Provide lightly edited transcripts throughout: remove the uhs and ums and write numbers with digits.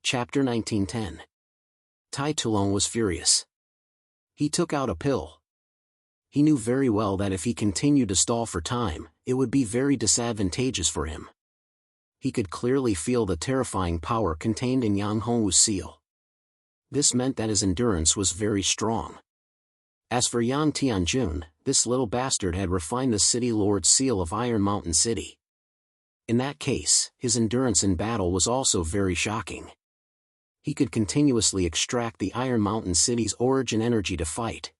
Chapter 1910. Tai Tulong was furious. He took out a pill. He knew very well that if he continued to stall for time, it would be very disadvantageous for him. He could clearly feel the terrifying power contained in Yang Hongwu's seal. This meant that his endurance was very strong. As for Yang Tianjun, this little bastard had refined the city lord's seal of Iron Mountain City. In that case, his endurance in battle was also very shocking. He could continuously extract the Iron Mountain City's origin energy to fight.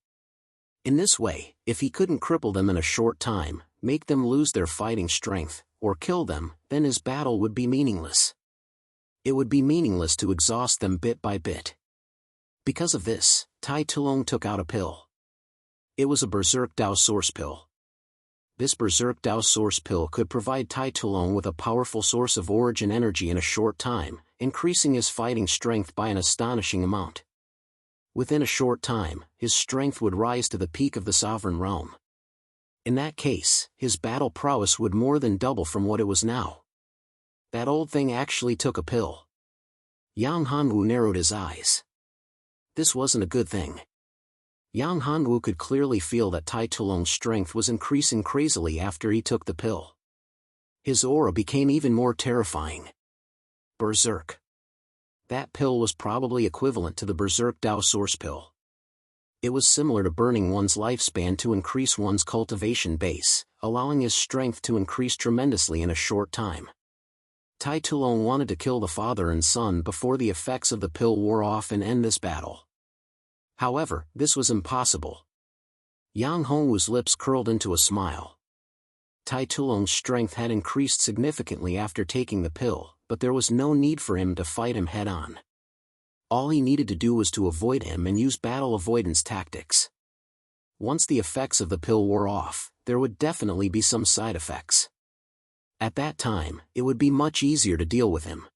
In this way, if he couldn't cripple them in a short time, make them lose their fighting strength, or kill them, then his battle would be meaningless. It would be meaningless to exhaust them bit by bit. Because of this, Tai Tulong took out a pill. It was a Berserk Dao Source Pill. This Berserk Dao Source Pill could provide Tai Tulong with a powerful source of origin energy in a short time, increasing his fighting strength by an astonishing amount. Within a short time, his strength would rise to the peak of the sovereign realm. In that case, his battle prowess would more than double from what it was now. That old thing actually took a pill. Yang Hanwu narrowed his eyes. This wasn't a good thing. Yang Hanwu could clearly feel that Tai Tulong's strength was increasing crazily after he took the pill. His aura became even more terrifying. Berserk. That pill was probably equivalent to the Berserk Dao Source Pill. It was similar to burning one's lifespan to increase one's cultivation base, allowing his strength to increase tremendously in a short time. Tai Tulong wanted to kill the father and son before the effects of the pill wore off and end this battle. However, this was impossible. Yang Hongwu's lips curled into a smile. Tai Tulong's strength had increased significantly after taking the pill, but there was no need for him to fight him head-on. All he needed to do was to avoid him and use battle avoidance tactics. Once the effects of the pill wore off, there would definitely be some side effects. At that time, it would be much easier to deal with him.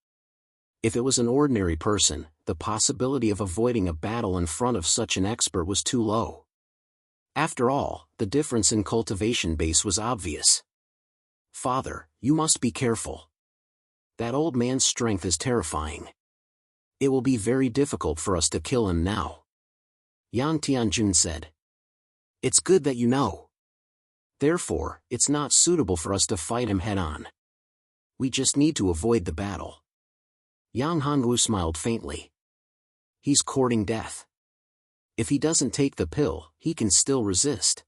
If it was an ordinary person, the possibility of avoiding a battle in front of such an expert was too low. After all, the difference in cultivation base was obvious. "Father, you must be careful. That old man's strength is terrifying. It will be very difficult for us to kill him now," Yang Tianjun said. "It's good that you know. Therefore, it's not suitable for us to fight him head-on. We just need to avoid the battle." Yang Hanwu smiled faintly. He's courting death. If he doesn't take the pill, he can still resist.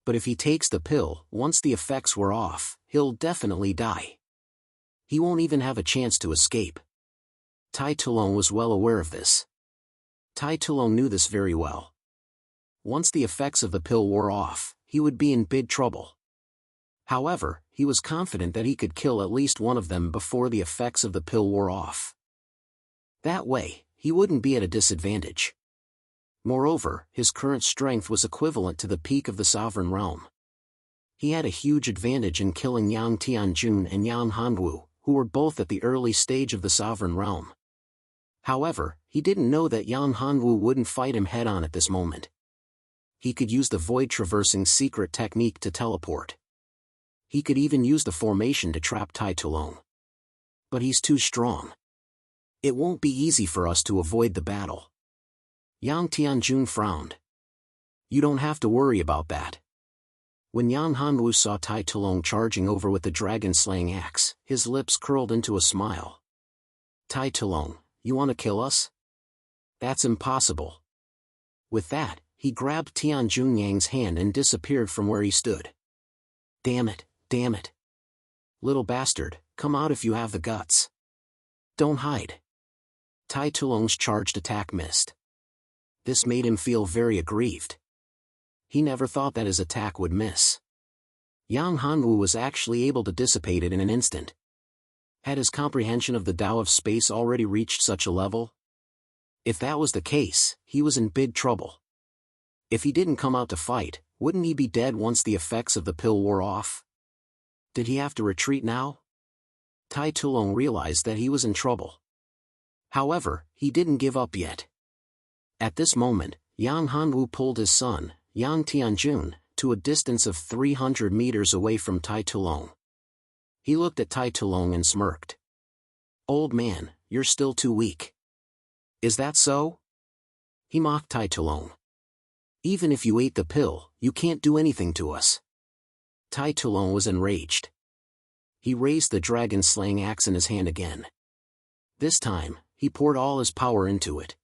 But if he takes the pill, once the effects wear off, he'll definitely die. He won't even have a chance to escape. Tai Tulong was well aware of this. Tai Tulong knew this very well. Once the effects of the pill wore off, he would be in big trouble. However, he was confident that he could kill at least one of them before the effects of the pill wore off. That way, he wouldn't be at a disadvantage. Moreover, his current strength was equivalent to the peak of the sovereign realm. He had a huge advantage in killing Yang Tianjun and Yang Hanwu, who were both at the early stage of the sovereign realm. However, he didn't know that Yang Hanwu wouldn't fight him head-on at this moment. He could use the void-traversing secret technique to teleport. He could even use the formation to trap Tai Tulong. But he's too strong. It won't be easy for us to avoid the battle. Yang Tianjun frowned. You don't have to worry about that. When Yang Hanwu saw Tai Tulong charging over with the dragon-slaying axe, his lips curled into a smile. Tai Tulong, you want to kill us? That's impossible. With that, he grabbed Tianjun Yang's hand and disappeared from where he stood. Damn it, damn it. Little bastard, come out if you have the guts. Don't hide. Tai Tulong's charged attack missed. This made him feel very aggrieved. He never thought that his attack would miss. Yang Hanwu was actually able to dissipate it in an instant. Had his comprehension of the Tao of space already reached such a level? If that was the case, he was in big trouble. If he didn't come out to fight, wouldn't he be dead once the effects of the pill wore off? Did he have to retreat now? Tai Tulong realized that he was in trouble. However, he didn't give up yet. At this moment, Yang Hanwu pulled his son, Yang Tianjun, to a distance of 300 meters away from Tai Tulong. He looked at Tai Tulong and smirked. Old man, you're still too weak. Is that so? He mocked Tai Tulong. Even if you ate the pill, you can't do anything to us. Tai Tulong was enraged. He raised the dragon-slaying axe in his hand again. This time, he poured all his power into it.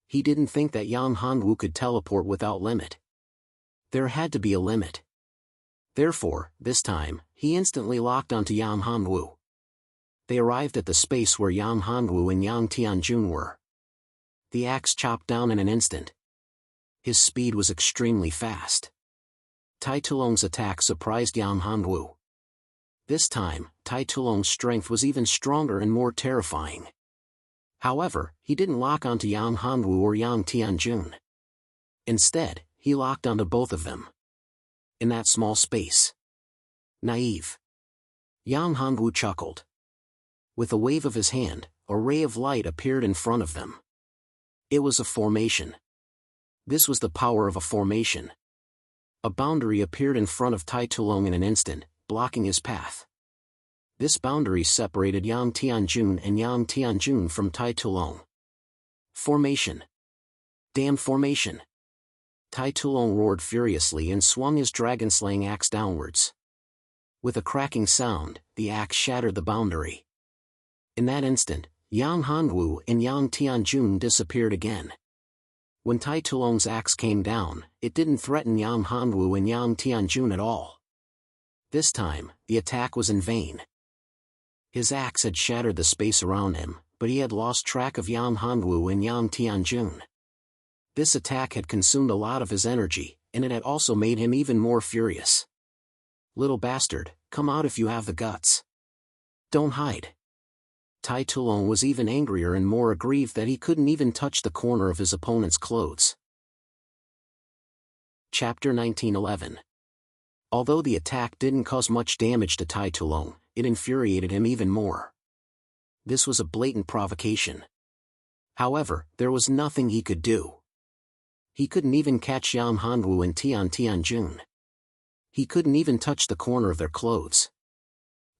He didn't think that Yang Hanwu could teleport without limit. There had to be a limit. Therefore, this time, he instantly locked onto Yang Hanwu. They arrived at the space where Yang Hanwu and Yang Tianjun were. The axe chopped down in an instant. His speed was extremely fast. Tai Tulong's attack surprised Yang Hanwu. This time, Tai Tulong's strength was even stronger and more terrifying. However, he didn't lock onto Yang Hanwu or Yang Tianjun. Instead, he locked onto both of them. In that small space. Naive. Yang Hanwu chuckled. With a wave of his hand, a ray of light appeared in front of them. It was a formation. This was the power of a formation. A boundary appeared in front of Tai Tulong in an instant, blocking his path. This boundary separated Yang Tianjun and Yang Tianjun from Tai Tulong. Formation. Damn formation. Tai Tulong roared furiously and swung his dragon-slaying axe downwards. With a cracking sound, the axe shattered the boundary. In that instant, Yang Hanwu and Yang Tianjun disappeared again. When Tai Tulong's axe came down, it didn't threaten Yang Hanwu and Yang Tianjun at all. This time, the attack was in vain. His axe had shattered the space around him, but he had lost track of Yang Hanwu and Yang Tianjun. This attack had consumed a lot of his energy, and it had also made him even more furious. Little bastard, come out if you have the guts. Don't hide. Tai Tulong was even angrier and more aggrieved that he couldn't even touch the corner of his opponent's clothes. Chapter 1911. Although the attack didn't cause much damage to Tai Tulong, it infuriated him even more. This was a blatant provocation. However, there was nothing he could do. He couldn't even catch Yang Hanwu and Tianjun. He couldn't even touch the corner of their clothes.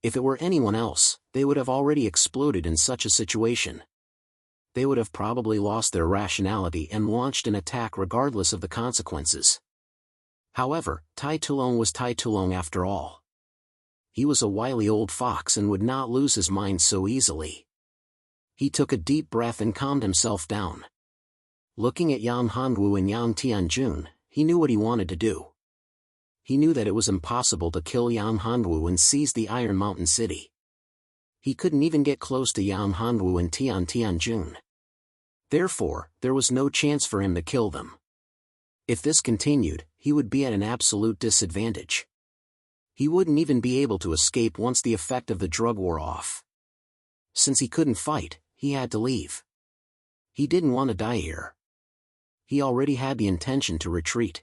If it were anyone else, they would have already exploded in such a situation. They would have probably lost their rationality and launched an attack regardless of the consequences. However, Tai Tulong was Tai Tulong after all. He was a wily old fox and would not lose his mind so easily. He took a deep breath and calmed himself down. Looking at Yang Hanwu and Yang Tianjun, he knew what he wanted to do. He knew that it was impossible to kill Yang Hanwu and seize the Iron Mountain City. He couldn't even get close to Yang Hanwu and Tianjun. Therefore, there was no chance for him to kill them. If this continued, he would be at an absolute disadvantage. He wouldn't even be able to escape once the effect of the drug wore off. Since he couldn't fight, he had to leave. He didn't want to die here. He already had the intention to retreat.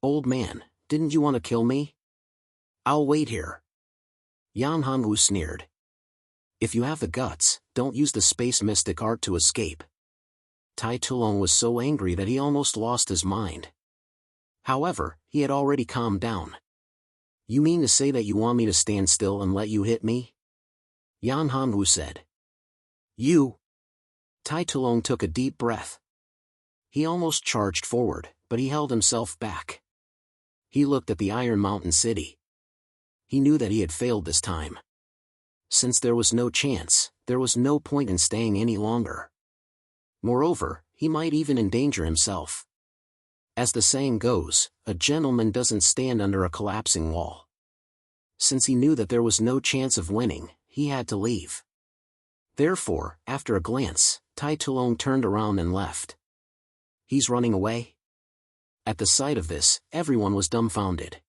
Old man, didn't you want to kill me? I'll wait here. Yang Hanwu sneered. If you have the guts, don't use the space mystic art to escape. Tai Tulong was so angry that he almost lost his mind. However, he had already calmed down. You mean to say that you want me to stand still and let you hit me? Yang Hanwu said. You. Tai Tulong took a deep breath. He almost charged forward, but he held himself back. He looked at the Iron Mountain City. He knew that he had failed this time. Since there was no chance, there was no point in staying any longer. Moreover, he might even endanger himself. As the saying goes, a gentleman doesn't stand under a collapsing wall. Since he knew that there was no chance of winning, he had to leave. Therefore, after a glance, Tai Tulong turned around and left. He's running away? At the sight of this, everyone was dumbfounded.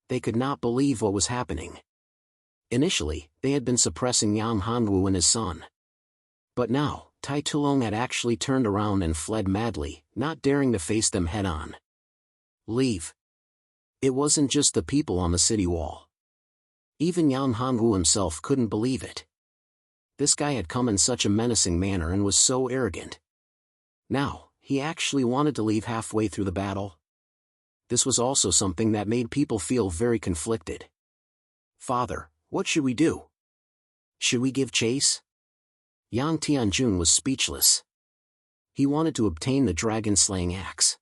They could not believe what was happening. Initially, they had been suppressing Yang Hanwu and his son. But now, Tai Tulong had actually turned around and fled madly, not daring to face them head-on. Leave. It wasn't just the people on the city wall. Even Yang Hanwu himself couldn't believe it. This guy had come in such a menacing manner and was so arrogant. Now, he actually wanted to leave halfway through the battle. This was also something that made people feel very conflicted. Father, what should we do? Should we give chase? Yang Tianjun was speechless. He wanted to obtain the dragon-slaying axe.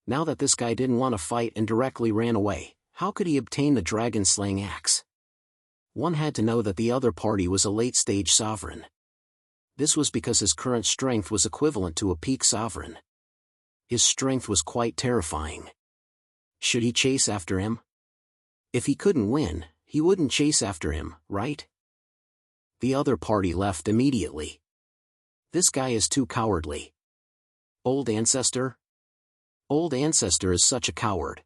Now that this guy didn't want to fight and directly ran away, how could he obtain the dragon-slaying axe? One had to know that the other party was a late-stage sovereign. This was because his current strength was equivalent to a peak sovereign. His strength was quite terrifying. Should he chase after him? If he couldn't win, he wouldn't chase after him, right? The other party left immediately. This guy is too cowardly. Old ancestor? Old ancestor is such a coward.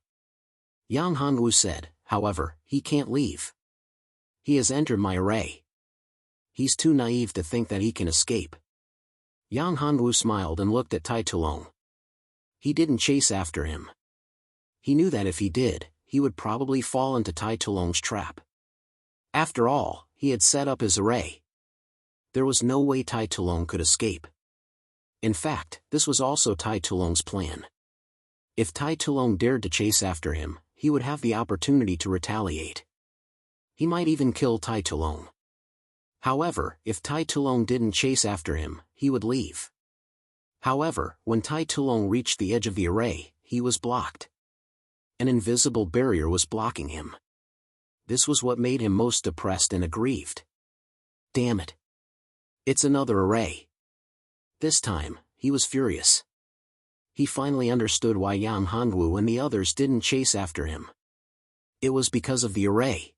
Yang Hanwu said, however, he can't leave. He has entered my array. He's too naive to think that he can escape. Yang Hanwu smiled and looked at Tai Tulong. He didn't chase after him. He knew that if he did, he would probably fall into Tai Tulong's trap. After all, he had set up his array. There was no way Tai Tulong could escape. In fact, this was also Tai Tulong's plan. If Tai Tulong dared to chase after him, he would have the opportunity to retaliate. He might even kill Tai Tulong. However, if Tai Tulong didn't chase after him, he would leave. However, when Tai Tulong reached the edge of the array, he was blocked. An invisible barrier was blocking him. This was what made him most depressed and aggrieved. Damn it. It's another array. This time, he was furious. He finally understood why Yang Hanwu and the others didn't chase after him. It was because of the array.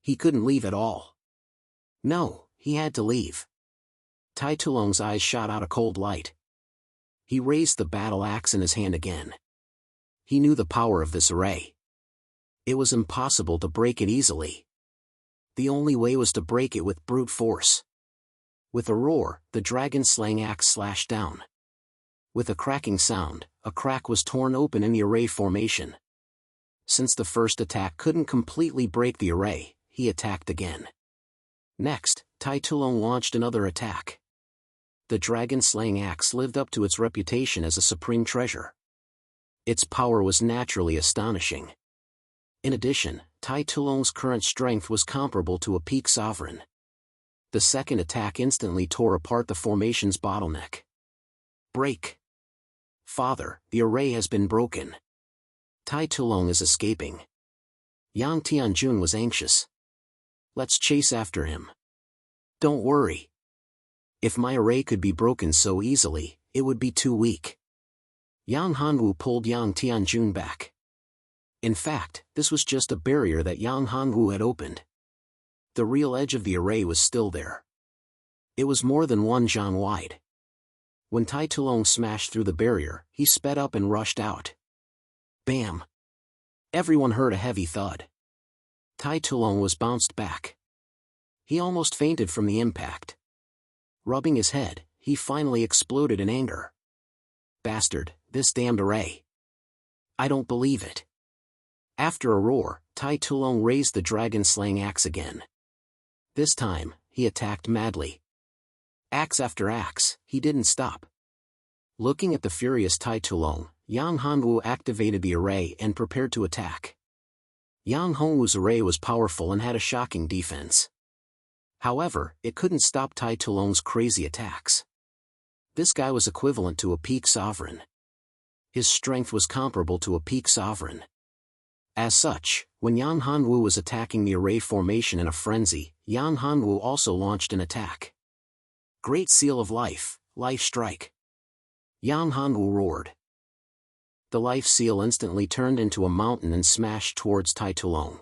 He couldn't leave at all. No, he had to leave. Tai Tulong's eyes shot out a cold light. He raised the battle axe in his hand again. He knew the power of this array. It was impossible to break it easily. The only way was to break it with brute force. With a roar, the dragon-slaying axe slashed down. With a cracking sound, a crack was torn open in the array formation. Since the first attack couldn't completely break the array, he attacked again. Next, Tai Tulong launched another attack. The dragon-slaying axe lived up to its reputation as a supreme treasure. Its power was naturally astonishing. In addition, Tai Tulong's current strength was comparable to a peak sovereign. The second attack instantly tore apart the formation's bottleneck. Break. Father, the array has been broken. Tai Tulong is escaping. Yang Tianjun was anxious. Let's chase after him. Don't worry. If my array could be broken so easily, it would be too weak. Yang Hanwu pulled Yang Tianjun back. In fact, this was just a barrier that Yang Hanwu had opened. The real edge of the array was still there. It was more than 1 zhang wide. When Tai Tulong smashed through the barrier, he sped up and rushed out. Bam! Everyone heard a heavy thud. Tai Tulong was bounced back. He almost fainted from the impact. Rubbing his head, he finally exploded in anger. Bastard, this damned array. I don't believe it. After a roar, Tai Tulong raised the dragon-slaying axe again. This time, he attacked madly. Axe after axe, he didn't stop. Looking at the furious Tai Tulong, Yang Hanwu activated the array and prepared to attack. Yang Hanwu's array was powerful and had a shocking defense. However, it couldn't stop Tai Tulong's crazy attacks. This guy was equivalent to a peak sovereign. His strength was comparable to a peak sovereign. As such, when Yang Hanwu was attacking the array formation in a frenzy, Yang Hanwu also launched an attack. Great Seal of Life, Life Strike. Yang Hanwu roared. The life seal instantly turned into a mountain and smashed towards Tai Tulong.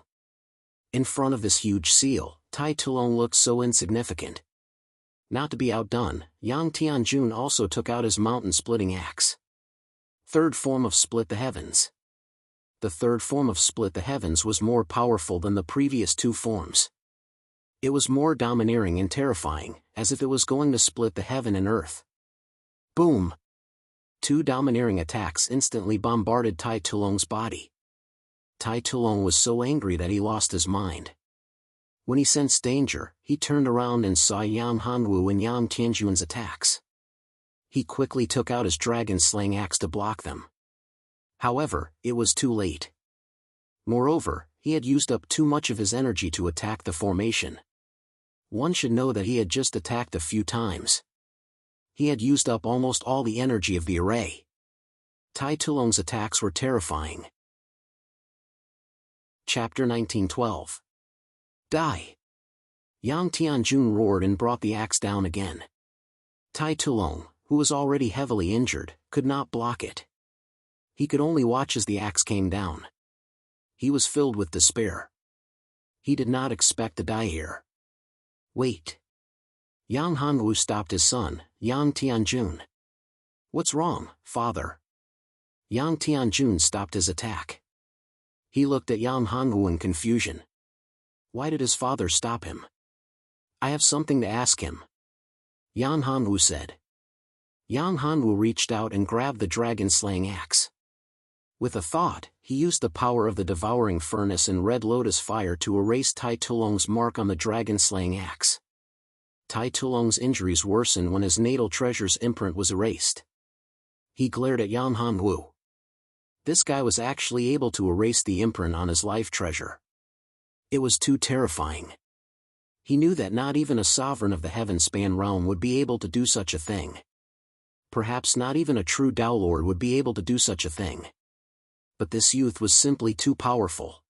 In front of this huge seal, Tai Tulong looked so insignificant. Not to be outdone, Yang Tianjun also took out his mountain-splitting axe. Third form of Split the Heavens. The third form of Split the Heavens was more powerful than the previous two forms. It was more domineering and terrifying, as if it was going to split the heaven and earth. Boom! Two domineering attacks instantly bombarded Tai Tulong's body. Tai Tulong was so angry that he lost his mind. When he sensed danger, he turned around and saw Yang Hanwu and Yang Tianjun's attacks. He quickly took out his dragon-slaying axe to block them. However, it was too late. Moreover, he had used up too much of his energy to attack the formation. One should know that he had just attacked a few times. He had used up almost all the energy of the array. Tai Tulong's attacks were terrifying. Chapter 1912. Die! Yang Tianjun roared and brought the axe down again. Tai Tulong, who was already heavily injured, could not block it. He could only watch as the axe came down. He was filled with despair. He did not expect to die here. Wait. Yang Hanwu stopped his son, Yang Tianjun. What's wrong, father? Yang Tianjun stopped his attack. He looked at Yang Hanwu in confusion. Why did his father stop him? I have something to ask him. Yang Hanwu said. Yang Hanwu reached out and grabbed the dragon-slaying axe. With a thought, he used the power of the devouring furnace and red lotus fire to erase Tai Tulong's mark on the dragon-slaying axe. Tai Tulong's injuries worsened when his natal treasure's imprint was erased. He glared at Yang Hanwu. This guy was actually able to erase the imprint on his life treasure. It was too terrifying. He knew that not even a sovereign of the heaven-span realm would be able to do such a thing. Perhaps not even a true Tao Lord would be able to do such a thing. But this youth was simply too powerful.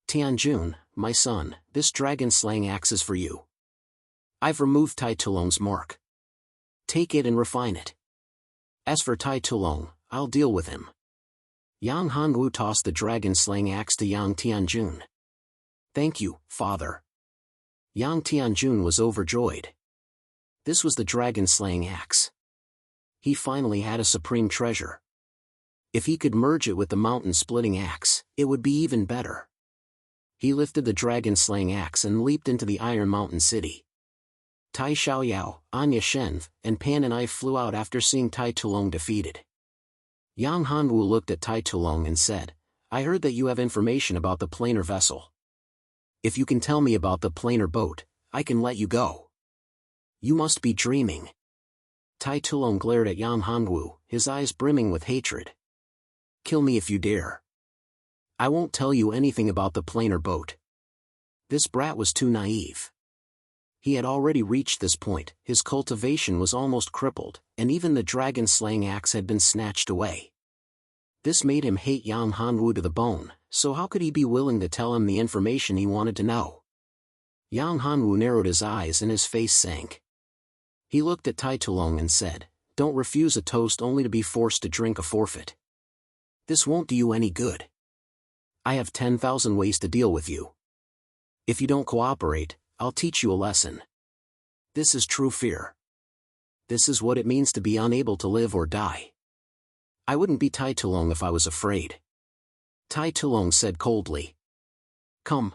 Tianjun, my son, this dragon-slaying axe is for you. I've removed Tai Tulong's mark. Take it and refine it. As for Tai Tulong, I'll deal with him. Yang Hanwu tossed the dragon-slaying axe to Yang Tianjun. Thank you, father. Yang Tianjun was overjoyed. This was the dragon-slaying axe. He finally had a supreme treasure. If he could merge it with the mountain-splitting axe, it would be even better. He lifted the dragon-slaying axe and leaped into the Iron Mountain City. Tai Xiaoyao, Anya Shenv, and Pan and I flew out after seeing Tai Tulong defeated. Yang Hanwu looked at Tai Tulong and said, I heard that you have information about the planar vessel. If you can tell me about the planar boat, I can let you go. You must be dreaming. Tai Tulong glared at Yang Hanwu, his eyes brimming with hatred. Kill me if you dare. I won't tell you anything about the planar boat. This brat was too naive. He had already reached this point, his cultivation was almost crippled, and even the dragon-slaying axe had been snatched away. This made him hate Yang Hanwu to the bone, so how could he be willing to tell him the information he wanted to know? Yang Hanwu narrowed his eyes and his face sank. He looked at Tai Tulong and said, Don't refuse a toast only to be forced to drink a forfeit. This won't do you any good. I have 10,000 ways to deal with you. If you don't cooperate, I'll teach you a lesson. This is true fear. This is what it means to be unable to live or die. I wouldn't be Tai Tulong if I was afraid. Tai Tulong said coldly. Come.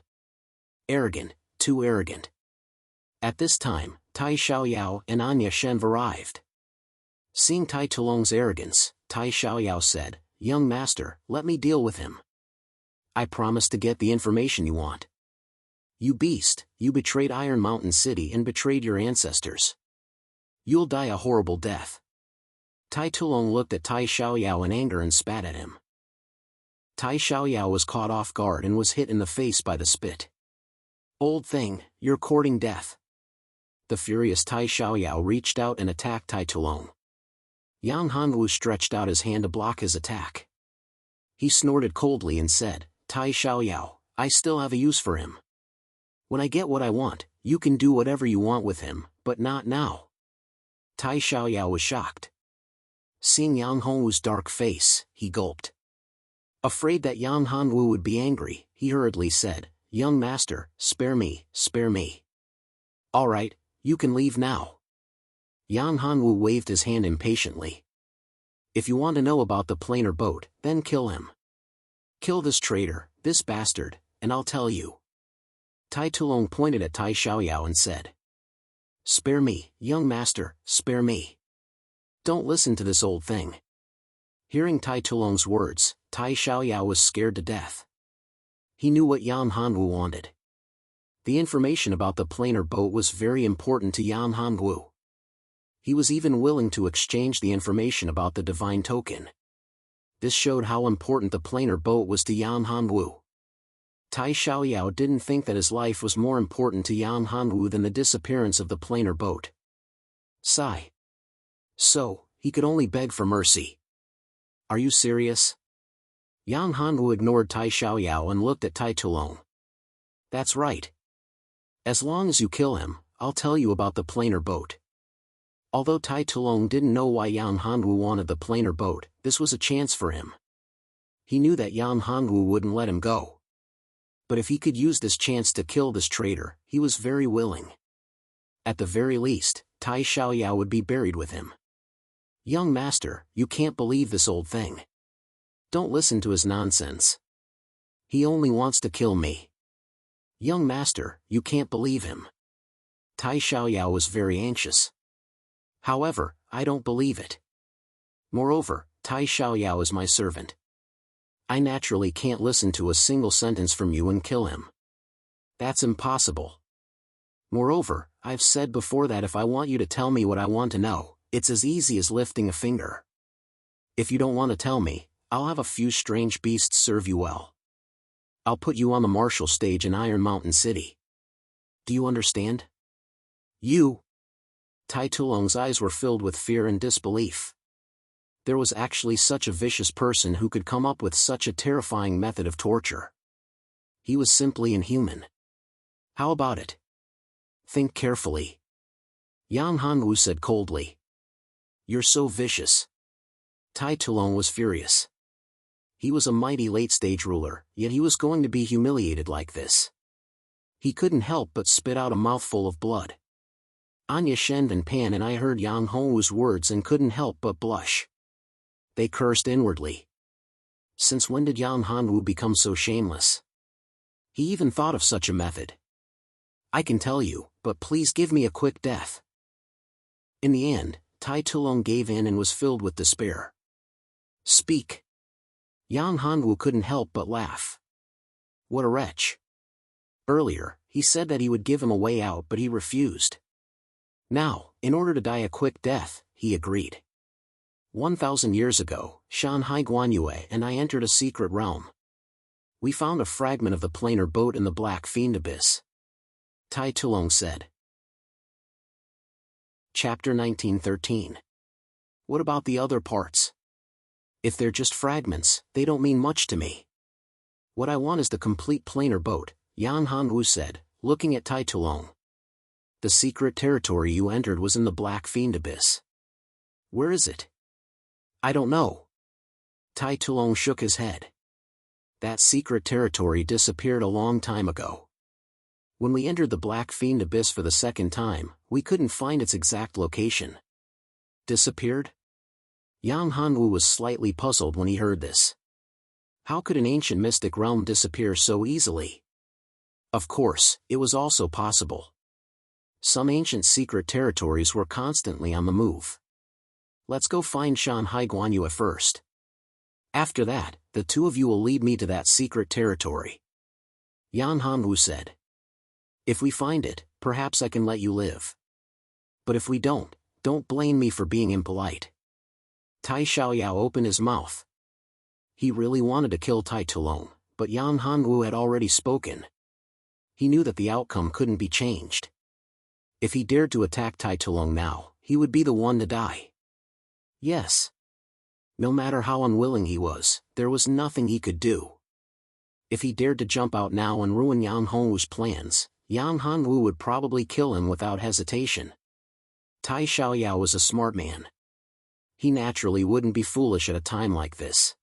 Arrogant, too arrogant. At this time, Tai Xiaoyao and Anya Shenv arrived. Seeing Tai Tulong's arrogance, Tai Xiaoyao said, Young master, let me deal with him. I promise to get the information you want. You beast, you betrayed Iron Mountain City and betrayed your ancestors. You'll die a horrible death. Tai Tulong looked at Tai Xiaoyao in anger and spat at him. Tai Xiaoyao was caught off guard and was hit in the face by the spit. Old thing, you're courting death. The furious Tai Xiaoyao reached out and attacked Tai Tulong. Yang Hanwu stretched out his hand to block his attack. He snorted coldly and said, Tai Xiaoyao, I still have a use for him. When I get what I want, you can do whatever you want with him, but not now. Tai Xiaoyao was shocked. Seeing Yang Hanwu's dark face, he gulped. Afraid that Yang Hanwu would be angry, he hurriedly said, Young master, spare me, spare me. All right, you can leave now. Yang Hanwu waved his hand impatiently. If you want to know about the planar boat, then kill him. Kill this traitor, this bastard, and I'll tell you. Tai Tulong pointed at Tai Xiaoyao and said. Spare me, young master, spare me. Don't listen to this old thing. Hearing Tai Tulong's words, Tai Xiaoyao was scared to death. He knew what Yang Hanwu wanted. The information about the planar boat was very important to Yang Hanwu. He was even willing to exchange the information about the divine token. This showed how important the planar boat was to Yang Hanwu. Tai Xiaoyao didn't think that his life was more important to Yang Hanwu than the disappearance of the planar boat. Sigh. So, he could only beg for mercy. Are you serious? Yang Hanwu ignored Tai Xiaoyao and looked at Tai Tulong. That's right. As long as you kill him, I'll tell you about the planar boat. Although Tai Tulong didn't know why Yang Hanwu wanted the planar boat, this was a chance for him. He knew that Yang Hanwu wouldn't let him go. But if he could use this chance to kill this traitor, he was very willing. At the very least, Tai Xiaoyao would be buried with him. Young master, you can't believe this old thing. Don't listen to his nonsense. He only wants to kill me. Young master, you can't believe him. Tai Xiaoyao was very anxious. However, I don't believe it. Moreover, Tai Xiaoyao is my servant. I naturally can't listen to a single sentence from you and kill him. That's impossible. Moreover, I've said before that if I want you to tell me what I want to know, it's as easy as lifting a finger. If you don't want to tell me, I'll have a few strange beasts serve you well. I'll put you on the martial stage in Iron Mountain City. Do you understand? You? Tai Tulong's eyes were filled with fear and disbelief. There was actually such a vicious person who could come up with such a terrifying method of torture. He was simply inhuman. How about it? Think carefully. Yang Hanwu said coldly. You're so vicious. Tai Tulong was furious. He was a mighty late-stage ruler, yet he was going to be humiliated like this. He couldn't help but spit out a mouthful of blood. Anya Shen and Pan and I heard Yang Hongwu's words and couldn't help but blush. They cursed inwardly. Since when did Yang Hanwu become so shameless? He even thought of such a method. I can tell you, but please give me a quick death. In the end, Tai Tulong gave in and was filled with despair. Speak. Yang Hanwu couldn't help but laugh. What a wretch. Earlier, he said that he would give him a way out but he refused. Now, in order to die a quick death, he agreed. 1,000 years ago, Shanhai Guanyue and I entered a secret realm. We found a fragment of the planar boat in the Black Fiend Abyss. Tai Tulong said. Chapter 1913. What about the other parts? If they're just fragments, they don't mean much to me. What I want is the complete planar boat, Yang Hanwu said, looking at Tai Tulong. The secret territory you entered was in the Black Fiend Abyss. Where is it? I don't know. Tai Tulong shook his head. That secret territory disappeared a long time ago. When we entered the Black Fiend Abyss for the second time, we couldn't find its exact location. Disappeared? Yang Hanwu was slightly puzzled when he heard this. How could an ancient mystic realm disappear so easily? Of course, it was also possible. Some ancient secret territories were constantly on the move. Let's go find Shanhai Guanyue first. After that, the two of you will lead me to that secret territory. Yang Hanwu said. If we find it, perhaps I can let you live. But if we don't blame me for being impolite. Tai Xiaoyao opened his mouth. He really wanted to kill Tai Tulong, but Yang Hanwu had already spoken. He knew that the outcome couldn't be changed. If he dared to attack Tai Tulong now, he would be the one to die. Yes. No matter how unwilling he was, there was nothing he could do. If he dared to jump out now and ruin Yang Hongwu's plans, Yang Hanwu would probably kill him without hesitation. Tai Xiaoyao was a smart man. He naturally wouldn't be foolish at a time like this.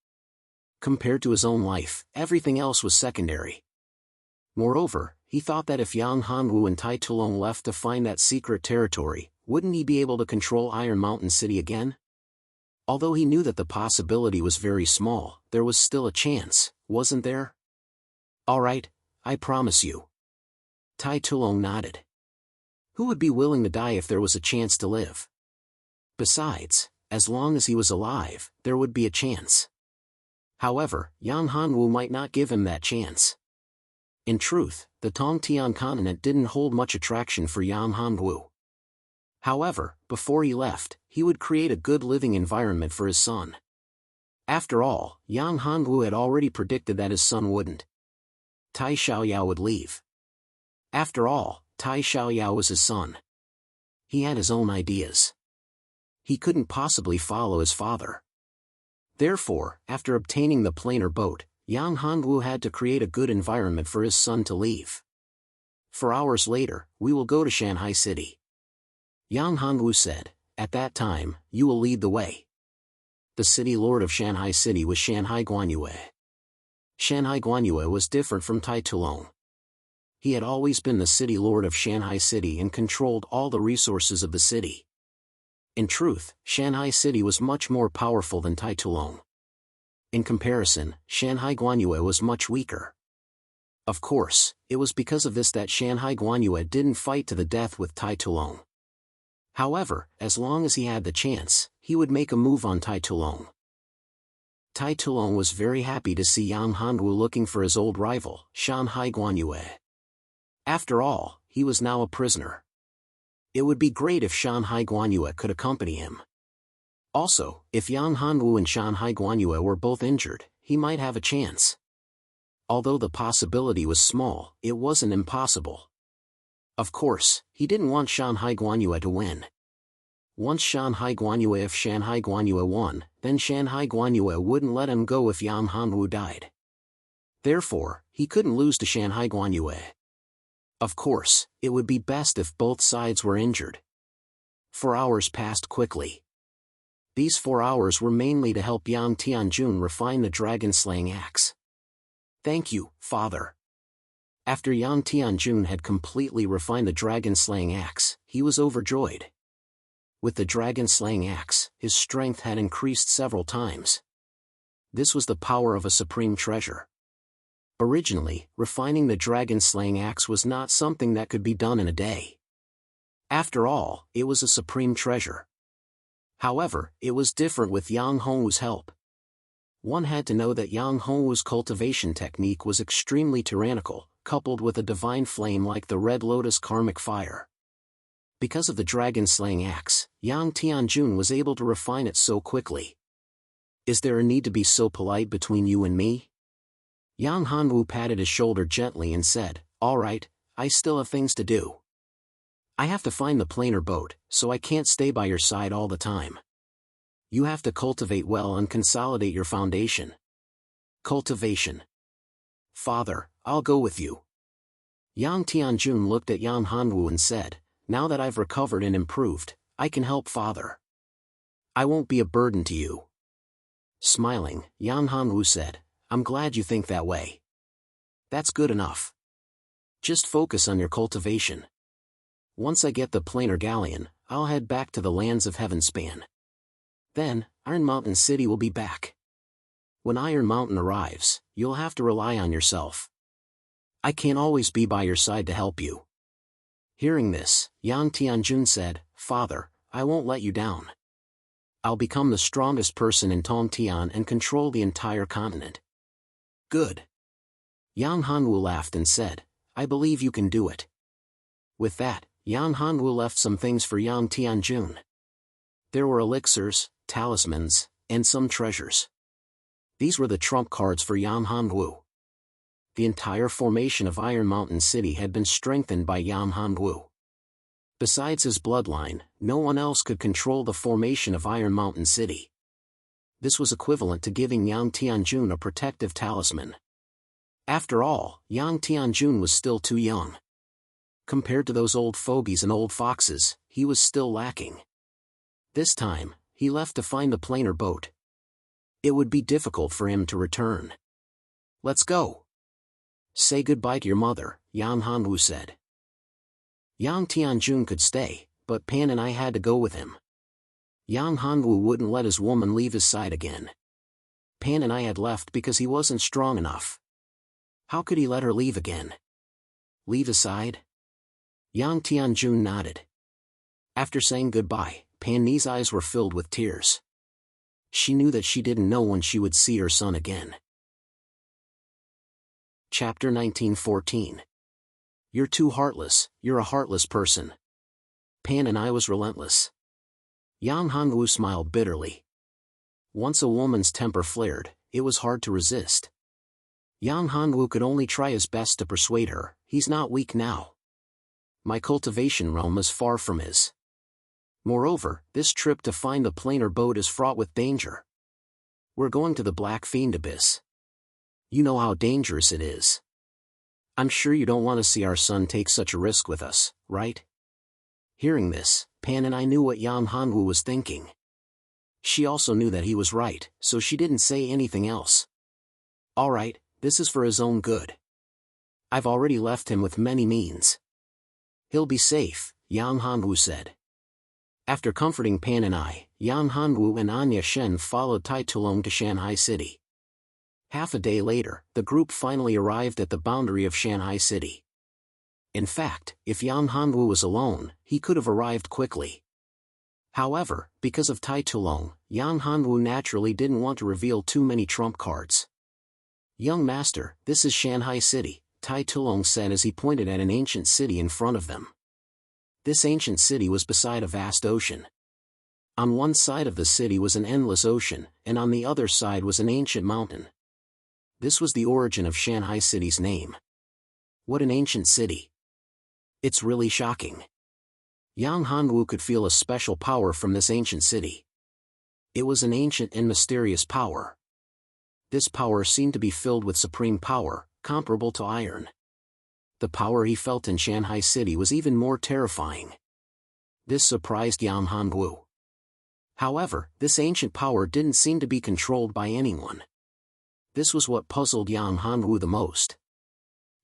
Compared to his own life, everything else was secondary. Moreover, he thought that if Yang Hanwu and Tai Tulong left to find that secret territory, wouldn't he be able to control Iron Mountain City again? Although he knew that the possibility was very small, there was still a chance, wasn't there? All right, I promise you. Tai Tulong nodded. Who would be willing to die if there was a chance to live? Besides, as long as he was alive, there would be a chance. However, Yang Hanwu might not give him that chance. In truth, the Tongtian continent didn't hold much attraction for Yang Hanwu. However, before he left, he would create a good living environment for his son. After all, Yang Hanwu had already predicted that his son wouldn't. Tai Xiaoyao would leave. After all, Tai Xiaoyao was his son. He had his own ideas. He couldn't possibly follow his father. Therefore, after obtaining the planar boat, Yang Hongwu had to create a good environment for his son to leave. 4 hours later, we will go to Shanghai City. Yang Hongwu said, at that time, you will lead the way. The city lord of Shanghai City was Shanhai Guanyue. Shanhai Guanyue was different from Tai Tulong. He had always been the city lord of Shanghai City and controlled all the resources of the city. In truth, Shanghai City was much more powerful than Tai Tulong. In comparison, Shanhai Guanyue was much weaker. Of course, it was because of this that Shanhai Guanyue didn't fight to the death with Tai Tulong. However, as long as he had the chance, he would make a move on Tai Tulong. Tai Tulong was very happy to see Yang Hongwu looking for his old rival, Shanhai Guanyue. After all, he was now a prisoner. It would be great if Shanhai Guanyue could accompany him. Also, if Yang Hongwu and Shanhai Guanyue were both injured, he might have a chance. Although the possibility was small, it wasn't impossible. Of course, he didn't want Shanhai Guanyue to win. Once Shanhai Guanyue won, then Shanhai Guanyue wouldn't let him go if Yang Hongwu died. Therefore, he couldn't lose to Shanhai Guanyue. Of course, it would be best if both sides were injured. 4 hours passed quickly. These 4 hours were mainly to help Yang Tianjun refine the dragon-slaying axe. Thank you, father. After Yang Tianjun had completely refined the dragon-slaying axe, he was overjoyed. With the dragon-slaying axe, his strength had increased several times. This was the power of a supreme treasure. Originally, refining the dragon-slaying axe was not something that could be done in a day. After all, it was a supreme treasure. However, it was different with Yang Hongwu's help. One had to know that Yang Hongwu's cultivation technique was extremely tyrannical, coupled with a divine flame like the Red Lotus karmic fire. Because of the dragon-slaying axe, Yang Tianjun was able to refine it so quickly. Is there a need to be so polite between you and me? Yang Hongwu patted his shoulder gently and said, all right, I still have things to do. I have to find the planar boat, so I can't stay by your side all the time. You have to cultivate well and consolidate your foundation. Cultivation. Father, I'll go with you. Yang Tianjun looked at Yang Hongwu and said, now that I've recovered and improved, I can help father. I won't be a burden to you. Smiling, Yang Hongwu said, I'm glad you think that way. That's good enough. Just focus on your cultivation. Once I get the planar galleon, I'll head back to the lands of Heavenspan. Then, Iron Mountain City will be back. When Iron Mountain arrives, you'll have to rely on yourself. I can't always be by your side to help you. Hearing this, Yang Tianjun said, Father, I won't let you down. I'll become the strongest person in Tongtian and control the entire continent. Good. Yang Hongwu laughed and said, I believe you can do it. With that, Yang Hongwu left some things for Yang Tianjun. There were elixirs, talismans, and some treasures. These were the trump cards for Yang Hongwu. The entire formation of Iron Mountain City had been strengthened by Yang Hongwu. Besides his bloodline, no one else could control the formation of Iron Mountain City. This was equivalent to giving Yang Tianjun a protective talisman. After all, Yang Tianjun was still too young. Compared to those old fogies and old foxes, he was still lacking. This time, he left to find the planar boat. It would be difficult for him to return. Let's go. Say goodbye to your mother, Yang Hongwu said. Yang Tianjun could stay, but Pan and I had to go with him. Yang Hongwu wouldn't let his woman leave his side again. Pan and I had left because he wasn't strong enough. How could he let her leave again? Leave his side? Yang Tianjun nodded. After saying goodbye, Pan's eyes were filled with tears. She knew that she didn't know when she would see her son again. Chapter 1914. You're too heartless, you're a heartless person. Pan and I was relentless. Yang Hongwu smiled bitterly. Once a woman's temper flared, it was hard to resist. Yang Hanwu could only try his best to persuade her, he's not weak now. My cultivation realm is far from his. Moreover, this trip to find the planar boat is fraught with danger. We're going to the Black Fiend Abyss. You know how dangerous it is. I'm sure you don't want to see our son take such a risk with us, right? Hearing this, Pan and I knew what Yang Hanwu was thinking. She also knew that he was right, so she didn't say anything else. All right, this is for his own good. I've already left him with many means. He'll be safe, Yang Hanwu said. After comforting Pan and I, Yang Hanwu and Anya Shen followed Tai Tulong to Shanghai City. Half a day later, the group finally arrived at the boundary of Shanghai City. In fact, if Yang Hanwu was alone, he could have arrived quickly. However, because of Tai Tulong, Yang Hanwu naturally didn't want to reveal too many trump cards. Young master, this is Shanghai City, Tai Tulong said as he pointed at an ancient city in front of them. This ancient city was beside a vast ocean. On one side of the city was an endless ocean, and on the other side was an ancient mountain. This was the origin of Shanghai City's name. What an ancient city. It's really shocking. Yang Hanwu could feel a special power from this ancient city. It was an ancient and mysterious power. This power seemed to be filled with supreme power, comparable to iron. The power he felt in Shanghai City was even more terrifying. This surprised Yang Hanwu. However, this ancient power didn't seem to be controlled by anyone. This was what puzzled Yang Hanwu the most.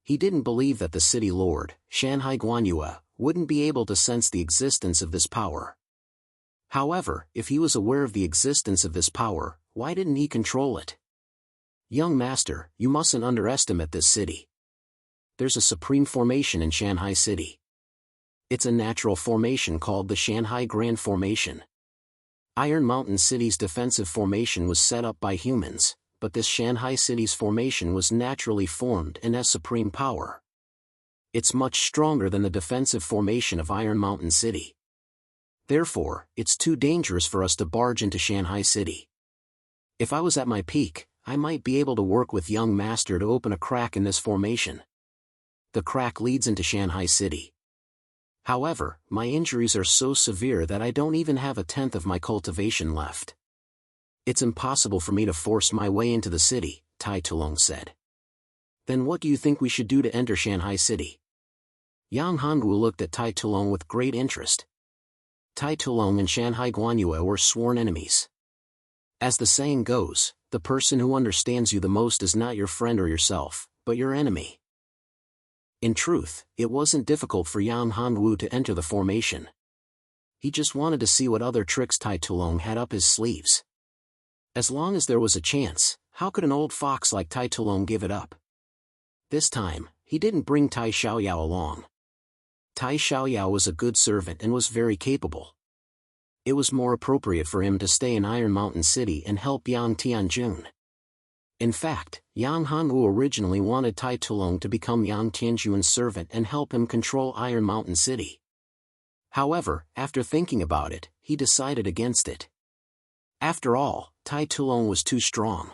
He didn't believe that the city lord, Shanhai Guanyue, wouldn't be able to sense the existence of this power. However, if he was aware of the existence of this power, why didn't he control it? Young master, you mustn't underestimate this city. There's a supreme formation in Shanghai City. It's a natural formation called the Shanghai Grand Formation. Iron Mountain City's defensive formation was set up by humans, but this Shanghai City's formation was naturally formed and has supreme power. It's much stronger than the defensive formation of Iron Mountain City. Therefore, it's too dangerous for us to barge into Shanghai City. If I was at my peak, I might be able to work with young master to open a crack in this formation. The crack leads into Shanghai City. However, my injuries are so severe that I don't even have a tenth of my cultivation left. It's impossible for me to force my way into the city, Tai Tulong said. Then what do you think we should do to enter Shanghai City? Yang Hanwu looked at Tai Tulong with great interest. Tai Tulong and Shanhai Guanyue were sworn enemies. As the saying goes, the person who understands you the most is not your friend or yourself, but your enemy. In truth, it wasn't difficult for Yang Hanwu to enter the formation. He just wanted to see what other tricks Tai Tulong had up his sleeves. As long as there was a chance, how could an old fox like Tai Tulong give it up? This time, he didn't bring Tai Xiaoyao along. Tai Xiaoyao was a good servant and was very capable. It was more appropriate for him to stay in Iron Mountain City and help Yang Tianjun. In fact, Yang Hanwu originally wanted Tai Tulong to become Yang Tianjun's servant and help him control Iron Mountain City. However, after thinking about it, he decided against it. After all, Tai Tulong was too strong.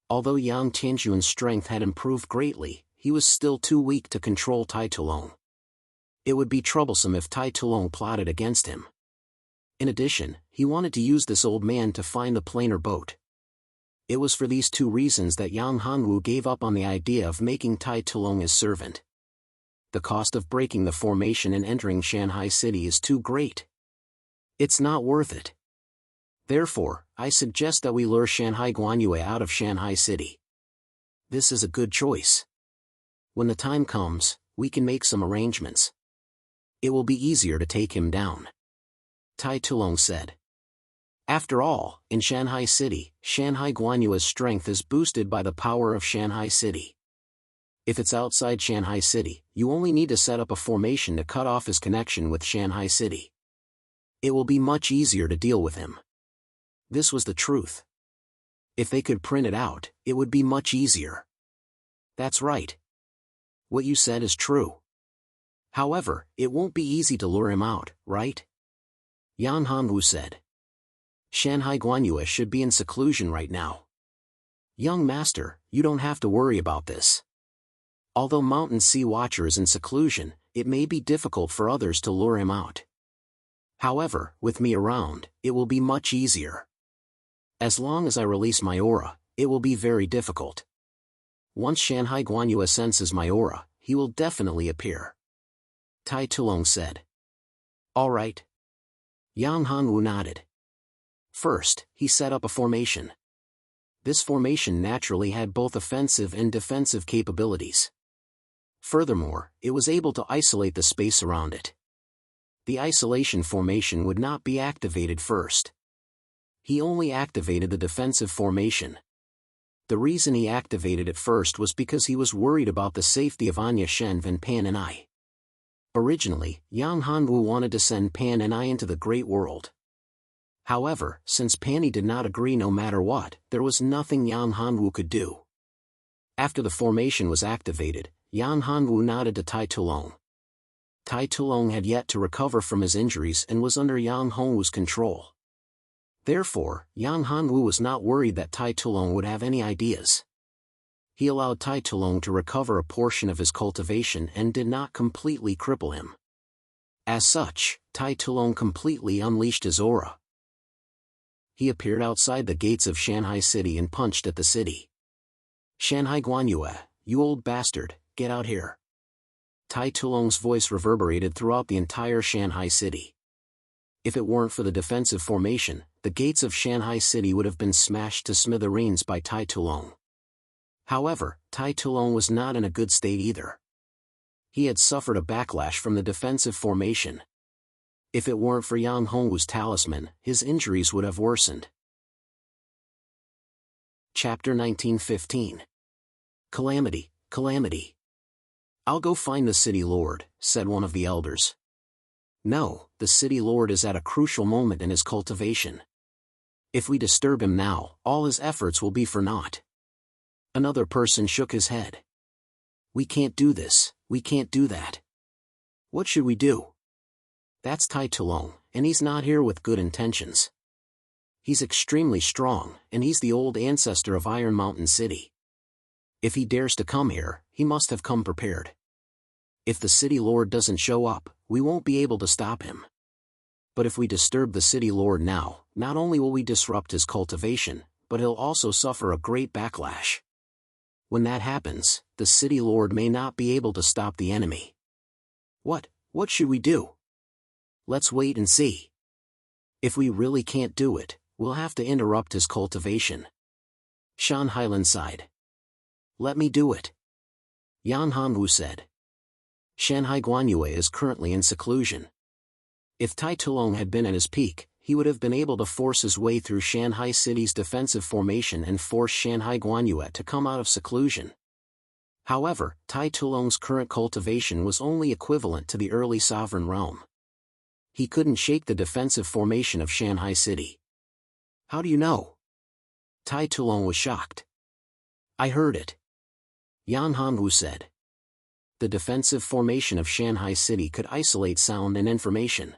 Although Yang Tianjun's strength had improved greatly, he was still too weak to control Tai Tulong. It would be troublesome if Tai Tulong plotted against him. In addition, he wanted to use this old man to find the planar boat. It was for these two reasons that Yang Hanwu gave up on the idea of making Tai Tulong his servant. The cost of breaking the formation and entering Shanghai City is too great. It's not worth it. Therefore, I suggest that we lure Shanhai Guanyue out of Shanghai City. This is a good choice. When the time comes, we can make some arrangements. It will be easier to take him down. Tai Tulong said. After all, in Shanghai City, Shanhai Guanyue's strength is boosted by the power of Shanghai City. If it's outside Shanghai City, you only need to set up a formation to cut off his connection with Shanghai City. It will be much easier to deal with him. This was the truth. If they could print it out, it would be much easier. That's right. What you said is true. However, it won't be easy to lure him out, right? Yang Hanwu said. Shanhai Guanyue should be in seclusion right now. Young master, You don't have to worry about this. Although Mountain Sea Watcher is in seclusion, it may be difficult for others to lure him out. However, with me around, it will be much easier. As long as I release my aura, it will be very difficult. Once Shanhai Guanyu senses my aura, he will definitely appear. Tai Tulong said. All right. Yang Hanwu nodded. First, he set up a formation. This formation naturally had both offensive and defensive capabilities. Furthermore, it was able to isolate the space around it. The isolation formation would not be activated first. He only activated the defensive formation. The reason he activated it first was because he was worried about the safety of Anya Shenvan, Pan and I. Originally, Yang Hanwu wanted to send Pan and I into the Great World. However, since Pani did not agree no matter what, there was nothing Yang Hanwu could do. After the formation was activated, Yang Hanwu nodded to Tai Tulong. Tai Tulong had yet to recover from his injuries and was under Yang Hanwu's control. Therefore, Yang Hanwu was not worried that Tai Tulong would have any ideas. He allowed Tai Tulong to recover a portion of his cultivation and did not completely cripple him. As such, Tai Tulong completely unleashed his aura. He appeared outside the gates of Shanghai City and punched at the city. Shanhai Guanyue, you old bastard, get out here. Tai Tulong's voice reverberated throughout the entire Shanghai City. If it weren't for the defensive formation, the gates of Shanghai City would have been smashed to smithereens by Tai Tulong. However, Tai Tulong was not in a good state either. He had suffered a backlash from the defensive formation. If it weren't for Yang Hongwu's talisman, his injuries would have worsened. Chapter 1915. Calamity, Calamity. I'll go find the city lord, said one of the elders. No, the city lord is at a crucial moment in his cultivation. If we disturb him now, all his efforts will be for naught. Another person shook his head. We can't do this, we can't do that. What should we do? That's Tai Tulong, and he's not here with good intentions. He's extremely strong, and he's the old ancestor of Iron Mountain City. If he dares to come here, he must have come prepared. If the city lord doesn't show up, we won't be able to stop him. But if we disturb the city lord now, not only will we disrupt his cultivation, but he'll also suffer a great backlash. When that happens, the city lord may not be able to stop the enemy. What should we do? Let's wait and see. If we really can't do it, we'll have to interrupt his cultivation. Shan Hailan sighed. Let me do it. Yan Hanwu said. Shanhai Guanyue is currently in seclusion. If Tai Tulong had been at his peak, he would have been able to force his way through Shanghai City's defensive formation and force Shanhai Guanyue to come out of seclusion. However, Tai Tulong's current cultivation was only equivalent to the early sovereign realm. He couldn't shake the defensive formation of Shanghai City. How do you know? Tai Tulong was shocked. I heard it. Yan Hanwu said. The defensive formation of Shanghai City could isolate sound and information.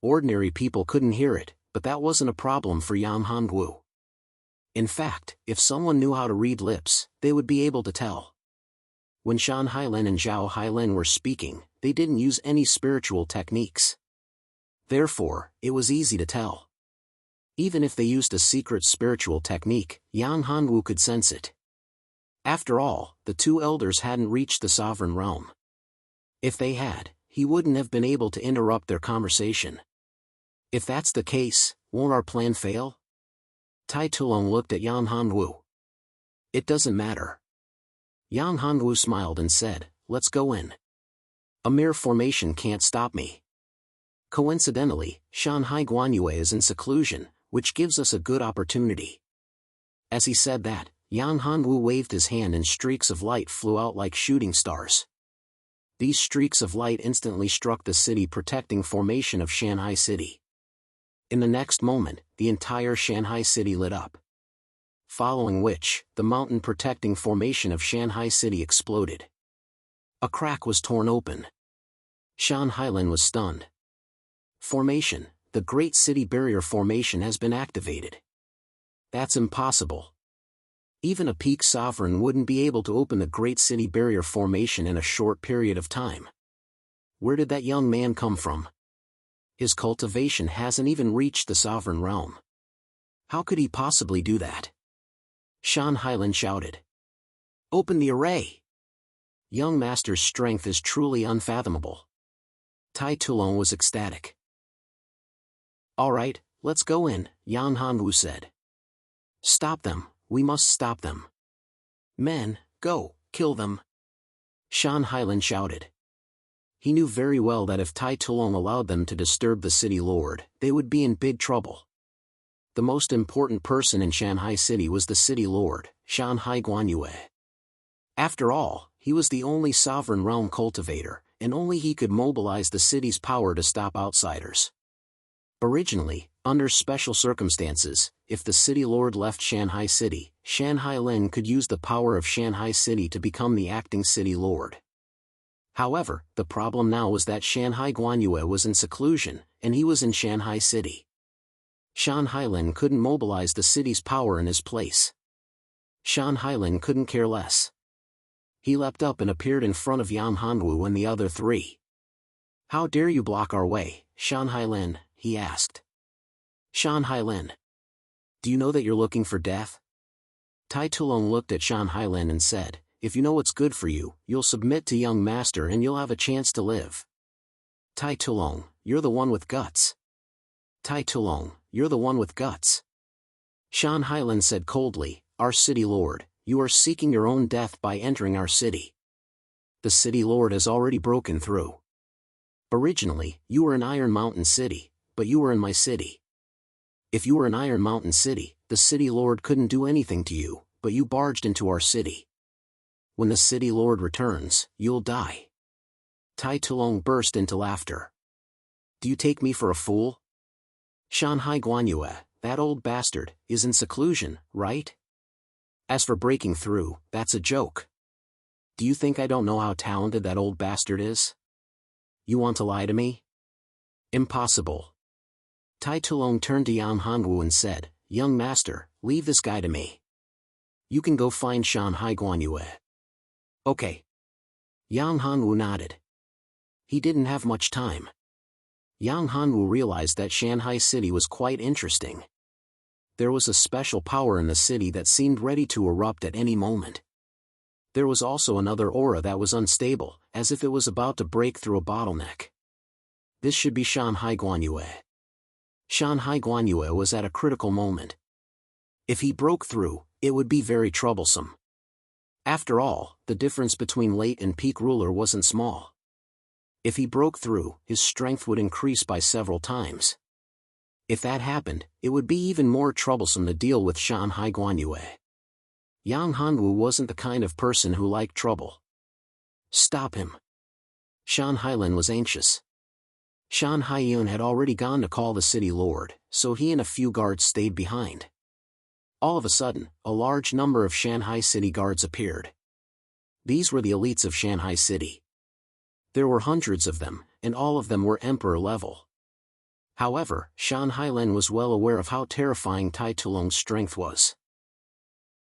Ordinary people couldn't hear it, but that wasn't a problem for Yang Hanwu. In fact, if someone knew how to read lips, they would be able to tell. When Shan Hailan and Zhao Hailan were speaking, they didn't use any spiritual techniques. Therefore, it was easy to tell. Even if they used a secret spiritual technique, Yang Hanwu could sense it. After all, the two elders hadn't reached the sovereign realm. If they had, he wouldn't have been able to interrupt their conversation. If that's the case, won't our plan fail? Tai Tulong looked at Yang Hanwu. It doesn't matter. Yang Hanwu smiled and said, let's go in. A mere formation can't stop me. Coincidentally, Shanhai Guanyue is in seclusion, which gives us a good opportunity. As he said that, Yang Hanwu waved his hand and streaks of light flew out like shooting stars. These streaks of light instantly struck the city protecting formation of Shanghai City. In the next moment, the entire Shanghai City lit up. Following which, the mountain protecting formation of Shanghai City exploded. A crack was torn open. Shan Hailan was stunned. Formation, the Great City Barrier Formation has been activated. That's impossible. Even a peak sovereign wouldn't be able to open the Great City Barrier Formation in a short period of time. Where did that young man come from? His cultivation hasn't even reached the sovereign realm. How could he possibly do that? Shan Hailan shouted. Open the array! Young master's strength is truly unfathomable. Tai Tulong was ecstatic. All right, let's go in, Yan Hanwu said. Stop them, we must stop them. Men, go, kill them. Shan Hailan shouted. He knew very well that if Tai Tulong allowed them to disturb the city lord, they would be in big trouble. The most important person in Shanghai City was the city lord, Shanhai Guanyue. After all, he was the only sovereign realm cultivator, and only he could mobilize the city's power to stop outsiders. Originally, under special circumstances, if the city lord left Shanghai City, Shan Hailan could use the power of Shanghai City to become the acting city lord. However, the problem now was that Shanhai Guanyue was in seclusion, and he was in Shanghai City. Shan Hailan couldn't mobilize the city's power in his place. Shan Hailan couldn't care less. He leapt up and appeared in front of Yan Hanwu and the other three. How dare you block our way, Shan Hailan, he asked. Shan Hailan. Do you know that you're looking for death? Tai Tulong looked at Shan Hailan and said, if you know what's good for you, you'll submit to young master and you'll have a chance to live. Tai Tulong, you're the one with guts. Tai Tulong, you're the one with guts. Shan Hailan said coldly, our city lord, you are seeking your own death by entering our city. The city lord has already broken through. Originally, you were in Iron Mountain City, but you were in my city. If you were in Iron Mountain City, the city lord couldn't do anything to you, but you barged into our city. When the city lord returns, you'll die. Tai Tulong burst into laughter. Do you take me for a fool? Shanhai Guanyue, that old bastard, is in seclusion, right? As for breaking through, that's a joke. Do you think I don't know how talented that old bastard is? You want to lie to me? Impossible. Tai Tulong turned to Yan Hanwu and said, young master, leave this guy to me. You can go find Shanhai Guanyue. Okay. Yang Hanwu nodded. He didn't have much time. Yang Hanwu realized that Shanghai City was quite interesting. There was a special power in the city that seemed ready to erupt at any moment. There was also another aura that was unstable, as if it was about to break through a bottleneck. This should be Shanhai Guanyue. Shanhai Guanyue was at a critical moment. If he broke through, it would be very troublesome. After all, the difference between late and peak ruler wasn't small. If he broke through, his strength would increase by several times. If that happened, it would be even more troublesome to deal with Shanhai Guanyue. Yang Hanwu wasn't the kind of person who liked trouble. Stop him. Shan Hailan was anxious. Shan Haiyun had already gone to call the city lord, so he and a few guards stayed behind. All of a sudden, a large number of Shanghai City guards appeared. These were the elites of Shanghai City. There were hundreds of them, and all of them were emperor level. However, Shan Hailan was well aware of how terrifying Tai Tulong's strength was.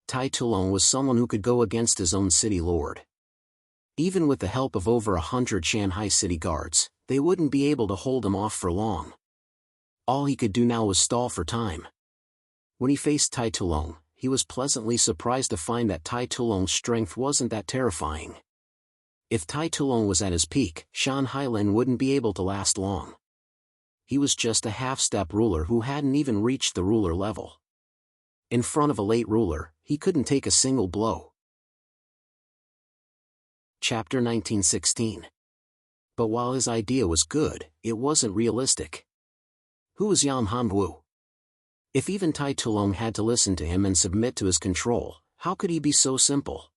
Tai Tulong was someone who could go against his own city lord. Even with the help of over 100 Shanghai City guards, they wouldn't be able to hold him off for long. All he could do now was stall for time. When he faced Tai Tulong, he was pleasantly surprised to find that Tai Tulong's strength wasn't that terrifying. If Tai Tulong was at his peak, Shan Hailan wouldn't be able to last long. He was just a half-step ruler who hadn't even reached the ruler level. In front of a late ruler, he couldn't take a single blow. Chapter 1916. But while his idea was good, it wasn't realistic. Who was Yan Hanwu? If even Tai Tulong had to listen to him and submit to his control, how could he be so simple?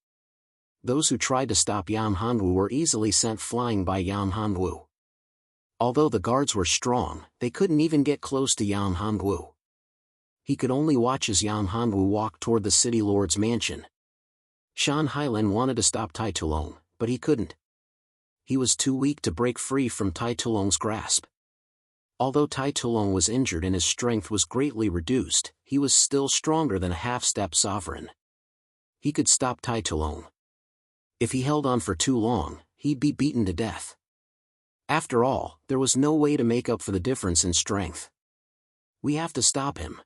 Those who tried to stop Yan Hanwu were easily sent flying by Yan Hanwu. Although the guards were strong, they couldn't even get close to Yan Hanwu. He could only watch as Yan Hanwu walked toward the city lord's mansion. Shan Hailan wanted to stop Tai Tulong, but he couldn't. He was too weak to break free from Tai Tulong's grasp. Although Tai Tulong was injured and his strength was greatly reduced, he was still stronger than a half-step sovereign. he could stop Tai Tulong. If he held on for too long, he'd be beaten to death. After all, there was no way to make up for the difference in strength. We have to stop him.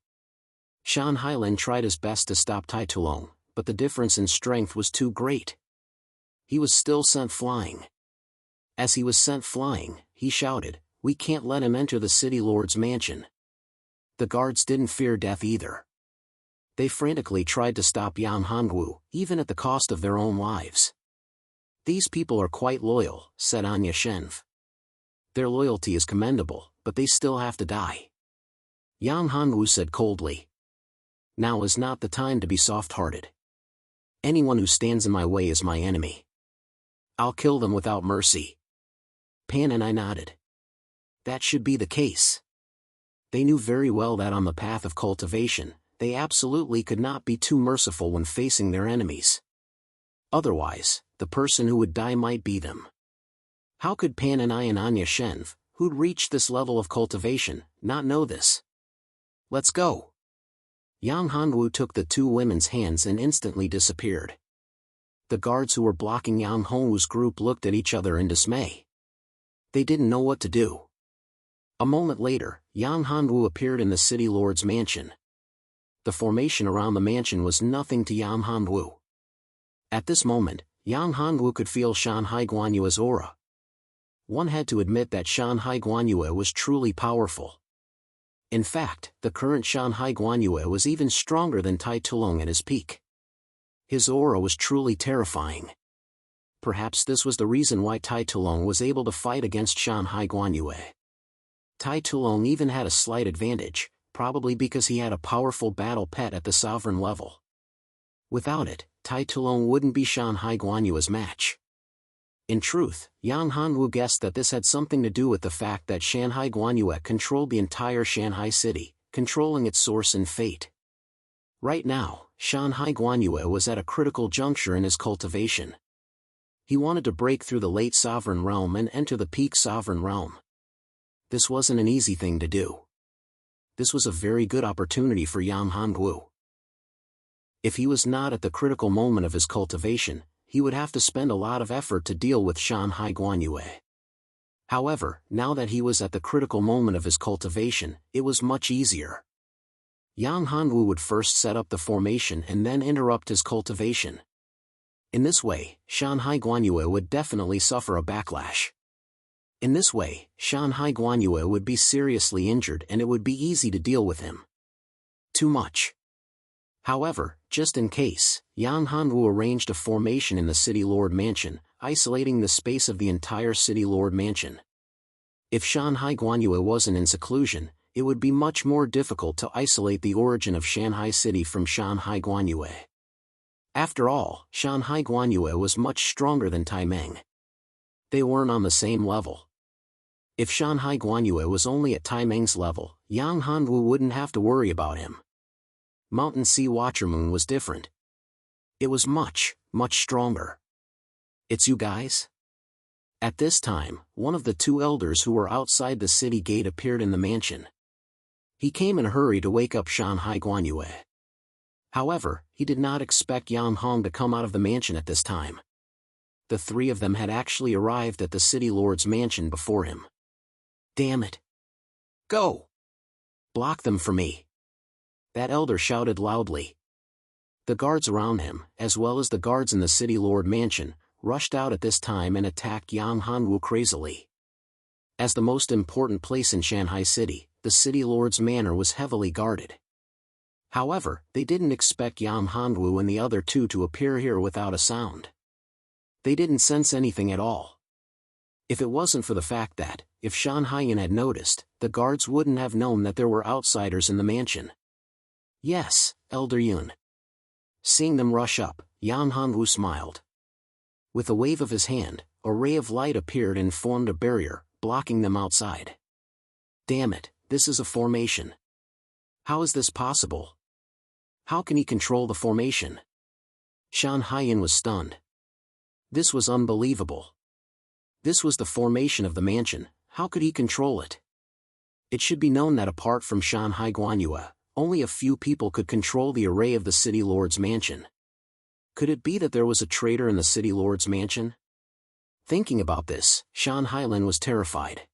Shan Hailin tried his best to stop Tai Tulong, but the difference in strength was too great. He was still sent flying. As he was sent flying, he shouted, "We can't let him enter the city lord's mansion." The guards didn't fear death either. They frantically tried to stop Yang Hongwu, even at the cost of their own lives. "These people are quite loyal," said Anya Shenv. "Their loyalty is commendable, but they still have to die." Yang Hongwu said coldly, "Now is not the time to be soft-hearted. Anyone who stands in my way is my enemy. I'll kill them without mercy." Pan and I nodded. That should be the case. They knew very well that on the path of cultivation, they absolutely could not be too merciful when facing their enemies. Otherwise, the person who would die might be them. How could Pan and I and Anya Shenv, who'd reached this level of cultivation, not know this? "Let's go." Yang Hongwu took the two women's hands and instantly disappeared. The guards who were blocking Yang Hongwu's group looked at each other in dismay. They didn't know what to do. A moment later, Yang Hongwu appeared in the city lord's mansion. The formation around the mansion was nothing to Yang Hongwu. At this moment, Yang Hongwu could feel Shanhai Guanyue's aura. One had to admit that Shanhai Guanyue was truly powerful. In fact, the current Shanhai Guanyue was even stronger than Tai Tulong at his peak. His aura was truly terrifying. Perhaps this was the reason why Tai Tulong was able to fight against Shanhai Guanyue. Tai Tulong even had a slight advantage, probably because he had a powerful battle pet at the sovereign level. Without it, Tai Tulong wouldn't be Shanhai Guanyue's match. In truth, Yang Hongwu guessed that this had something to do with the fact that Shanhai Guanyue controlled the entire Shanghai city, controlling its source and fate. Right now, Shanhai Guanyue was at a critical juncture in his cultivation. He wanted to break through the late sovereign realm and enter the peak sovereign realm. This wasn't an easy thing to do. This was a very good opportunity for Yang Hongwu. If he was not at the critical moment of his cultivation, he would have to spend a lot of effort to deal with Shanhai Guanyue. However, now that he was at the critical moment of his cultivation, it was much easier. Yang Hongwu would first set up the formation and then interrupt his cultivation. In this way, Shanhai Guanyue would definitely suffer a backlash. In this way, Shanhai Guanyue would be seriously injured and it would be easy to deal with him. Too much. However, just in case, Yang Hongwu arranged a formation in the City Lord Mansion, isolating the space of the entire City Lord Mansion. If Shanhai Guanyue wasn't in seclusion, it would be much more difficult to isolate the origin of Shanghai City from Shanhai Guanyue. After all, Shanhai Guanyue was much stronger than Taimeng. They weren't on the same level. If Shanhai Guanyue was only at Taimeng's level, Yang Hongwu wouldn't have to worry about him. Mountain Sea Watchermoon was different. It was much, much stronger. "It's you guys?" At this time, one of the two elders who were outside the city gate appeared in the mansion. He came in a hurry to wake up Shanhai Guanyue. However, he did not expect Yang Hong to come out of the mansion at this time. The three of them had actually arrived at the city lord's mansion before him. "Damn it! Go! Block them for me!" That elder shouted loudly. The guards around him, as well as the guards in the city lord mansion, rushed out at this time and attacked Yang Hongwu crazily. As the most important place in Shanghai City, the city lord's manor was heavily guarded. However, they didn't expect Yang Hongwu and the other two to appear here without a sound. They didn't sense anything at all. If it wasn't for the fact that, if Shanhaiyan had noticed, the guards wouldn't have known that there were outsiders in the mansion. "Yes, Elder Yun." Seeing them rush up, Yang Hongwu smiled. With a wave of his hand, a ray of light appeared and formed a barrier, blocking them outside. "Damn it, this is a formation. How is this possible? How can he control the formation?" Shanhaiyan was stunned. This was unbelievable. This was the formation of the mansion, how could he control it? It should be known that apart from Shanhai Guanyue, only a few people could control the array of the city lord's mansion. Could it be that there was a traitor in the city lord's mansion? Thinking about this, Shan Hailin was terrified.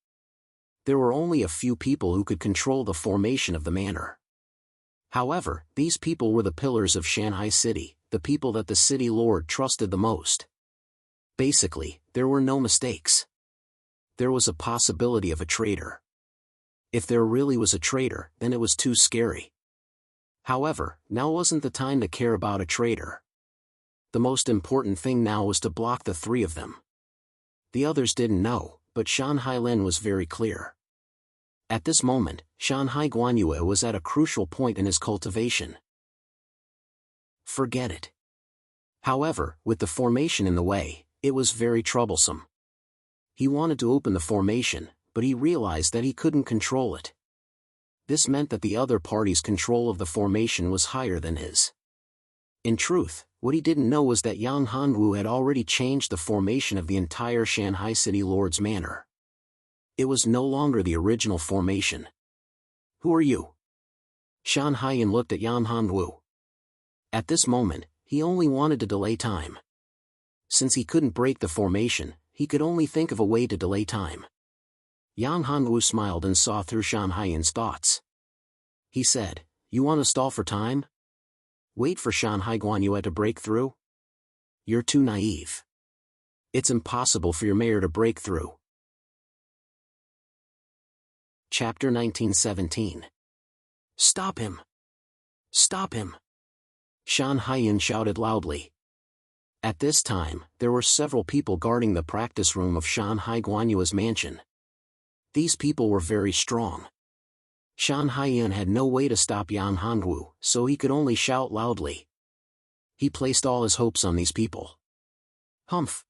There were only a few people who could control the formation of the manor. However, these people were the pillars of Shanghai City, the people that the city lord trusted the most. Basically, there were no mistakes. There was a possibility of a traitor. If there really was a traitor, then it was too scary. However, now wasn't the time to care about a traitor. The most important thing now was to block the three of them. The others didn't know, but Shan Hailin was very clear. At this moment, Shanhai Guanyue was at a crucial point in his cultivation. Forget it. However, with the formation in the way, it was very troublesome. He wanted to open the formation, but he realized that he couldn't control it. This meant that the other party's control of the formation was higher than his. In truth, what he didn't know was that Yang Hanwu had already changed the formation of the entire Shanghai City Lord's manor. It was no longer the original formation. Who are you? Shan Haiyan looked at Yang Hanwu. At this moment, he only wanted to delay time. Since he couldn't break the formation, he could only think of a way to delay time. Yang Hanwu smiled and saw through Shan Haiyan's thoughts. He said, "You want to stall for time? Wait for Shanhai Guanyue to break through? You're too naive. It's impossible for your mayor to break through." Chapter 1917. Stop him! Stop him! Shan Haiyan shouted loudly. At this time, there were several people guarding the practice room of Shanhai Guanyue's mansion. These people were very strong. Shan Haiyan had no way to stop Yang Hanwu, so he could only shout loudly. He placed all his hopes on these people. Humph!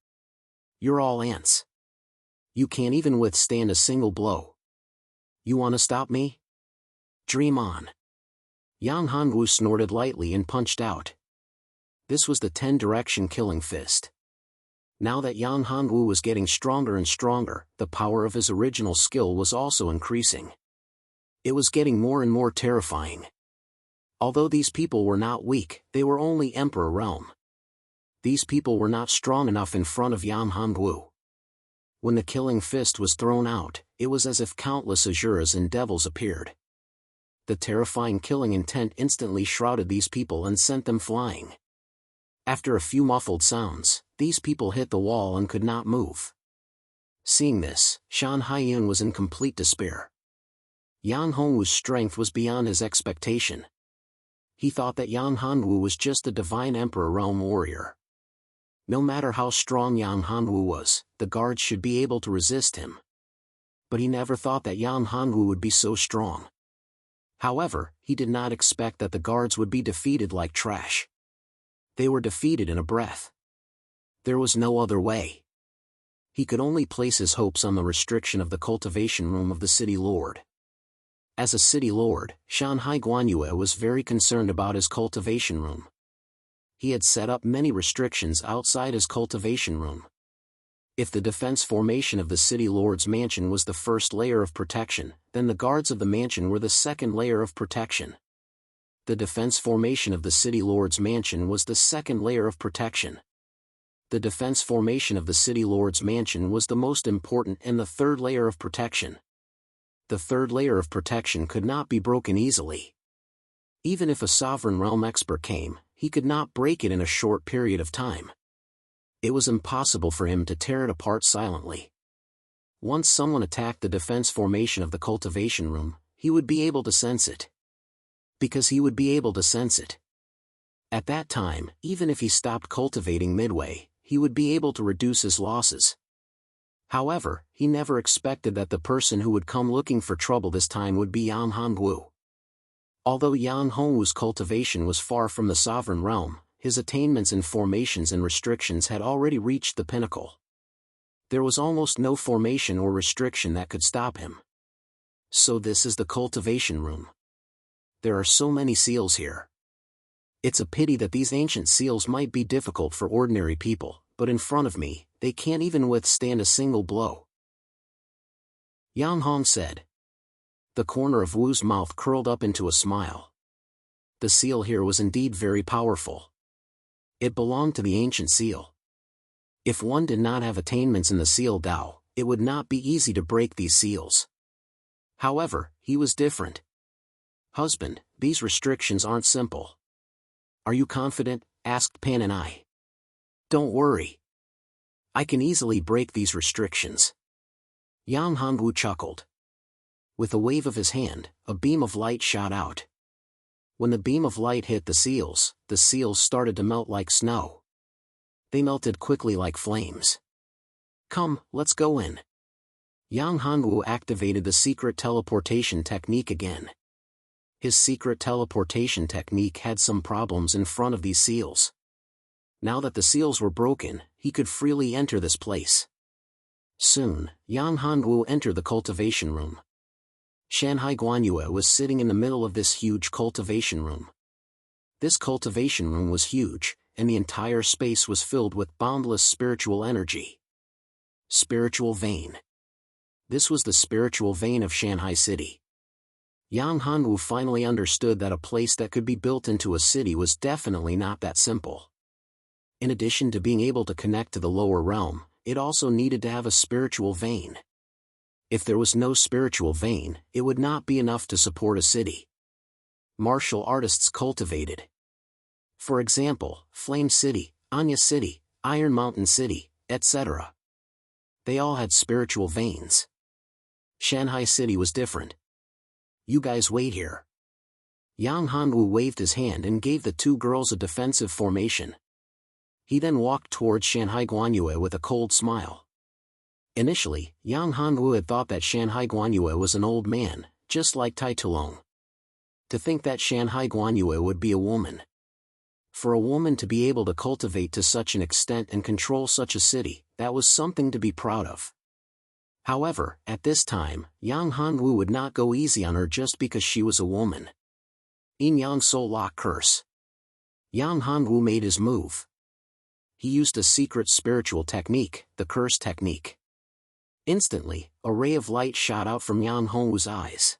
You're all ants. You can't even withstand a single blow. You want to stop me? Dream on. Yang Hanwu snorted lightly and punched out. This was the 10-direction killing fist. Now that Yang Hanwu was getting stronger and stronger, the power of his original skill was also increasing. It was getting more and more terrifying. Although these people were not weak, they were only Emperor realm. These people were not strong enough in front of Yang Hanwu. When the killing fist was thrown out, it was as if countless Asuras and devils appeared. The terrifying killing intent instantly shrouded these people and sent them flying. After a few muffled sounds, these people hit the wall and could not move. Seeing this, Shan Haiyan was in complete despair. Yang Hanwu's strength was beyond his expectation. He thought that Yang Hanwu was just a divine Emperor realm warrior. No matter how strong Yang Hanwu was, the guards should be able to resist him. But he never thought that Yang Hanwu would be so strong. However, he did not expect that the guards would be defeated like trash. They were defeated in a breath. There was no other way. He could only place his hopes on the restriction of the cultivation room of the city lord. As a city lord, Shanhai Guanyue was very concerned about his cultivation room. He had set up many restrictions outside his cultivation room. If the defense formation of the city lord's mansion was the first layer of protection, then the guards of the mansion were the second layer of protection. The defense formation of the city lord's mansion was the second layer of protection. The defense formation of the city lord's mansion was the most important and the third layer of protection. The third layer of protection could not be broken easily. Even if a sovereign realm expert came, he could not break it in a short period of time. It was impossible for him to tear it apart silently. Once someone attacked the defense formation of the cultivation room, he would be able to sense it. Because he would be able to sense it. At that time, even if he stopped cultivating midway, he would be able to reduce his losses. However, he never expected that the person who would come looking for trouble this time would be Yang Hanwu. Although Yang Hanwu's cultivation was far from the sovereign realm, his attainments in formations and restrictions had already reached the pinnacle. There was almost no formation or restriction that could stop him. So this is the cultivation room. There are so many seals here. It's a pity that these ancient seals might be difficult for ordinary people, but in front of me, they can't even withstand a single blow. Yang Hong said. The corner of Wu's mouth curled up into a smile. The seal here was indeed very powerful. It belonged to the ancient seal. If one did not have attainments in the seal Tao, it would not be easy to break these seals. However, he was different. "Husband, these restrictions aren't simple." "Are you confident?" asked Pan and I. "Don't worry. I can easily break these restrictions." Yang Hongwu chuckled. With a wave of his hand, a beam of light shot out. When the beam of light hit the seals started to melt like snow. They melted quickly like flames. "Come, let's go in." Yang Hongwu activated the secret teleportation technique again. His secret teleportation technique had some problems in front of these seals. Now that the seals were broken, he could freely enter this place. Soon, Yang Hongwu entered the cultivation room. Shanhai Guanyue was sitting in the middle of this huge cultivation room. This cultivation room was huge, and the entire space was filled with boundless spiritual energy. Spiritual vein. This was the spiritual vein of Shanghai City. Yang Hongwu finally understood that a place that could be built into a city was definitely not that simple. In addition to being able to connect to the lower realm, it also needed to have a spiritual vein. If there was no spiritual vein, it would not be enough to support a city. Martial artists cultivated. For example, Flame City, Anya City, Iron Mountain City, etc. They all had spiritual veins. Shanghai City was different. "You guys wait here." Yang Hongwu waved his hand and gave the two girls a defensive formation. He then walked towards Shanhai Guanyue with a cold smile. Initially, Yang Hongwu had thought that Shanhai Guanyue was an old man, just like Tai Tulong. To think that Shanhai Guanyue would be a woman. For a woman to be able to cultivate to such an extent and control such a city, that was something to be proud of. However, at this time, Yang Hongwu would not go easy on her just because she was a woman. Yin Yang Soul Lock Curse. Yang Hongwu made his move. He used a secret spiritual technique, the curse technique. Instantly, a ray of light shot out from Yang Hongwu's eyes.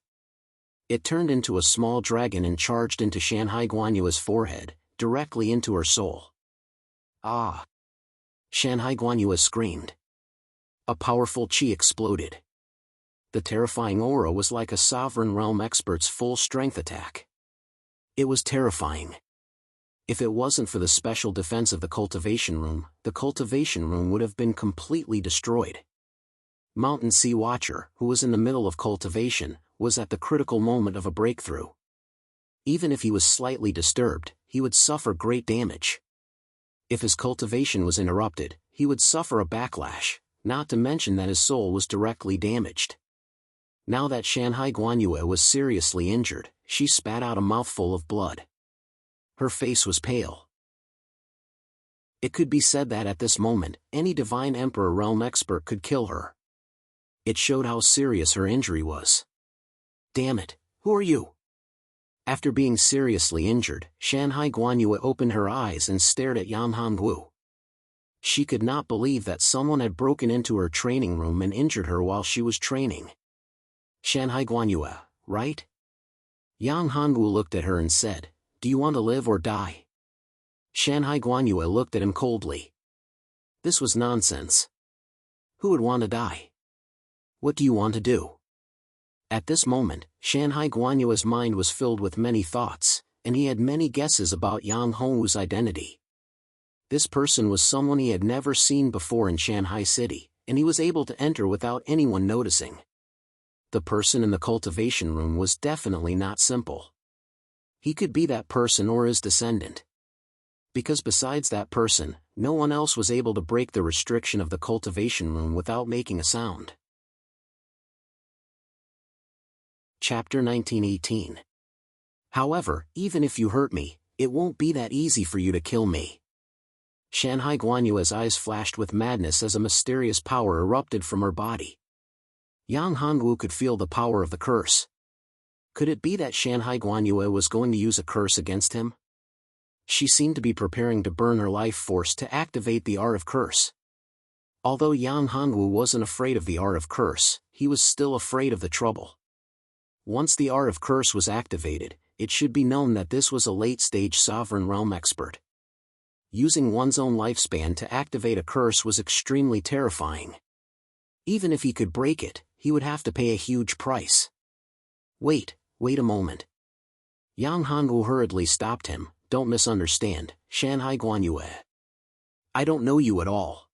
It turned into a small dragon and charged into Shanhai Guanyue's forehead, directly into her soul. "Ah!" Shanhai Guanyue screamed. A powerful qi exploded. The terrifying aura was like a sovereign realm expert's full-strength attack. It was terrifying. If it wasn't for the special defense of the cultivation room would have been completely destroyed. Mountain Sea Watcher, who was in the middle of cultivation, was at the critical moment of a breakthrough. Even if he was slightly disturbed, he would suffer great damage. If his cultivation was interrupted, he would suffer a backlash, not to mention that his soul was directly damaged. Now that Shanhai Guanyue was seriously injured, she spat out a mouthful of blood. Her face was pale. It could be said that at this moment, any Divine Emperor realm expert could kill her. It showed how serious her injury was. "Damn it, who are you?" After being seriously injured, Shanhai Guanyue opened her eyes and stared at Yang Hongwu. She could not believe that someone had broken into her training room and injured her while she was training. "Shanhai Guanyue, right?" Yang Hongwu looked at her and said, "Do you want to live or die?" Shanhai Guanyue looked at him coldly. This was nonsense. Who would want to die? "What do you want to do?" At this moment, Shanhai Guanyue's mind was filled with many thoughts, and he had many guesses about Yang Hongwu's identity. This person was someone he had never seen before in Shanghai City, and he was able to enter without anyone noticing. The person in the cultivation room was definitely not simple. He could be that person or his descendant. Because besides that person, no one else was able to break the restriction of the cultivation room without making a sound. Chapter 1918. However, even if you hurt me, it won't be that easy for you to kill me. Shanhai Guanyue's eyes flashed with madness as a mysterious power erupted from her body. Yang Hongwu could feel the power of the curse. Could it be that Shanhai Guanyue was going to use a curse against him? She seemed to be preparing to burn her life force to activate the art of curse. Although Yang Hongwu wasn't afraid of the art of curse, he was still afraid of the trouble. Once the art of curse was activated, it should be known that this was a late-stage sovereign realm expert. Using one's own lifespan to activate a curse was extremely terrifying. Even if he could break it, he would have to pay a huge price. Wait a moment. Yang Hanwu hurriedly stopped him. Don't misunderstand, Shanhai Guanyue. I don't know you at all.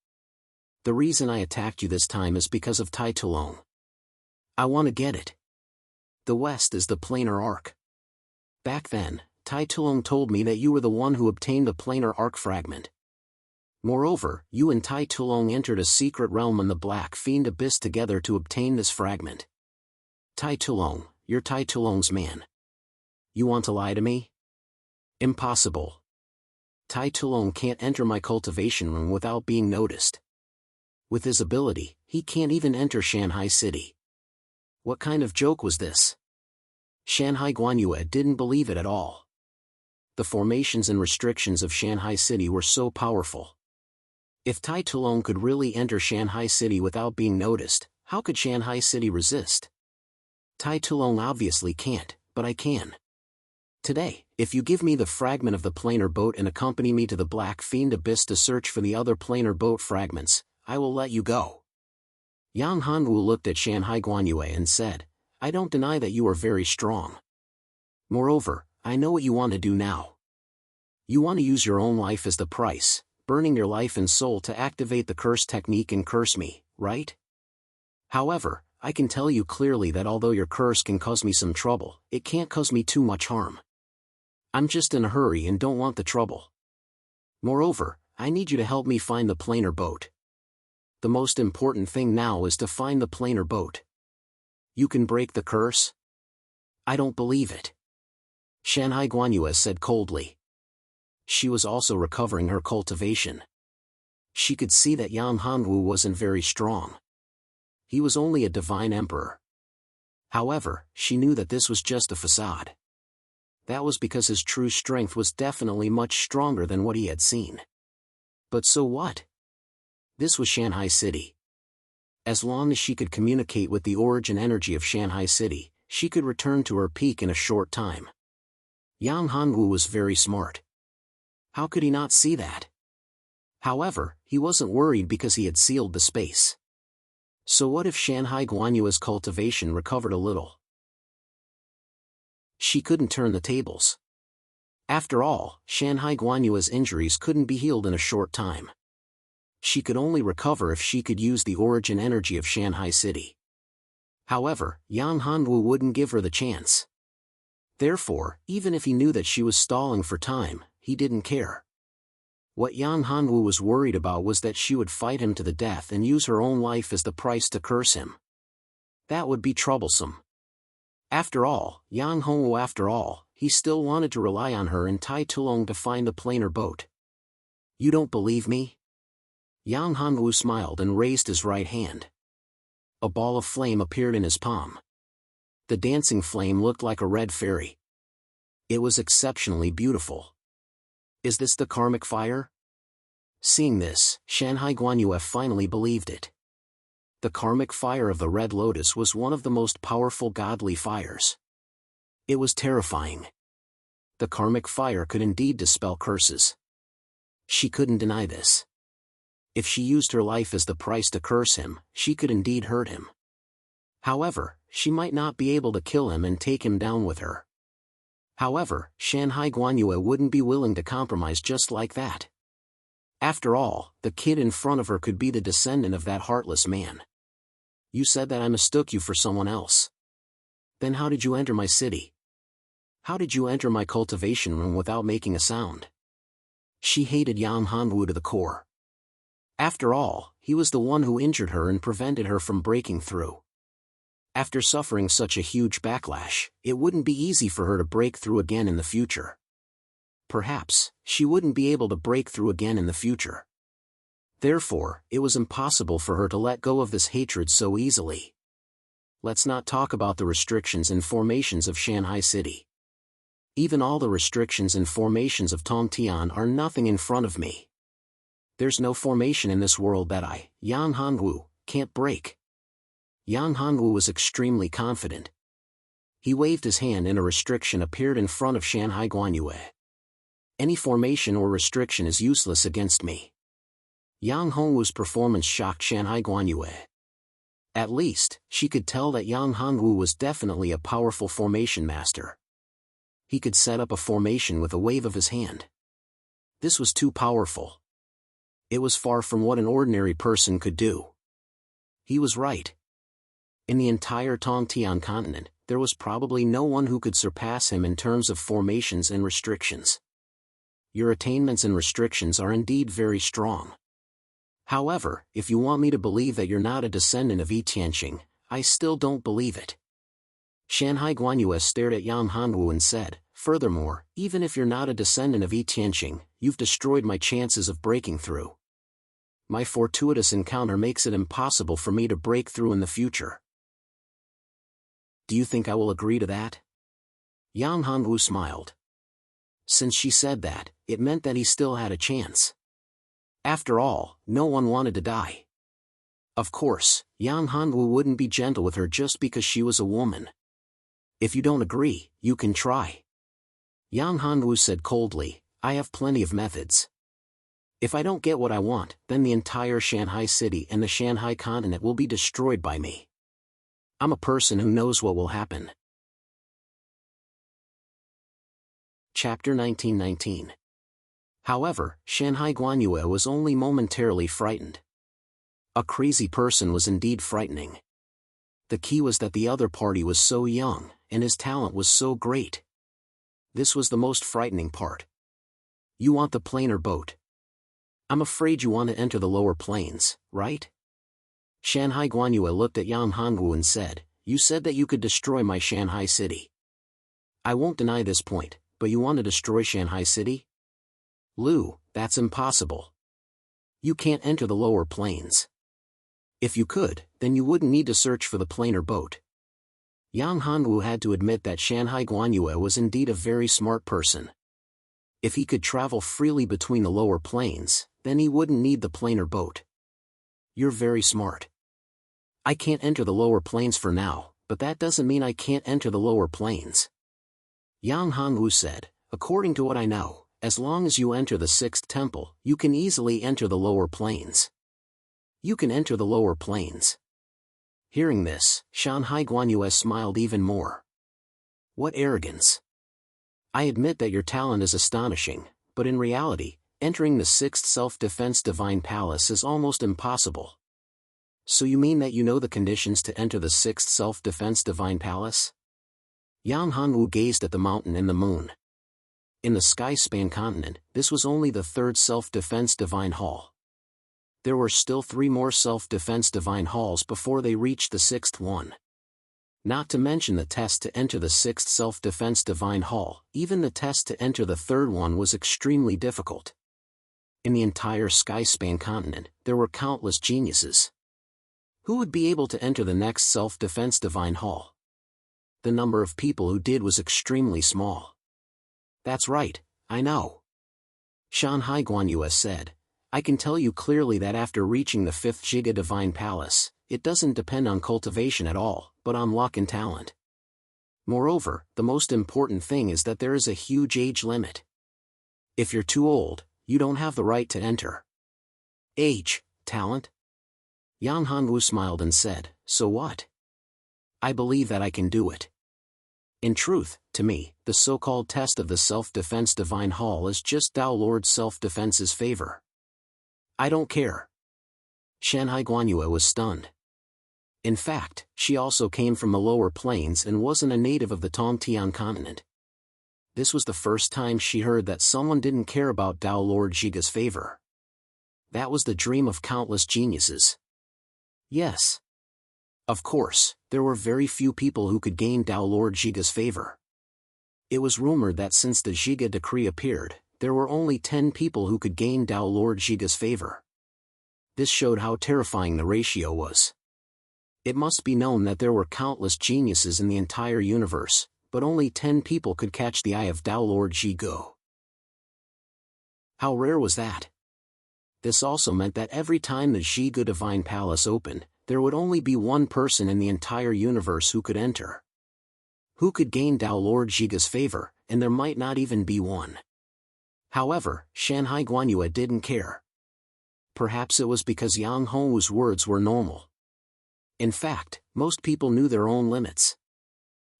The reason I attacked you this time is because of Tai Tulong. I want to get it. The West is the planar arc. Back then, Tai Tulong told me that you were the one who obtained the planar arc fragment. Moreover, you and Tai Tulong entered a secret realm in the Black Fiend Abyss together to obtain this fragment. Tai Tulong, you're Tai Tulong's man. You want to lie to me? Impossible. Tai Tulong can't enter my cultivation room without being noticed. With his ability, he can't even enter Shanghai City. What kind of joke was this? Shanhai Guanyue didn't believe it at all. The formations and restrictions of Shanghai City were so powerful. If Tai Tulong could really enter Shanghai City without being noticed, how could Shanghai City resist? Tai Tulong obviously can't, but I can. Today, if you give me the fragment of the planar boat and accompany me to the Black Fiend Abyss to search for the other planar boat fragments, I will let you go. Yang Hanwu looked at Shanhai Guanyue and said, I don't deny that you are very strong. Moreover, I know what you want to do now. You want to use your own life as the price, burning your life and soul to activate the curse technique and curse me, right? However, I can tell you clearly that although your curse can cause me some trouble, it can't cause me too much harm. I'm just in a hurry and don't want the trouble. Moreover, I need you to help me find the planar boat. The most important thing now is to find the planar boat. You can break the curse? I don't believe it. Shanhai Guanyue said coldly. She was also recovering her cultivation. She could see that Yang Hanwu wasn't very strong. He was only a divine emperor. However, she knew that this was just a facade. That was because his true strength was definitely much stronger than what he had seen. But so what? This was Shanghai City. As long as she could communicate with the origin energy of Shanghai City, she could return to her peak in a short time. Yang Hanwu was very smart. How could he not see that? However, he wasn't worried because he had sealed the space. So what if Shanhai Guanyue's cultivation recovered a little? She couldn't turn the tables. After all, Shanhai Guanyue's injuries couldn't be healed in a short time. She could only recover if she could use the origin energy of Shanghai City. However, Yang Hanwu wouldn't give her the chance. Therefore, even if he knew that she was stalling for time, he didn't care. What Yang Hanwu was worried about was that she would fight him to the death and use her own life as the price to curse him. That would be troublesome. After all, he still wanted to rely on her and Tai Tulong to find the planar boat. You don't believe me? Yang Hanwu smiled and raised his right hand. A ball of flame appeared in his palm. The dancing flame looked like a red fairy. It was exceptionally beautiful. Is this the karmic fire? Seeing this, Shanhai Guanyue finally believed it. The karmic fire of the Red Lotus was one of the most powerful godly fires. It was terrifying. The karmic fire could indeed dispel curses. She couldn't deny this. If she used her life as the price to curse him, she could indeed hurt him. However, she might not be able to kill him and take him down with her. However, Shanhai Guanyue wouldn't be willing to compromise just like that. After all, the kid in front of her could be the descendant of that heartless man. You said that I mistook you for someone else. Then how did you enter my city? How did you enter my cultivation room without making a sound? She hated Yang Hanwu to the core. After all, he was the one who injured her and prevented her from breaking through. After suffering such a huge backlash, it wouldn't be easy for her to break through again in the future. Perhaps, she wouldn't be able to break through again in the future. Therefore, it was impossible for her to let go of this hatred so easily. Let's not talk about the restrictions and formations of Shanghai City. Even all the restrictions and formations of Tongtian are nothing in front of me. There's no formation in this world that I, Yang Hanwu, can't break. Yang Hanwu was extremely confident. He waved his hand and a restriction appeared in front of Shanhai Guanyue. Any formation or restriction is useless against me. Yang Hongwu's performance shocked Shanhai Guanyue. At least, she could tell that Yang Hongwu was definitely a powerful formation master. He could set up a formation with a wave of his hand. This was too powerful. It was far from what an ordinary person could do. He was right. In the entire Tongtian continent, there was probably no one who could surpass him in terms of formations and restrictions. Your attainments and restrictions are indeed very strong. However, if you want me to believe that you're not a descendant of Yi Tianqing, I still don't believe it. Shanhai Guanyue stared at Yang Hongwu and said, furthermore, even if you're not a descendant of Yi Tianqing, you've destroyed my chances of breaking through. My fortuitous encounter makes it impossible for me to break through in the future. Do you think I will agree to that? Yang Hongwu smiled. Since she said that, it meant that he still had a chance. After all, no one wanted to die. Of course, Yang Hongwu wouldn't be gentle with her just because she was a woman. If you don't agree, you can try. Yang Hongwu said coldly, I have plenty of methods. If I don't get what I want, then the entire Shanghai city and the Shanghai continent will be destroyed by me. I'm a person who knows what will happen. Chapter 1919. However, Shanhai Guanyue was only momentarily frightened. A crazy person was indeed frightening. The key was that the other party was so young, and his talent was so great. This was the most frightening part. You want the planar boat. I'm afraid you want to enter the lower planes, right? Shanhai Guanyue looked at Yang Hongwu and said, you said that you could destroy my Shanghai city. I won't deny this point, but you want to destroy Shanghai city? Lu, that's impossible. You can't enter the lower planes. If you could, then you wouldn't need to search for the planar boat. Yang Hongwu had to admit that Shanhai Guanyue was indeed a very smart person. If he could travel freely between the lower planes, then he wouldn't need the planar boat. You're very smart. I can't enter the lower planes for now, but that doesn't mean I can't enter the lower planes. Yang Hongwu said, according to what I know, as long as you enter the sixth temple, you can easily enter the lower planes. You can enter the lower planes. Hearing this, Shanhai Guanyue smiled even more. What arrogance! I admit that your talent is astonishing, but in reality, entering the sixth self-defense divine palace is almost impossible. So you mean that you know the conditions to enter the sixth self-defense divine palace? Yang Hongwu gazed at the mountain and the moon. In the sky-span continent, this was only the third self-defense divine hall. There were still 3 more self-defense divine halls before they reached the 6th one. Not to mention the test to enter the 6th self-defense divine hall, even the test to enter the 3rd one was extremely difficult. In the entire sky-span continent, there were countless geniuses. Who would be able to enter the next self-defense divine hall? The number of people who did was extremely small. That's right, I know. Shanhai Guanyue said, I can tell you clearly that after reaching the 5th Giga Divine Palace, it doesn't depend on cultivation at all, but on luck and talent. Moreover, the most important thing is that there is a huge age limit. If you're too old, you don't have the right to enter. Age, talent? Yang Hongwu smiled and said, so what? I believe that I can do it. In truth, to me, the so-called test of the self-defense divine hall is just Tao Lord's self-defense's favor. I don't care. Shanhai Guanyue was stunned. In fact, she also came from the lower plains and wasn't a native of the Tongtian continent. This was the first time she heard that someone didn't care about Tao Lord Zhiga's favor. That was the dream of countless geniuses. Yes. Of course, there were very few people who could gain Tao Lord Zhiga's favor. It was rumored that since the Zhiga decree appeared, there were only 10 people who could gain Tao Lord Zhiga's favor. This showed how terrifying the ratio was. It must be known that there were countless geniuses in the entire universe, but only 10 people could catch the eye of Tao Lord Zhiga. How rare was that? This also meant that every time the Zhiga Divine Palace opened, there would only be one person in the entire universe who could enter. Who could gain Tao Lord Zhiga's favor, and there might not even be one. However, Shanhai Guanyue didn't care. Perhaps it was because Yang Hongwu's words were normal. In fact, most people knew their own limits.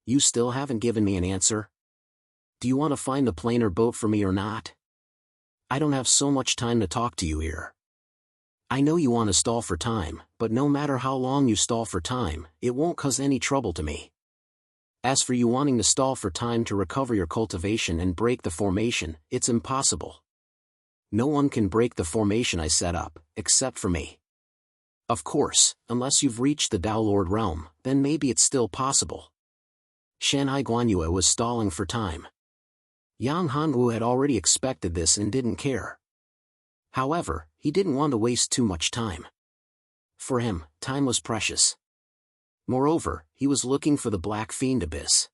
You still haven't given me an answer? Do you want to find the planar boat for me or not? I don't have so much time to talk to you here. I know you want to stall for time, but no matter how long you stall for time, it won't cause any trouble to me. As for you wanting to stall for time to recover your cultivation and break the formation, it's impossible. No one can break the formation I set up, except for me. Of course, unless you've reached the Tao Lord realm, then maybe it's still possible. Shanhai Guanyue was stalling for time. Yang Hanwu had already expected this and didn't care. However, he didn't want to waste too much time. For him, time was precious. Moreover, he was looking for the Black Fiend Abyss.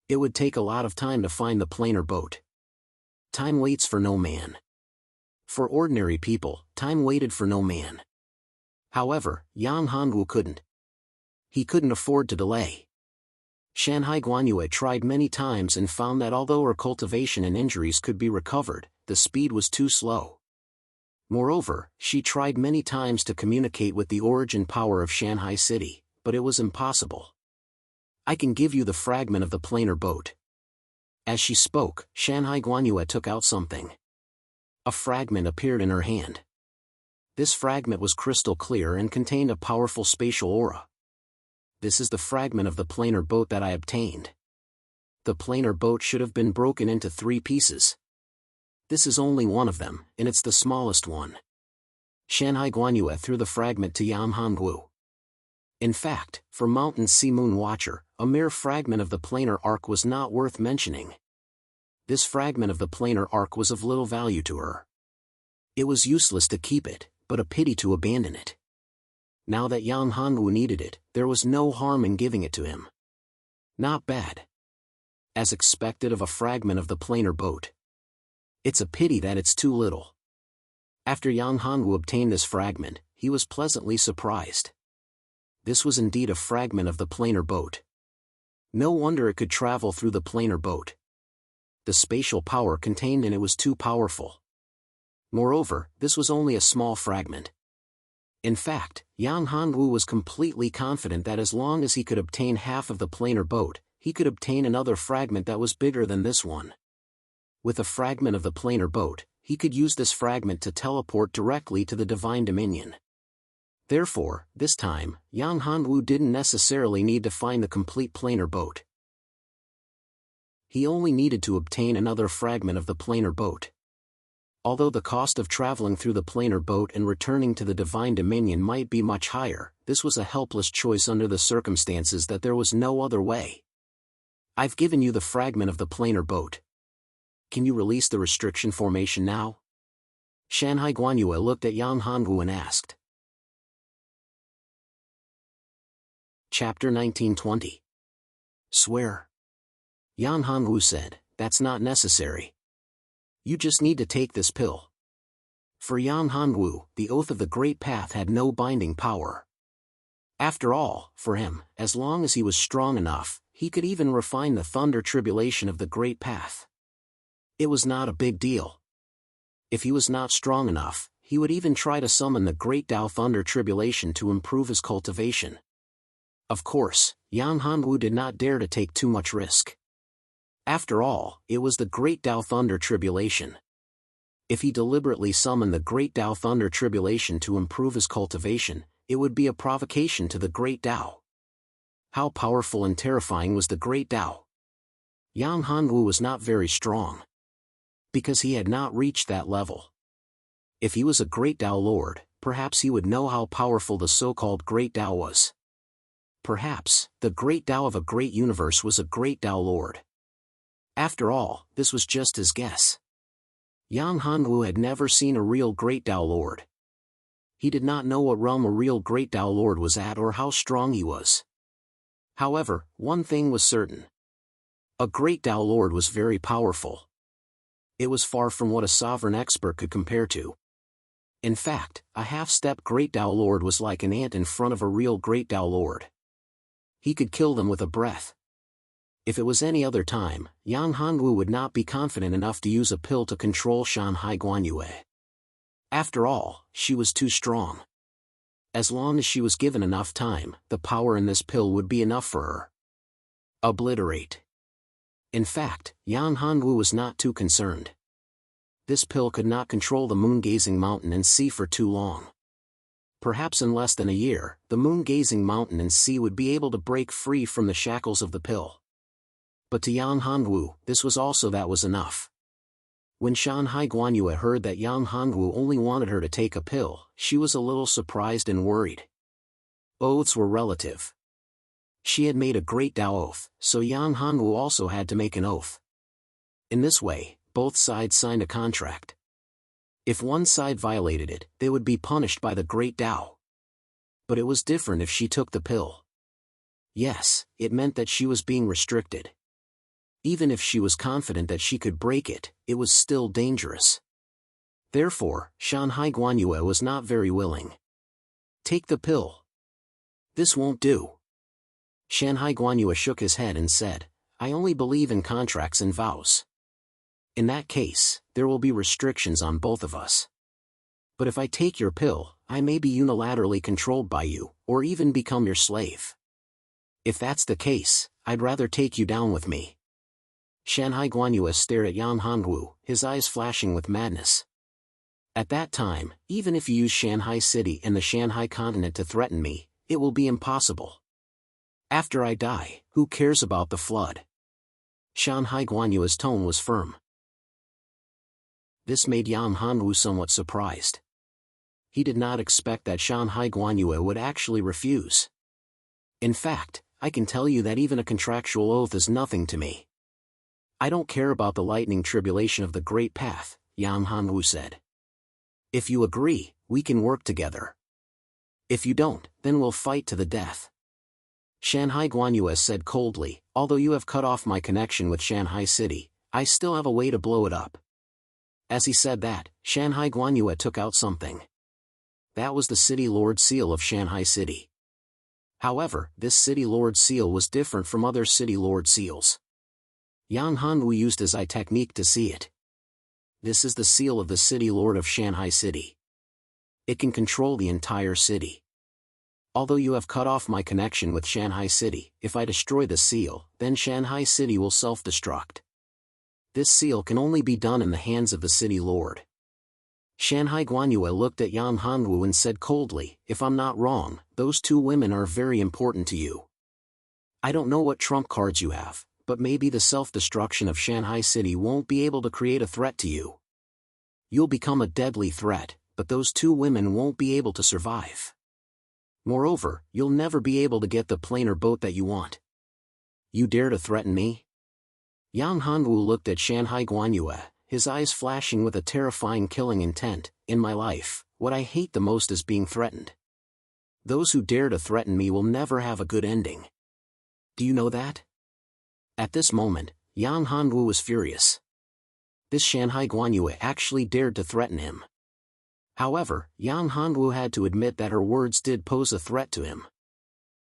It would take a lot of time to find the planar boat. Time waits for no man. For ordinary people, time waited for no man. However, Yang Hanwu couldn't. He couldn't afford to delay. Shanhai Guanyue tried many times and found that although her cultivation and injuries could be recovered, the speed was too slow. Moreover, she tried many times to communicate with the origin power of Shanhai City, but it was impossible. I can give you the fragment of the planar boat. As she spoke, Shanhai Guanyue took out something. A fragment appeared in her hand. This fragment was crystal clear and contained a powerful spatial aura. This is the fragment of the planar boat that I obtained. The planar boat should have been broken into 3 pieces. This is only one of them, and it's the smallest one. Shanhai Guanyue threw the fragment to Yang Hongwu. In fact, for Mountain Sea Moon Watcher, a mere fragment of the planar arc was not worth mentioning. This fragment of the planar arc was of little value to her. It was useless to keep it, but a pity to abandon it. Now that Yang Hongwu needed it, there was no harm in giving it to him. Not bad. As expected of a fragment of the planar boat. It's a pity that it's too little. After Yang Hongwu obtained this fragment, he was pleasantly surprised. This was indeed a fragment of the planar boat. No wonder it could travel through the planar boat. The spatial power contained in it was too powerful. Moreover, this was only a small fragment. In fact, Yang Hongwu was completely confident that as long as he could obtain half of the planar boat, he could obtain another fragment that was bigger than this one. With a fragment of the planar boat, he could use this fragment to teleport directly to the Divine Dominion. Therefore, this time, Yang Hongwu didn't necessarily need to find the complete planar boat. He only needed to obtain another fragment of the planar boat. Although the cost of traveling through the planar boat and returning to the Divine Dominion might be much higher, this was a helpless choice under the circumstances that there was no other way. I've given you the fragment of the planar boat. Can you release the restriction formation now? Shanhai Guanyue looked at Yang Hongwu and asked. Chapter 1920. Swear. Yang Hongwu said, that's not necessary. You just need to take this pill. For Yang Hongwu, the oath of the Great Path had no binding power. After all, for him, as long as he was strong enough, he could even refine the thunder tribulation of the Great Path. It was not a big deal. If he was not strong enough, he would even try to summon the Great Tao Thunder Tribulation to improve his cultivation. Of course, Yang Hongwu did not dare to take too much risk. After all, it was the Great Tao Thunder Tribulation. If he deliberately summoned the Great Tao Thunder Tribulation to improve his cultivation, it would be a provocation to the Great Tao. How powerful and terrifying was the Great Tao? Yang Hongwu was not very strong. Because he had not reached that level. If he was a Great Tao Lord, perhaps he would know how powerful the so-called Great Tao was. Perhaps, the Great Tao of a great universe was a Great Tao Lord. After all, this was just his guess. Yang Hongwu had never seen a real Great Tao Lord. He did not know what realm a real Great Tao Lord was at or how strong he was. However, one thing was certain. A Great Tao Lord was very powerful. It was far from what a sovereign expert could compare to. In fact, a half-step Great Tao Lord was like an ant in front of a real Great Tao Lord. He could kill them with a breath. If it was any other time, Yang Hongwu would not be confident enough to use a pill to control Shanhai Guanyue. After all, she was too strong. As long as she was given enough time, the power in this pill would be enough for her. Obliterate. In fact, Yang Hongwu was not too concerned. This pill could not control the moon-gazing mountain and sea for too long. Perhaps in less than a year, the moon-gazing mountain and sea would be able to break free from the shackles of the pill. But to Yang Hongwu, this was enough. When Shanhai Guanyue heard that Yang Hongwu only wanted her to take a pill, she was a little surprised and worried. Oaths were relative. She had made a great Tao oath, so Yang Hongwu also had to make an oath. In this way, both sides signed a contract. If one side violated it, they would be punished by the great Tao. But it was different if she took the pill. Yes, it meant that she was being restricted. Even if she was confident that she could break it, it was still dangerous. Therefore, Shanhai Guanyue was not very willing. Take the pill. This won't do. Shanhai Guanyue shook his head and said, I only believe in contracts and vows. In that case, there will be restrictions on both of us. But if I take your pill, I may be unilaterally controlled by you, or even become your slave. If that's the case, I'd rather take you down with me. Shanhai Guanyue stared at Yang Hongwu, his eyes flashing with madness. At that time, even if you use Shanhai City and the Shanhai continent to threaten me, it will be impossible. After I die, who cares about the flood? Shanhai Guanyue's tone was firm. This made Yang Hongwu somewhat surprised. He did not expect that Shanhai Guanyue would actually refuse. In fact, I can tell you that even a contractual oath is nothing to me. I don't care about the lightning tribulation of the Great Path, Yang Hongwu said. If you agree, we can work together. If you don't, then we'll fight to the death. Shanhai Guanyue said coldly, although you have cut off my connection with Shanhai City, I still have a way to blow it up. As he said that, Shanhai Guanyue took out something. That was the City Lord Seal of Shanhai City. However, this City Lord Seal was different from other City Lord Seals. Yang Hongwu used his eye technique to see it. This is the seal of the City Lord of Shanhai City. It can control the entire city. Although you have cut off my connection with Shanhai City, if I destroy the seal, then Shanhai City will self-destruct. This seal can only be done in the hands of the City Lord. Shanhai Guanyue looked at Yang Hongwu and said coldly, if I'm not wrong, those two women are very important to you. I don't know what trump cards you have, but maybe the self-destruction of Shanhai City won't be able to create a threat to you. You'll become a deadly threat, but those two women won't be able to survive. Moreover, you'll never be able to get the plane or boat that you want. You dare to threaten me? Yang Hongwu looked at Shanhai Guanyue, his eyes flashing with a terrifying killing intent. In my life, what I hate the most is being threatened. Those who dare to threaten me will never have a good ending. Do you know that? At this moment, Yang Hongwu was furious. This Shanhai Guanyue actually dared to threaten him. However, Yang Hongwu had to admit that her words did pose a threat to him.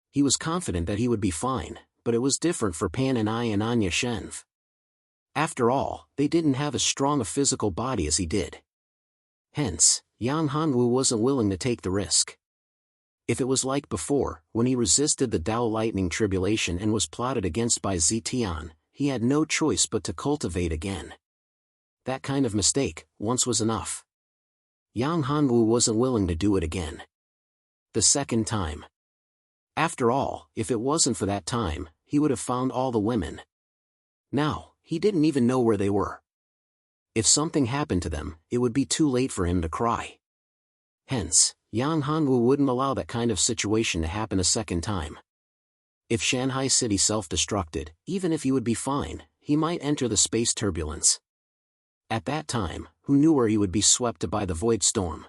He was confident that he would be fine, but it was different for Pan and I and Anya Shenv. After all, they didn't have as strong a physical body as he did. Hence, Yang Hongwu wasn't willing to take the risk. If it was like before, when he resisted the Tao lightning tribulation and was plotted against by Zetian, he had no choice but to cultivate again. That kind of mistake, once was enough. Yang Hongwu wasn't willing to do it again. The second time. After all, if it wasn't for that time, he would have found all the women. Now, he didn't even know where they were. If something happened to them, it would be too late for him to cry. Hence, Yang Hongwu wouldn't allow that kind of situation to happen a second time. If Shanhai City self-destructed, even if he would be fine, he might enter the space turbulence. At that time, who knew where he would be swept by the void storm?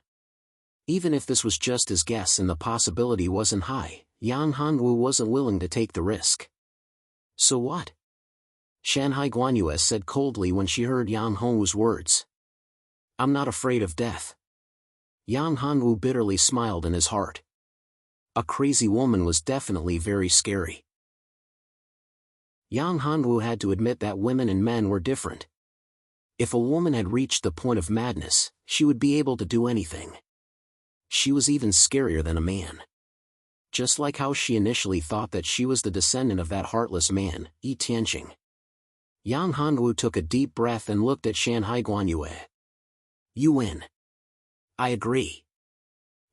Even if this was just his guess and the possibility wasn't high, Yang Hongwu wasn't willing to take the risk. So what? Shanhai Guanyue said coldly when she heard Yang Hongwu's words. I'm not afraid of death. Yang Hongwu bitterly smiled in his heart. A crazy woman was definitely very scary. Yang Hanwu had to admit that women and men were different. If a woman had reached the point of madness, she would be able to do anything. She was even scarier than a man. Just like how she initially thought that she was the descendant of that heartless man, Yi Tianqing. Yang Hanwu took a deep breath and looked at Shanhai Guanyue. You win. I agree.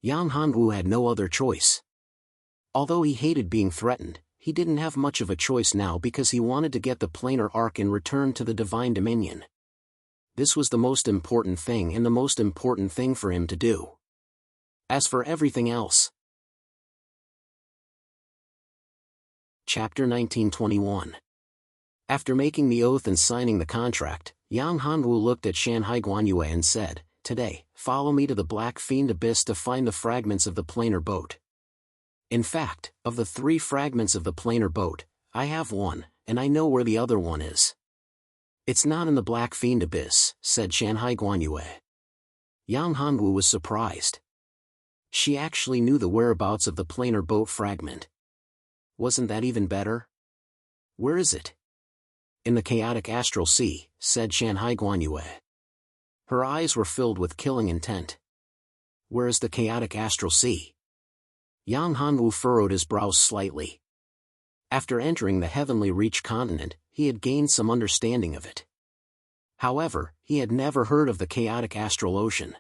Yang Hanwu had no other choice. Although he hated being threatened, he didn't have much of a choice now because he wanted to get the planar arc and return to the divine dominion. This was the most important thing and the most important thing for him to do. As for everything else. Chapter 1921. After making the oath and signing the contract, Yang Hanwu looked at Shanhai Guanyue and said, Today, follow me to the Black Fiend Abyss to find the fragments of the planar boat. In fact, of the 3 fragments of the planar boat, I have one, and I know where the other one is. It's not in the Black Fiend Abyss, said Shanhai Guanyue. Yang Hanwu was surprised. She actually knew the whereabouts of the planar boat fragment. Wasn't that even better? Where is it? In the chaotic astral sea, said Shanhai Guanyue. Her eyes were filled with killing intent. Where is the chaotic astral sea? Yang Hanwu furrowed his brows slightly. After entering the heavenly reach continent, he had gained some understanding of it. However, he had never heard of the chaotic astral ocean.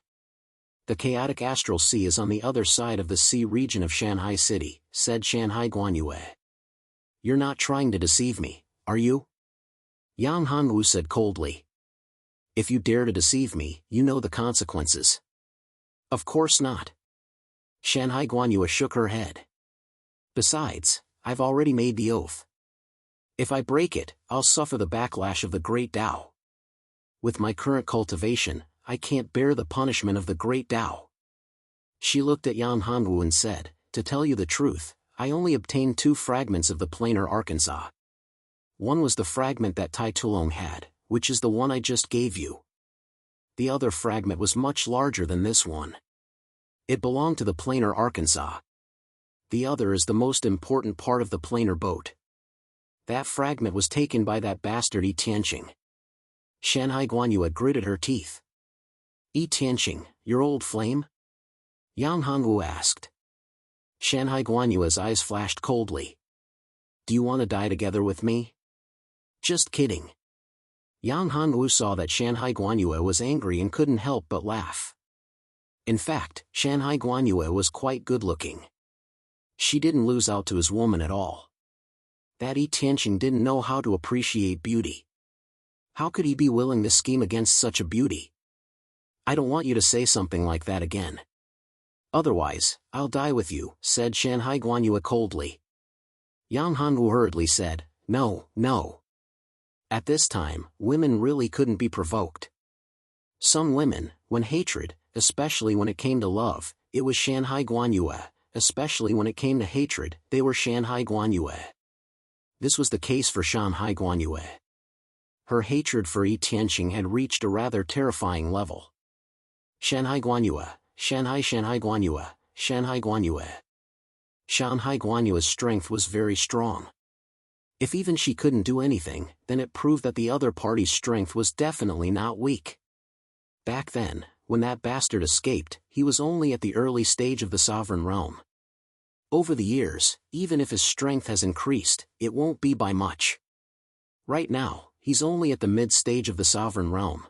The chaotic astral sea is on the other side of the sea region of Shanhai City, said Shanhai Guanyue. You're not trying to deceive me, are you? Yang Hanwu said coldly. If you dare to deceive me, you know the consequences. Of course not. Shanhai Guanyue shook her head. Besides, I've already made the oath. If I break it, I'll suffer the backlash of the Great Tao. With my current cultivation, I can't bear the punishment of the Great Tao. She looked at Yang Hanwu and said, To tell you the truth, I only obtained 2 fragments of the planar Arkansas. One was the fragment that Tai Tulong had, which is the one I just gave you. The other fragment was much larger than this one. It belonged to the planar Arkansas. The other is the most important part of the planar boat. That fragment was taken by that bastard Yi Tianqing. Shanhai Guanyue gritted her teeth. Yi Tianqing, your old flame? Yang Hanwu asked. Shanhai Guanyue's eyes flashed coldly. Do you want to die together with me? Just kidding. Yang Hanwu saw that Shanhai Guanyue was angry and couldn't help but laugh. In fact, Shanhai Guanyue was quite good-looking. She didn't lose out to his woman at all. That Yi Tianqing didn't know how to appreciate beauty. How could he be willing to scheme against such a beauty? I don't want you to say something like that again. Otherwise, I'll die with you, said Shanhai Guanyue coldly. Yang Hanwu hurriedly said, No, no. At this time, women really couldn't be provoked. Some women, when hatred, especially when it came to love, it was Shanhai Guanyue, especially when it came to hatred, they were Shanhai Guanyue. This was the case for Shanhai Guanyue. Her hatred for Yi Tianqing had reached a rather terrifying level. Shanhai Guanyue, Shanhai Guanyue, Shanhai Guanyue. Shanhai Guanyue's strength was very strong. If even she couldn't do anything, then it proved that the other party's strength was definitely not weak. Back then, when that bastard escaped, he was only at the early stage of the sovereign realm. Over the years, even if his strength has increased, it won't be by much. Right now, he's only at the mid-stage of the sovereign realm.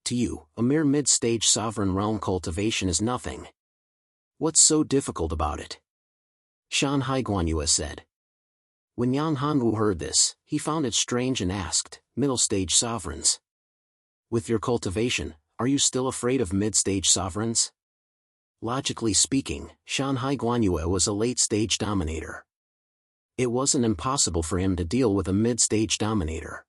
To you, a mere mid-stage sovereign realm cultivation is nothing. What's so difficult about it? Shanhai Guanyue said. When Yang Hanwu heard this, he found it strange and asked, Middle-stage sovereigns. With your cultivation, are you still afraid of mid-stage sovereigns? Logically speaking, Shanhai Guanyue was a late-stage dominator. It wasn't impossible for him to deal with a mid-stage dominator.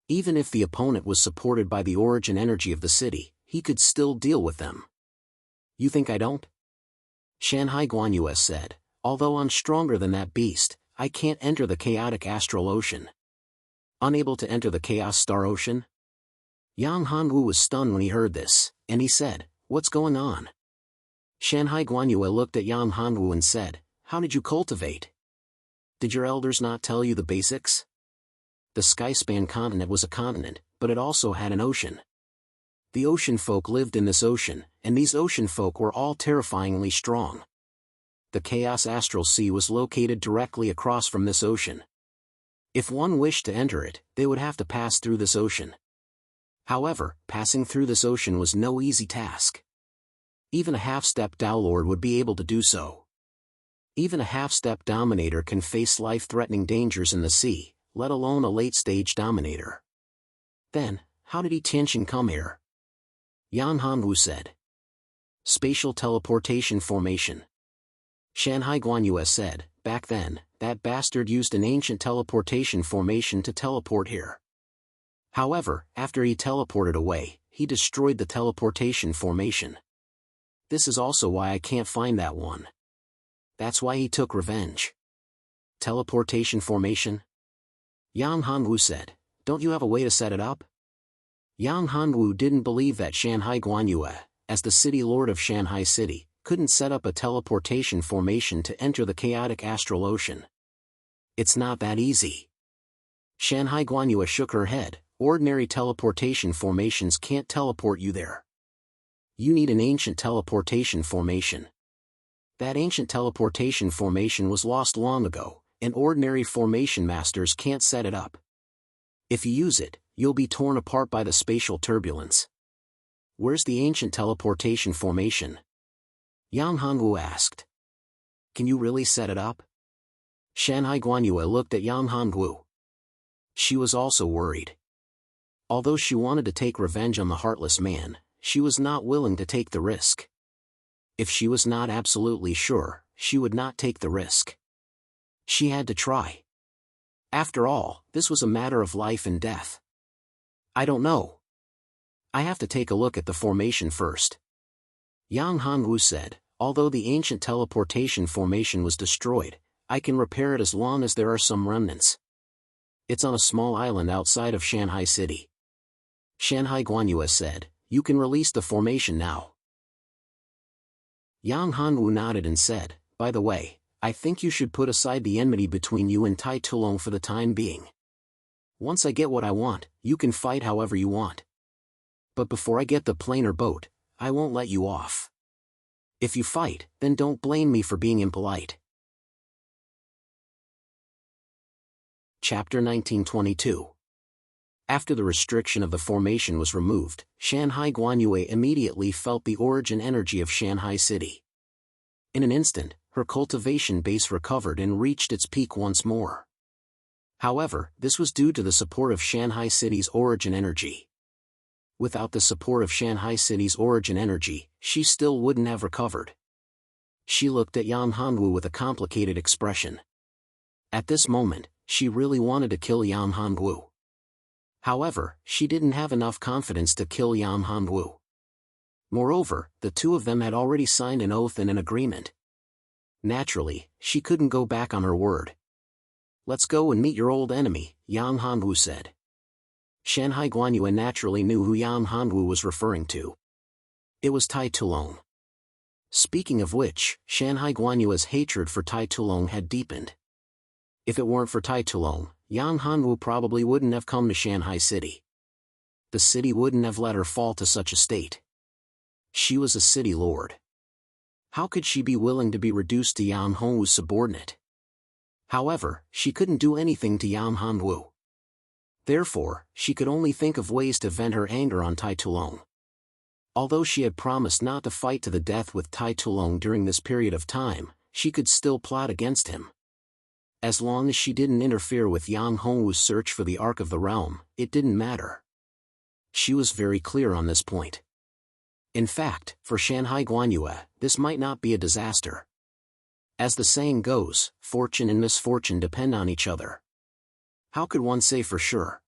Even if the opponent was supported by the origin energy of the city, he could still deal with them. You think I don't? Shanhai Guanyue said, although I'm stronger than that beast, I can't enter the chaotic astral ocean. Unable to enter the chaos star ocean? Yang Hanwu was stunned when he heard this, and he said, What's going on? Shanhai Guanyue looked at Yang Hanwu and said, How did you cultivate? Did your elders not tell you the basics? The Skyspan continent was a continent, but it also had an ocean. The ocean folk lived in this ocean, and these ocean folk were all terrifyingly strong. The Chaos Astral Sea was located directly across from this ocean. If one wished to enter it, they would have to pass through this ocean. However, passing through this ocean was no easy task. Even a half-step Dowlord would be able to do so. Even a half-step Dominator can face life-threatening dangers in the sea, let alone a late-stage Dominator. Then, how did Tianqing come here? Yan Hanwu said. Spatial teleportation formation. Shanhai Guanyue said, back then, that bastard used an ancient teleportation formation to teleport here. However, after he teleported away, he destroyed the teleportation formation. This is also why I can't find that one. That's why he took revenge. Teleportation formation? Yang Hanwu said, don't you have a way to set it up? Yang Hanwu didn't believe that Shanhai Guanyue, as the city lord of Shanhai City, couldn't set up a teleportation formation to enter the chaotic astral ocean. It's not that easy. Shanhai Guanyue shook her head. Ordinary teleportation formations can't teleport you there. You need an ancient teleportation formation. That ancient teleportation formation was lost long ago, and ordinary formation masters can't set it up. If you use it, you'll be torn apart by the spatial turbulence. Where's the ancient teleportation formation? Yang Hanwu asked. Can you really set it up? Shanhai Guanyue looked at Yang Hanwu. She was also worried. Although she wanted to take revenge on the heartless man, she was not willing to take the risk. If she was not absolutely sure, she would not take the risk. She had to try. After all, this was a matter of life and death. I don't know. I have to take a look at the formation first. Yang Hanwu said, although the ancient teleportation formation was destroyed, I can repair it as long as there are some remnants. It's on a small island outside of Shanhai City. Shanhai Guanyue said, you can release the formation now. Yang Hanwu nodded and said, by the way, I think you should put aside the enmity between you and Tai Tulong for the time being. Once I get what I want, you can fight however you want. But before I get the plane or boat, I won't let you off. If you fight, then don't blame me for being impolite. Chapter 1922. After the restriction of the formation was removed, Shanhai Guanyue immediately felt the origin energy of Shanhai City. In an instant, her cultivation base recovered and reached its peak once more. However, this was due to the support of Shanhai City's origin energy. Without the support of Shanhai City's origin energy, she still wouldn't have recovered. She looked at Yang Hanwu with a complicated expression. At this moment, she really wanted to kill Yang Hanwu. However, she didn't have enough confidence to kill Yang Hanwu. Moreover, the two of them had already signed an oath and an agreement. Naturally, she couldn't go back on her word. Let's go and meet your old enemy, Yang Hanwu said. Shanhai Guanyue naturally knew who Yang Hanwu was referring to. It was Tai Tulong. Speaking of which, Shanhai Guanyue's hatred for Tai Tulong had deepened. If it weren't for Tai Tulong, Yang Hanwu probably wouldn't have come to Shanhai City. The city wouldn't have let her fall to such a state. She was a city lord. How could she be willing to be reduced to Yang Hanwu's subordinate? However, she couldn't do anything to Yang Hanwu. Therefore, she could only think of ways to vent her anger on Tai Tulong. Although she had promised not to fight to the death with Tai Tulong during this period of time, she could still plot against him. As long as she didn't interfere with Yang Hanwu's search for the Ark of the Realm, it didn't matter. She was very clear on this point. In fact, for Shanhai Guanyue, this might not be a disaster. As the saying goes, fortune and misfortune depend on each other. How could one say for sure?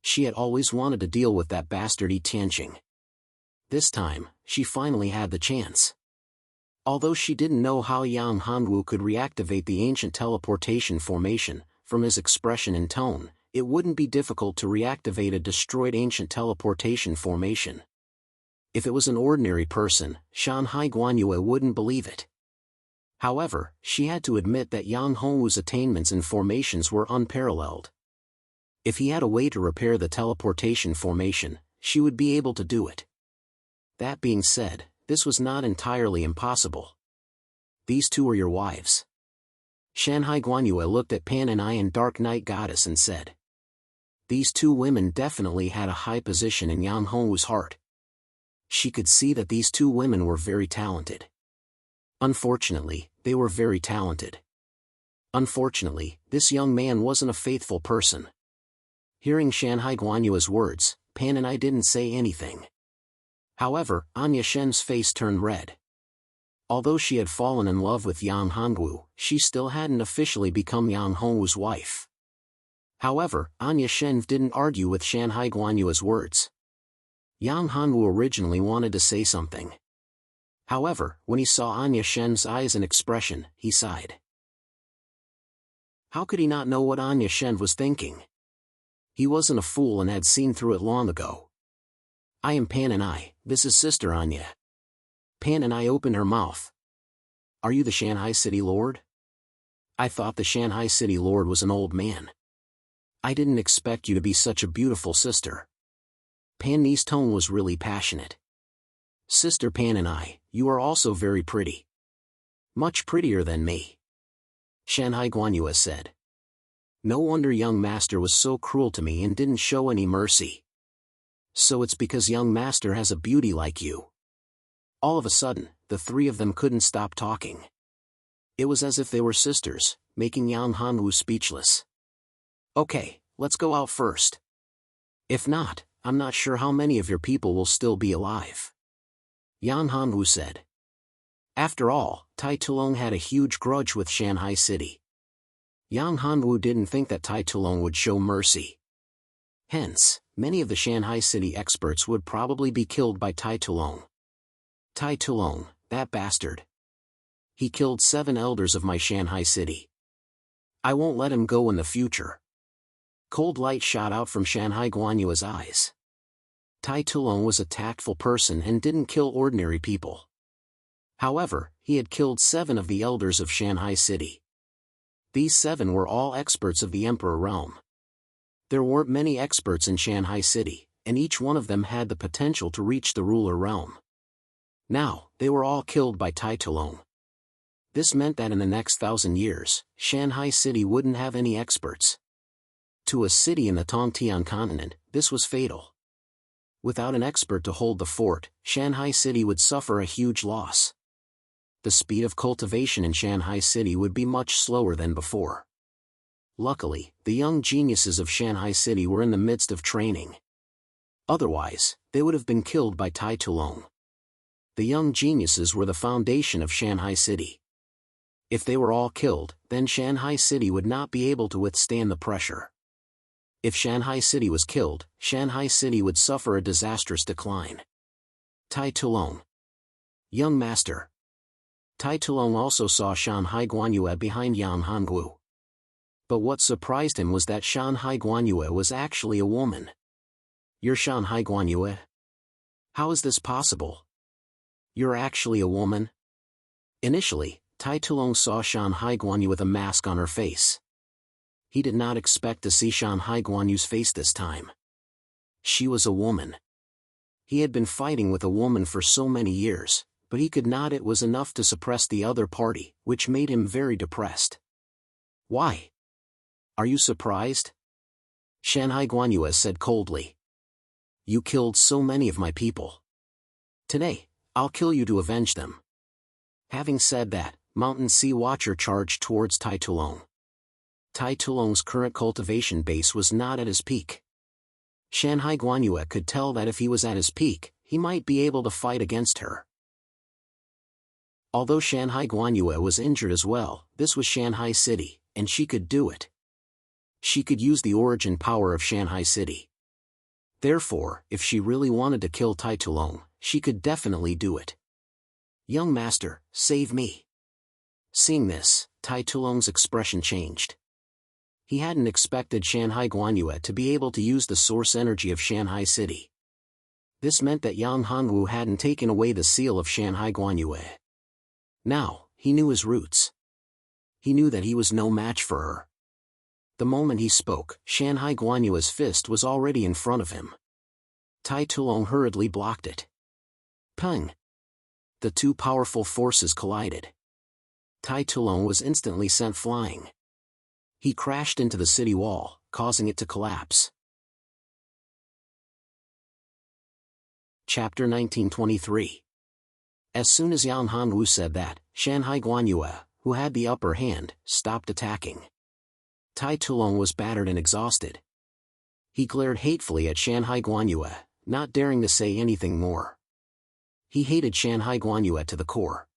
She had always wanted to deal with that bastard Tianqing. This time, she finally had the chance. Although she didn't know how Yang Hanwu could reactivate the ancient teleportation formation, from his expression and tone, it wouldn't be difficult to reactivate a destroyed ancient teleportation formation. If it was an ordinary person, Shanhai Guanyue wouldn't believe it. However, she had to admit that Yang Hongwu's attainments and formations were unparalleled. If he had a way to repair the teleportation formation, she would be able to do it. That being said, this was not entirely impossible. These two are your wives. Shanhai Guanyue looked at Pan and I and Dark Night Goddess and said. These two women definitely had a high position in Yang Hongwu's heart. She could see that these two women were very talented. Unfortunately, they were very talented. Unfortunately, this young man wasn't a faithful person. Hearing Shanhai Guanyue's words, Pan and I didn't say anything. However, Anya Shen's face turned red. Although she had fallen in love with Yang Hongwu, she still hadn't officially become Yang Hongwu's wife. However, Anya Shen didn't argue with Shanhai Guanyue's words. Yang Hongwu originally wanted to say something. However, when he saw Anya Shen's eyes and expression, he sighed. How could he not know what Anya Shen was thinking? He wasn't a fool and had seen through it long ago. I am Pan and I, this is Sister Anya. Pan and I opened her mouth. Are you the Shanghai City Lord? I thought the Shanghai City Lord was an old man. I didn't expect you to be such a beautiful sister. Pan Ni's tone was really passionate. Sister Pan and I, you are also very pretty. Much prettier than me. Shanhai Guanyue said. No wonder young master was so cruel to me and didn't show any mercy. So it's because young master has a beauty like you. All of a sudden, the three of them couldn't stop talking. It was as if they were sisters, making Yang Hongwu speechless. Okay, let's go out first. If not, I'm not sure how many of your people will still be alive. Yang Hongwu said. After all, Tai Tulong had a huge grudge with Shanghai City. Yang Hongwu didn't think that Tai Tulong would show mercy. Hence, many of the Shanghai City experts would probably be killed by Tai Tulong. Tai Tulong, that bastard. He killed 7 elders of my Shanghai City. I won't let him go in the future. Cold light shot out from Shanhai Guanyue's eyes. Tai Tulong was a tactful person and didn't kill ordinary people. However, he had killed 7 of the elders of Shanghai City. These 7 were all experts of the Emperor realm. There weren't many experts in Shanghai City, and each one of them had the potential to reach the ruler realm. Now, they were all killed by Tai Tulong. This meant that in the next 1,000 years, Shanghai City wouldn't have any experts. To a city in the Tongtian continent, this was fatal. Without an expert to hold the fort, Shanghai City would suffer a huge loss. The speed of cultivation in Shanghai City would be much slower than before. Luckily, the young geniuses of Shanghai City were in the midst of training. Otherwise, they would have been killed by Tai Tulong. The young geniuses were the foundation of Shanghai City. If they were all killed, then Shanghai City would not be able to withstand the pressure. If Shanghai City was killed, Shanghai City would suffer a disastrous decline. Tai Tulong. Young master. Tai Tulong also saw Shanhai Guanyue behind Yang Hongwu. But what surprised him was that Shanhai Guanyue was actually a woman. You're Shanhai Guanyue? How is this possible? You're actually a woman? Initially, Tai Tulong saw Shanhai Guanyue with a mask on her face. He did not expect to see Shanhai Guanyue's face this time. She was a woman. He had been fighting with a woman for so many years, but he could not. It was enough to suppress the other party, which made him very depressed. Why? Are you surprised? Shanhai Guanyue said coldly. You killed so many of my people. Today, I'll kill you to avenge them. Having said that, Mountain Sea Watcher charged towards Tai Tulong. Tai Tulong's current cultivation base was not at his peak. Shanhai Guanyue could tell that if he was at his peak, he might be able to fight against her. Although Shanhai Guanyue was injured as well, this was Shanghai City, and she could do it. She could use the origin power of Shanghai City. Therefore, if she really wanted to kill Tai Tulong, she could definitely do it. Young master, save me. Seeing this, Tai Tulong's expression changed. He hadn't expected Shanhai Guanyue to be able to use the source energy of Shanghai City. This meant that Yang Hongwu hadn't taken away the seal of Shanhai Guanyue. Now, he knew his roots. He knew that he was no match for her. The moment he spoke, Shanhai Guanyue's fist was already in front of him. Tai Tulong hurriedly blocked it. Peng! The two powerful forces collided. Tai Tulong was instantly sent flying. He crashed into the city wall, causing it to collapse. Chapter 1923. As soon as Yan Hanwu said that, Shanhai Guanyue, who had the upper hand, stopped attacking. Tai Tulong was battered and exhausted. He glared hatefully at Shanhai Guanyue, not daring to say anything more. He hated Shanhai Guanyue to the core.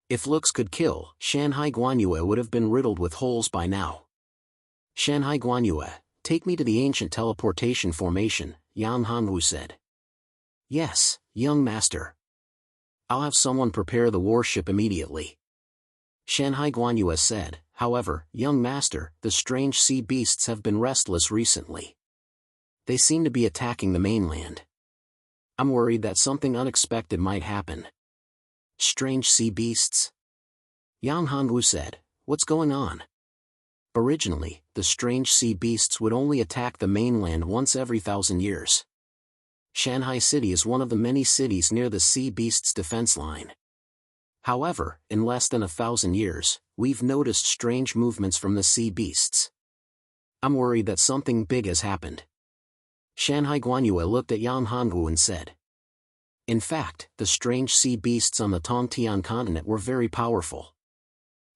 If looks could kill, Shanhai Guanyue would have been riddled with holes by now. Shanhai Guanyue, take me to the ancient teleportation formation, Yan Hanwu said. Yes, young master. I'll have someone prepare the warship immediately. Shanhai Guanyue said, however, young master, the strange sea beasts have been restless recently. They seem to be attacking the mainland. I'm worried that something unexpected might happen. Strange sea beasts? Yan Hanwu said, what's going on? Originally, the strange sea beasts would only attack the mainland once every 1,000 years. Shanhai City is one of the many cities near the sea beasts' defense line. However, in less than 1,000 years, we've noticed strange movements from the sea beasts. I'm worried that something big has happened. Shanhai Guanyue looked at Yan Hanwu and said. In fact, the strange sea beasts on the Tongtian continent were very powerful.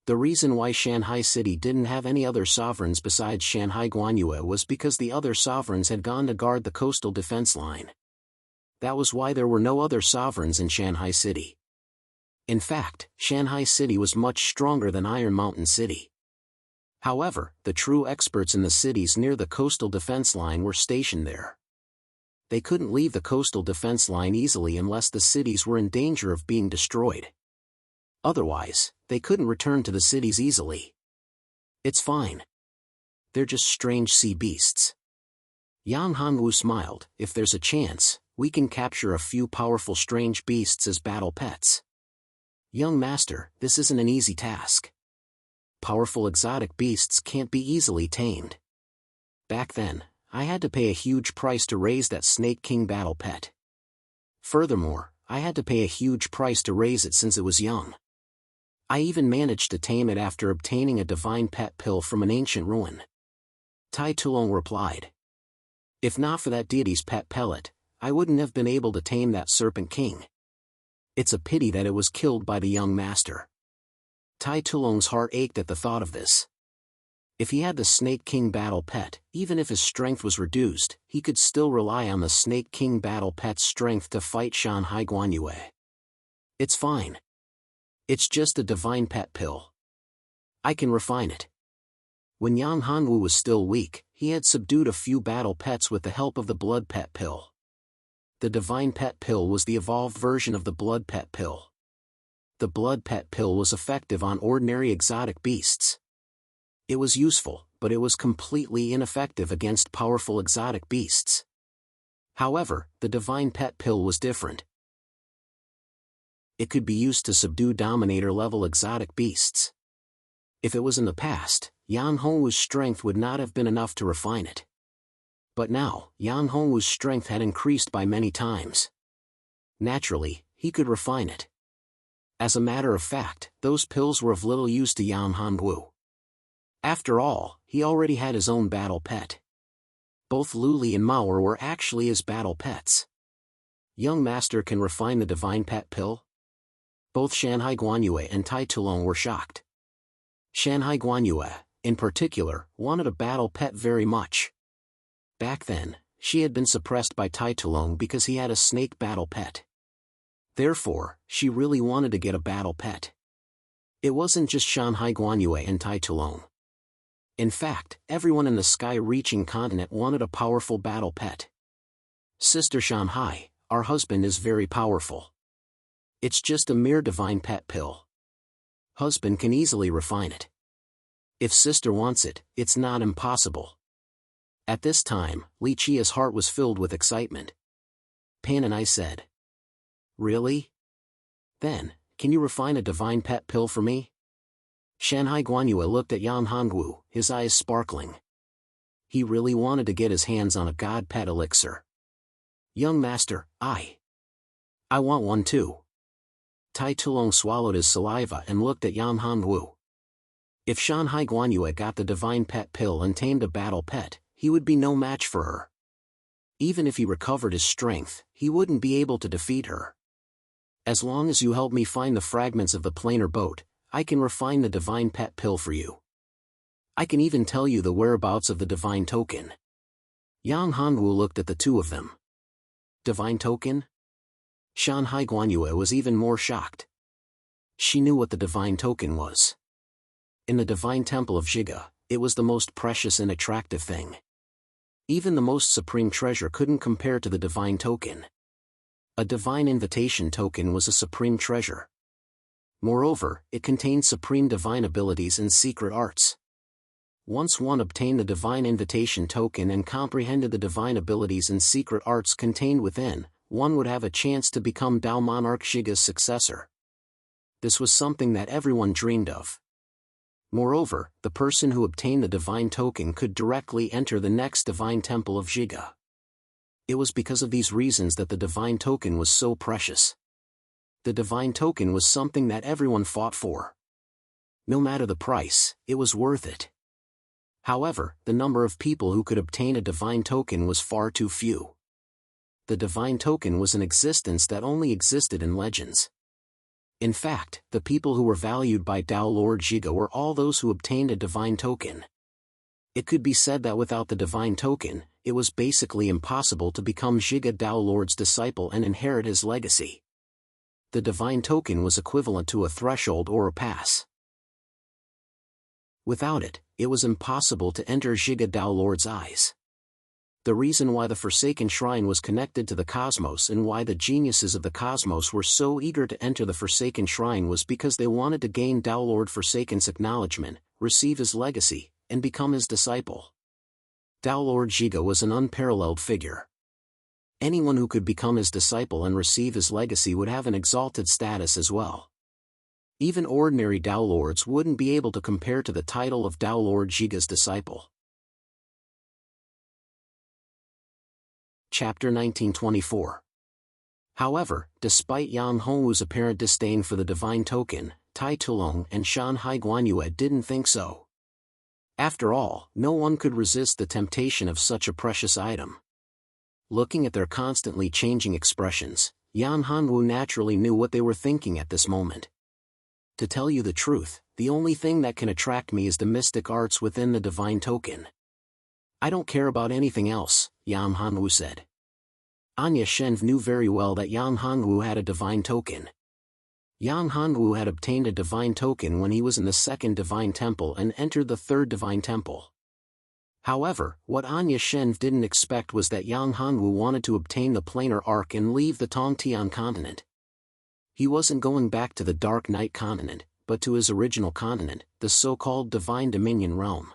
The reason why Shanhai City didn't have any other sovereigns besides Shanhai Guanyue was because the other sovereigns had gone to guard the coastal defense line. That was why there were no other sovereigns in Shanhai City. In fact, Shanhai City was much stronger than Iron Mountain City. However, the true experts in the cities near the coastal defense line were stationed there. They couldn't leave the coastal defense line easily unless the cities were in danger of being destroyed. Otherwise, they couldn't return to the cities easily. It's fine. They're just strange sea beasts. Yan Hanwu smiled, if there's a chance, we can capture a few powerful strange beasts as battle pets. Young master, this isn't an easy task. Powerful exotic beasts can't be easily tamed. Back then, I had to pay a huge price to raise that Snake King battle pet. Furthermore, I had to pay a huge price to raise it since it was young. I even managed to tame it after obtaining a divine pet pill from an ancient ruin. Tai Tulong replied. If not for that deity's pet pellet, I wouldn't have been able to tame that Serpent King. It's a pity that it was killed by the young master. Tai Tulong's heart ached at the thought of this. If he had the Snake King battle pet, even if his strength was reduced, he could still rely on the Snake King battle pet's strength to fight Shanhai Guanyue. It's fine. It's just a divine pet pill. I can refine it. When Yan Hanwu was still weak, he had subdued a few battle pets with the help of the blood pet pill. The divine pet pill was the evolved version of the blood pet pill. The blood pet pill was effective on ordinary exotic beasts. It was useful, but it was completely ineffective against powerful exotic beasts. However, the divine pet pill was different. It could be used to subdue dominator-level exotic beasts. If it was in the past, Yan Hongwu's strength would not have been enough to refine it. But now, Yan Hongwu's strength had increased by many times. Naturally, he could refine it. As a matter of fact, those pills were of little use to Yan Hongwu. After all, he already had his own battle pet. Both Luli and Mauer were actually his battle pets. Young master can refine the divine pet pill? Both Shanhai Guanyue and Tai Tulong were shocked. Shanhai Guanyue, in particular, wanted a battle pet very much. Back then, she had been suppressed by Tai Tulong because he had a snake battle pet. Therefore, she really wanted to get a battle pet. It wasn't just Shanhai Guanyue and Tai Tulong. In fact, everyone in the sky-reaching continent wanted a powerful battle pet. Sister Shanhai, our husband is very powerful. It's just a mere divine pet pill. Husband can easily refine it. If sister wants it, it's not impossible. At this time, Li Chia's heart was filled with excitement. Pan and I said. Really? Then, can you refine a divine pet pill for me? Shanhai Guanyue looked at Yang Hongwu, his eyes sparkling. He really wanted to get his hands on a god pet elixir. Young master, I want one too. Tai Tulong swallowed his saliva and looked at Yang Hongwu. If Shanhai Guanyue got the divine pet pill and tamed a battle pet, he would be no match for her. Even if he recovered his strength, he wouldn't be able to defeat her. As long as you help me find the fragments of the planar boat, I can refine the divine pet pill for you. I can even tell you the whereabouts of the divine token. Yang Hongwu looked at the two of them. Divine token? Shanhai Guanyue was even more shocked. She knew what the divine token was. In the divine temple of Zhiga, it was the most precious and attractive thing. Even the most supreme treasure couldn't compare to the divine token. A divine invitation token was a supreme treasure. Moreover, it contained supreme divine abilities and secret arts. Once one obtained the divine invitation token and comprehended the divine abilities and secret arts contained within, one would have a chance to become Dao Monarch Zhiga's successor. This was something that everyone dreamed of. Moreover, the person who obtained the divine token could directly enter the next divine temple of Zhiga. It was because of these reasons that the divine token was so precious. The divine token was something that everyone fought for. No matter the price, it was worth it. However, the number of people who could obtain a divine token was far too few. The divine token was an existence that only existed in legends. In fact, the people who were valued by Dao Lord Zhiga were all those who obtained a divine token. It could be said that without the divine token, it was basically impossible to become Zhiga Dao Lord's disciple and inherit his legacy. The divine token was equivalent to a threshold or a pass. Without it, it was impossible to enter Zhiga Dao Lord's eyes. The reason why the Forsaken Shrine was connected to the cosmos and why the geniuses of the cosmos were so eager to enter the Forsaken Shrine was because they wanted to gain Dao Lord Forsaken's acknowledgement, receive his legacy, and become his disciple. Dao Lord Zhiga was an unparalleled figure. Anyone who could become his disciple and receive his legacy would have an exalted status as well. Even ordinary Dao Lords wouldn't be able to compare to the title of Dao Lord Zhiga's disciple. Chapter 1924. However, despite Yang Hongwu's apparent disdain for the divine token, Tai Tulong and Shanhai Guanyue didn't think so. After all, no one could resist the temptation of such a precious item. Looking at their constantly changing expressions, Yang Hongwu naturally knew what they were thinking at this moment. To tell you the truth, the only thing that can attract me is the mystic arts within the divine token. I don't care about anything else, Yang Hongwu said. Anya Shenv knew very well that Yang Hongwu had a divine token. Yang Hongwu had obtained a divine token when he was in the second divine temple and entered the third divine temple. However, what Anya Shenv didn't expect was that Yang Hongwu wanted to obtain the planar arc and leave the Tongtian continent. He wasn't going back to the Dark Night continent, but to his original continent, the so-called Divine Dominion realm.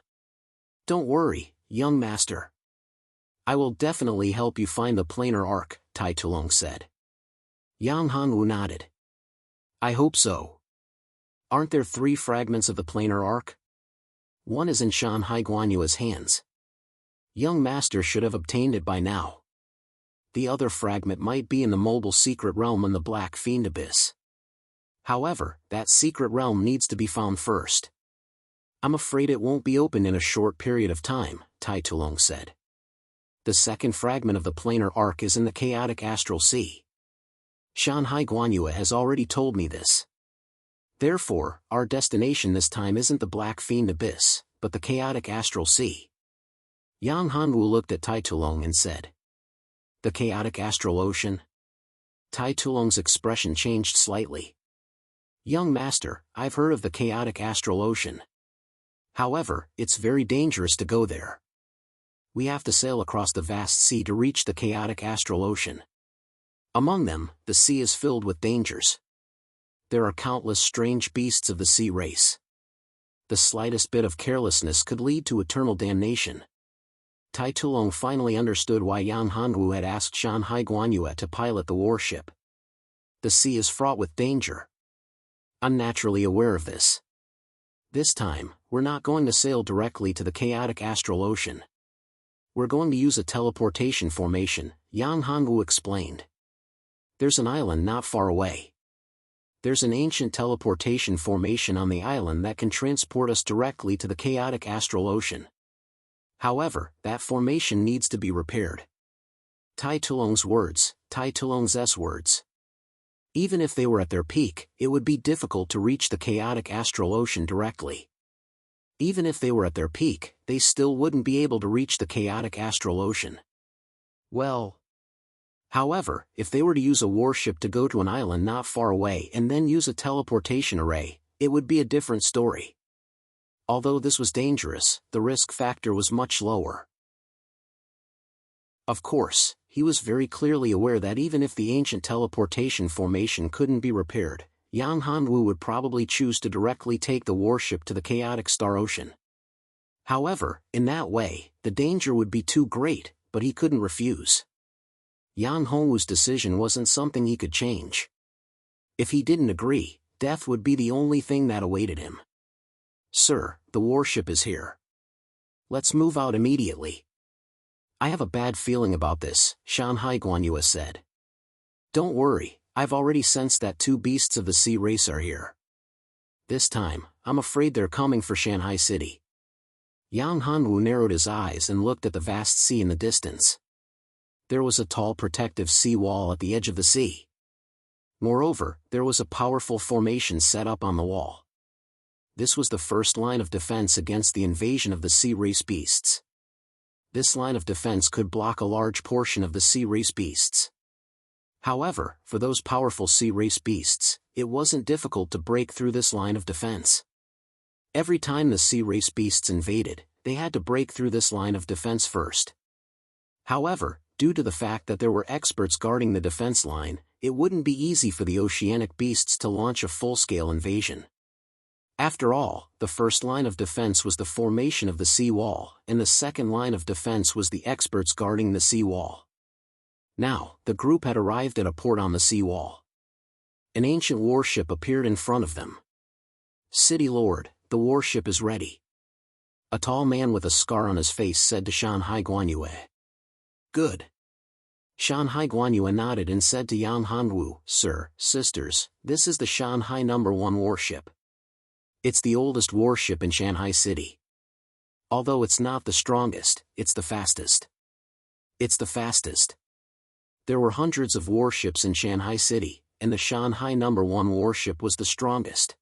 Don't worry, young master. I will definitely help you find the planar arc, Tai Tulong said. Yang Hongwu nodded. I hope so. Aren't there 3 fragments of the planar arc? One is in Shanhai Guanyue's hands. Young master should have obtained it by now. The other fragment might be in the mobile secret realm in the Black Fiend Abyss. However, that secret realm needs to be found first. I'm afraid it won't be open in a short period of time, Tai Tulong said. The second fragment of the planar arc is in the chaotic astral sea. Shanhai Guanyue has already told me this. Therefore, our destination this time isn't the Black Fiend Abyss, but the chaotic astral sea. Yang Hongwu looked at Tai Tulong and said, The chaotic astral ocean? Tai Tulong's expression changed slightly. Young master, I've heard of the chaotic astral ocean. However, it's very dangerous to go there. We have to sail across the vast sea to reach the chaotic astral ocean. Among them, the sea is filled with dangers. There are countless strange beasts of the sea race. The slightest bit of carelessness could lead to eternal damnation. Tai Tulong finally understood why Yang Hongwu had asked Shanhai Guanyue to pilot the warship. The sea is fraught with danger. unnaturally aware of this. This time, we're not going to sail directly to the chaotic astral ocean. We're going to use a teleportation formation, Yang Hanwu explained. There's an island not far away. There's an ancient teleportation formation on the island that can transport us directly to the chaotic astral ocean. However, that formation needs to be repaired. Tai Tulong's words, Tai Tulong's words. Even if they were at their peak, it would be difficult to reach the chaotic astral ocean directly. Even if they were at their peak, they still wouldn't be able to reach the chaotic astral ocean. However, if they were to use a warship to go to an island not far away and then use a teleportation array, it would be a different story. Although this was dangerous, the risk factor was much lower. Of course, he was very clearly aware that even if the ancient teleportation formation couldn't be repaired, Yang Hanwu would probably choose to directly take the warship to the chaotic star ocean. However, in that way, the danger would be too great, but he couldn't refuse. Yang Hanwu's decision wasn't something he could change. If he didn't agree, death would be the only thing that awaited him. Sir, the warship is here. Let's move out immediately. I have a bad feeling about this, Shanhai Guanyue said. Don't worry, I've already sensed that 2 beasts of the sea race are here. This time, I'm afraid they're coming for Shanghai City. Yang Hanwu narrowed his eyes and looked at the vast sea in the distance. There was a tall protective sea wall at the edge of the sea. Moreover, there was a powerful formation set up on the wall. This was the first line of defense against the invasion of the sea race beasts. This line of defense could block a large portion of the sea race beasts. However, for those powerful sea race beasts, it wasn't difficult to break through this line of defense. Every time the sea race beasts invaded, they had to break through this line of defense first. However, due to the fact that there were experts guarding the defense line, it wouldn't be easy for the oceanic beasts to launch a full-scale invasion. After all, the first line of defense was the formation of the sea wall, and the second line of defense was the experts guarding the sea wall. Now, the group had arrived at a port on the sea wall. An ancient warship appeared in front of them. City Lord, the warship is ready. A tall man with a scar on his face said to Shanhai Guanyue. Good. Shanhai Guanyue nodded and said to Yang Hanwu, Sir, sisters, this is the Shanhai No. 1 warship. It's the oldest warship in Shanghai City. Although it's not the strongest, it's the fastest. It's the fastest. There were hundreds of warships in Shanghai City, and the Shanhai No. 1 warship was the strongest.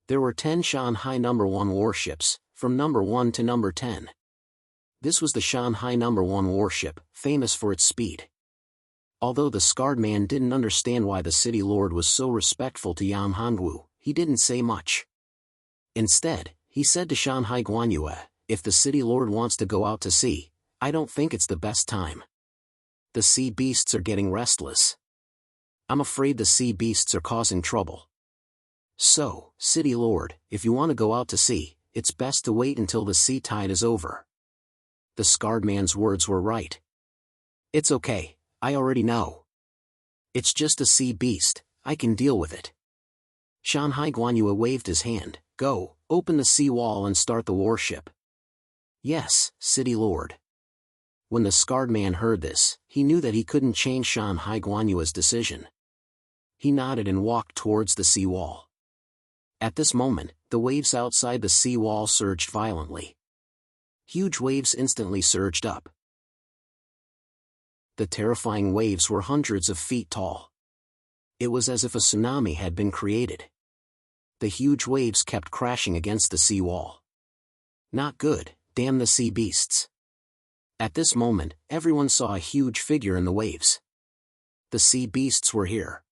There were 10 Shanhai No. 1 warships, from No. 1 to No. 10. This was the Shanhai No. 1 warship, famous for its speed. Although the scarred man didn't understand why the city lord was so respectful to Yang Hanwu, he didn't say much. Instead, he said to Shanhai Guanyue, if the city lord wants to go out to sea, I don't think it's the best time. The sea beasts are getting restless. I'm afraid the sea beasts are causing trouble. So, city lord, if you want to go out to sea, it's best to wait until the sea tide is over. The scarred man's words were right. It's okay, I already know. It's just a sea beast, I can deal with it. Shanhai Guanyue waved his hand. Go, open the sea wall and start the warship. Yes, city lord. When the scarred man heard this, he knew that he couldn't change Shanhai Guanyue's decision. He nodded and walked towards the sea wall. At this moment, the waves outside the sea wall surged violently. Huge waves instantly surged up. The terrifying waves were hundreds of feet tall. It was as if a tsunami had been created. The huge waves kept crashing against the sea wall. Not good, damn the sea beasts. At this moment, everyone saw a huge figure in the waves. The sea beasts were here.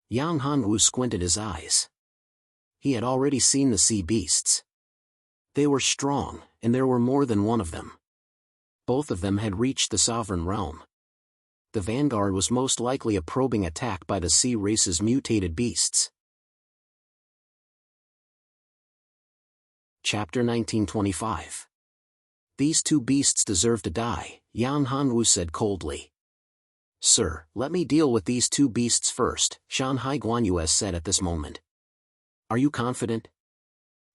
Yang Hanwu squinted his eyes. He had already seen the sea beasts. They were strong, and there were more than one of them. Both of them had reached the sovereign realm. The vanguard was most likely a probing attack by the sea race's mutated beasts. Chapter 1925. These 2 beasts deserve to die, Yang Hanwu said coldly. Sir, let me deal with these 2 beasts first, Shanhai Guanyue said at this moment. Are you confident?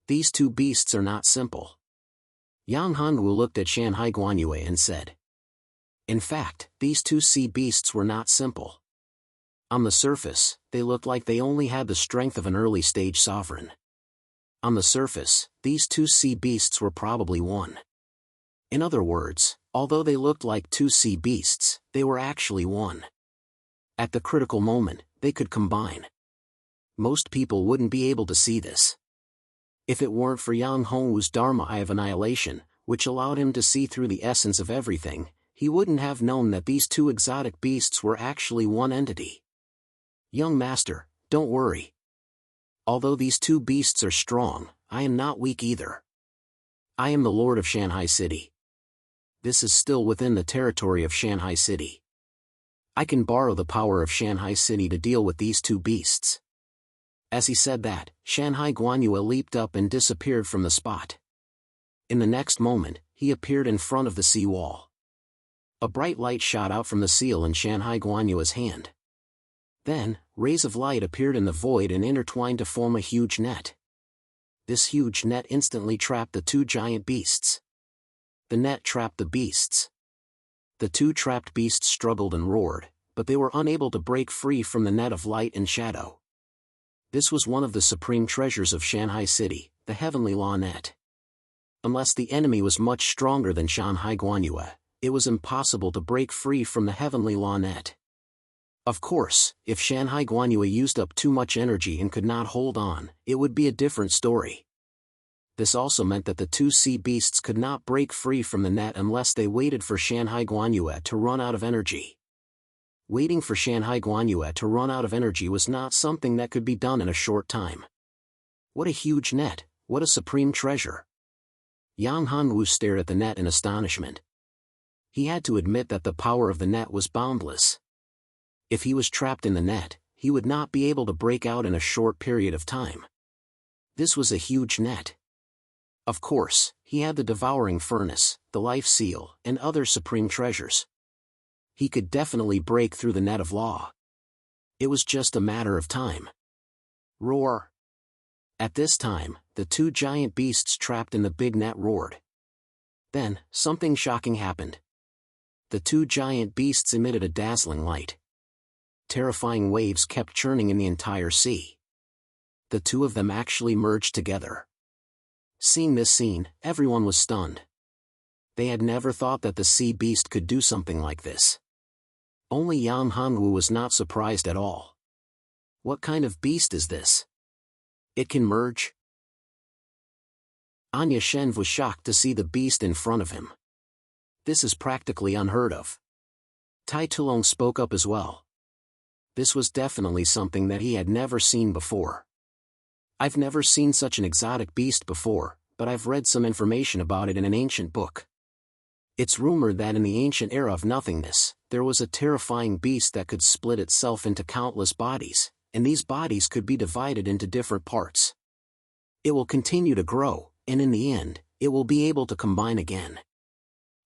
These two beasts are not simple. Yang Hanwu looked at Shanhai Guanyue and said. In fact, these two sea beasts were not simple. On the surface, they looked like they only had the strength of an early-stage sovereign. On the surface, these two sea beasts were probably one. In other words, although they looked like two sea beasts, they were actually one. At the critical moment, they could combine. Most people wouldn't be able to see this. If it weren't for Yang Hongwu's Dharma Eye of Annihilation, which allowed him to see through the essence of everything, he wouldn't have known that these two exotic beasts were actually one entity. Young master, don't worry. Although these two beasts are strong, I am not weak either. I am the Lord of Shanghai City. This is still within the territory of Shanghai City. I can borrow the power of Shanghai City to deal with these two beasts. As he said that, Shanhai Guanyue leaped up and disappeared from the spot. In the next moment, he appeared in front of the sea wall. A bright light shot out from the seal in Shanhai Guanyue's hand. Then, rays of light appeared in the void and intertwined to form a huge net. This huge net instantly trapped the two giant beasts. The net trapped the beasts. The two trapped beasts struggled and roared, but they were unable to break free from the net of light and shadow. This was one of the supreme treasures of Shanghai City, the heavenly law net. Unless the enemy was much stronger than Shanhai Guanyue, it was impossible to break free from the heavenly law net. Of course, if Shanhai Guanyue used up too much energy and could not hold on, it would be a different story. This also meant that the two sea beasts could not break free from the net unless they waited for Shanhai Guanyue to run out of energy. Waiting for Shanhai Guanyue to run out of energy was not something that could be done in a short time. What a huge net, what a supreme treasure. Yang Hanwu stared at the net in astonishment. He had to admit that the power of the net was boundless. If he was trapped in the net, he would not be able to break out in a short period of time. This was a huge net. Of course, he had the devouring furnace, the life seal, and other supreme treasures. He could definitely break through the net of law. It was just a matter of time. Roar! At this time, the two giant beasts trapped in the big net roared. Then, something shocking happened. The two giant beasts emitted a dazzling light. Terrifying waves kept churning in the entire sea. The two of them actually merged together. Seeing this scene, everyone was stunned. They had never thought that the sea beast could do something like this. Only Yang Hanwu was not surprised at all. What kind of beast is this? It can merge? Anya Shenv was shocked to see the beast in front of him. This is practically unheard of. Tai Tulong spoke up as well. This was definitely something that he had never seen before. I've never seen such an exotic beast before, but I've read some information about it in an ancient book. It's rumored that in the ancient era of nothingness, there was a terrifying beast that could split itself into countless bodies, and these bodies could be divided into different parts. It will continue to grow, and in the end, it will be able to combine again.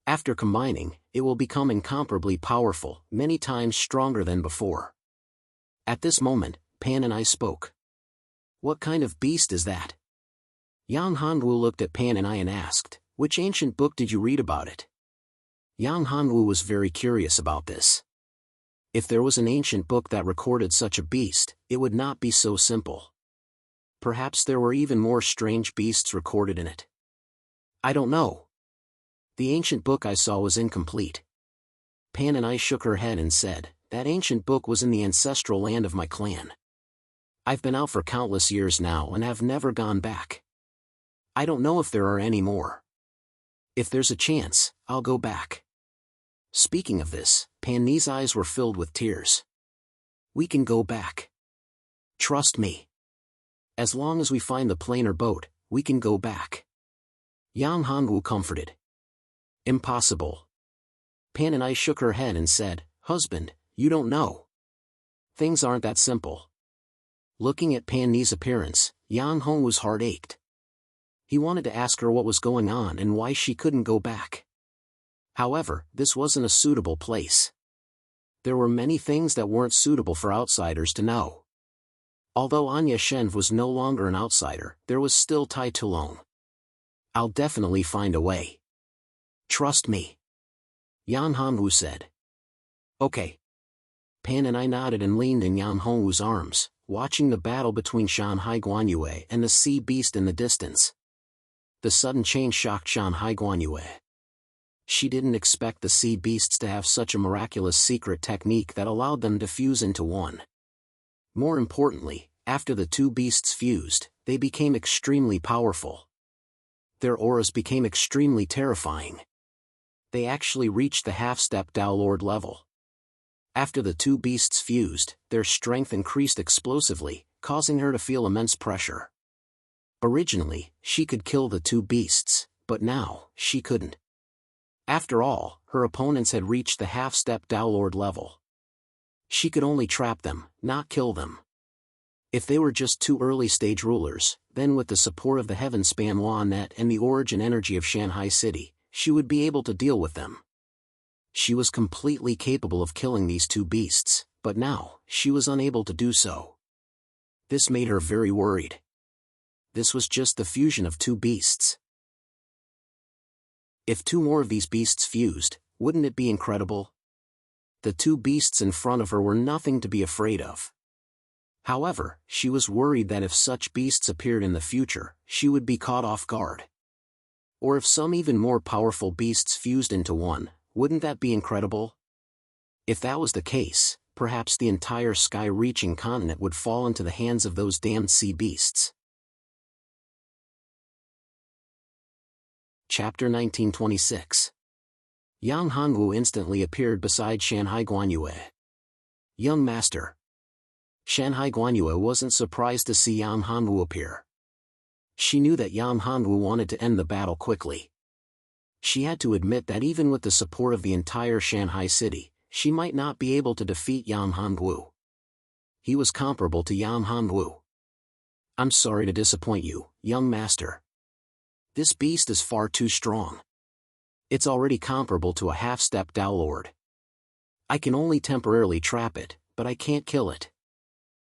After combining, it will become incomparably powerful, many times stronger than before. At this moment, Pan and I spoke. What kind of beast is that? Yang Hanwu looked at Pan and I and asked, which ancient book did you read about it? Yang Hanwu was very curious about this. If there was an ancient book that recorded such a beast, it would not be so simple. Perhaps there were even more strange beasts recorded in it. I don't know. The ancient book I saw was incomplete. Pan and I shook her head and said, that ancient book was in the ancestral land of my clan. I've been out for countless years now and have never gone back. I don't know if there are any more. If there's a chance, I'll go back. Speaking of this, Pan Ni's eyes were filled with tears. We can go back. Trust me. As long as we find the plane or boat, we can go back. Yang Hanwu comforted. Impossible. Pan and I shook her head and said, husband, you don't know. Things aren't that simple. Looking at Pan Ni's appearance, Yang Hongwu's heart ached. He wanted to ask her what was going on and why she couldn't go back. However, this wasn't a suitable place. There were many things that weren't suitable for outsiders to know. Although Anya Shenv was no longer an outsider, there was still Tai Tulong. "I'll definitely find a way. Trust me," Yan Hongwu said. "Okay." Pan and I nodded and leaned in Yan Hongwu's arms, watching the battle between Shanhai Guanyue and the sea beast in the distance. The sudden change shocked Shanhai Guanyue. She didn't expect the sea beasts to have such a miraculous secret technique that allowed them to fuse into one. More importantly, after the two beasts fused, they became extremely powerful. Their auras became extremely terrifying. They actually reached the half-step Tao Lord level. After the two beasts fused, their strength increased explosively, causing her to feel immense pressure. Originally, she could kill the two beasts, but now, she couldn't. After all, her opponents had reached the half-step Tao Lord level. She could only trap them, not kill them. If they were just two early-stage rulers, then with the support of the Heavenspan Law Net and the origin energy of Shanghai City, she would be able to deal with them. She was completely capable of killing these two beasts, but now, she was unable to do so. This made her very worried. This was just the fusion of two beasts. If two more of these beasts fused, wouldn't it be incredible? The two beasts in front of her were nothing to be afraid of. However, she was worried that if such beasts appeared in the future, she would be caught off guard. Or if some even more powerful beasts fused into one, wouldn't that be incredible? If that was the case, perhaps the entire sky-reaching continent would fall into the hands of those damned sea beasts. Chapter 1926. Yang Hongwu instantly appeared beside Shanhai Guanyue. "Young master." Shanhai Guanyue wasn't surprised to see Yang Hongwu appear. She knew that Yang Hongwu wanted to end the battle quickly. She had to admit that even with the support of the entire Shanghai city, she might not be able to defeat Yang Hongwu. He was comparable to Yang Hongwu. "I'm sorry to disappoint you, young master. This beast is far too strong. It's already comparable to a half-step Tao Lord. I can only temporarily trap it, but I can't kill it."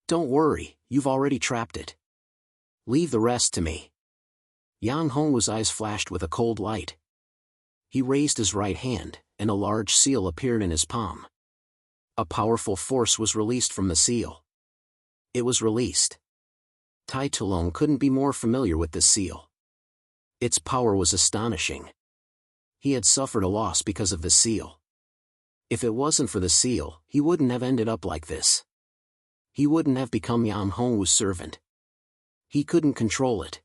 "Don't worry, you've already trapped it. Leave the rest to me." Yang Hongwu's eyes flashed with a cold light. He raised his right hand, and a large seal appeared in his palm. A powerful force was released from the seal. It was released. Tai Tulong couldn't be more familiar with this seal. Its power was astonishing. He had suffered a loss because of the seal. If it wasn't for the seal, he wouldn't have ended up like this. He wouldn't have become Yang Hongwu's servant. He couldn't control it.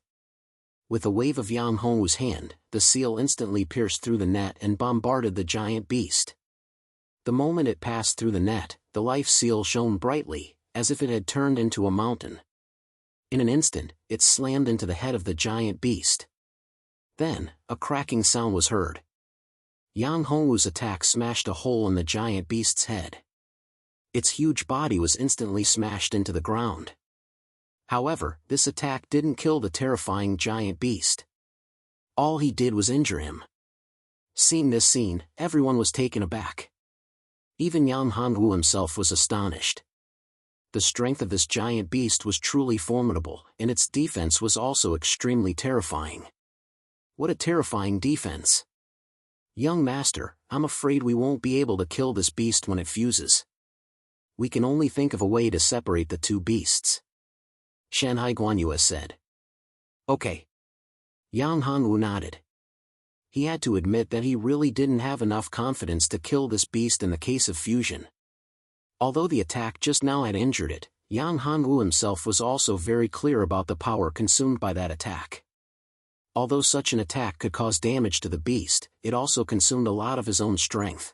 With a wave of Yang Hongwu's hand, the seal instantly pierced through the net and bombarded the giant beast. The moment it passed through the net, the life seal shone brightly, as if it had turned into a mountain. In an instant, it slammed into the head of the giant beast. Then, a cracking sound was heard. Yang Hongwu's attack smashed a hole in the giant beast's head. Its huge body was instantly smashed into the ground. However, this attack didn't kill the terrifying giant beast. All he did was injure him. Seeing this scene, everyone was taken aback. Even Yang Hongwu himself was astonished. The strength of this giant beast was truly formidable, and its defense was also extremely terrifying. What a terrifying defense! "Young master, I'm afraid we won't be able to kill this beast when it fuses. We can only think of a way to separate the two beasts," Shanhai Guanyue said. "Okay." Yang Hongwu nodded. He had to admit that he really didn't have enough confidence to kill this beast in the case of fusion. Although the attack just now had injured it, Yang Hongwu himself was also very clear about the power consumed by that attack. Although such an attack could cause damage to the beast, it also consumed a lot of his own strength.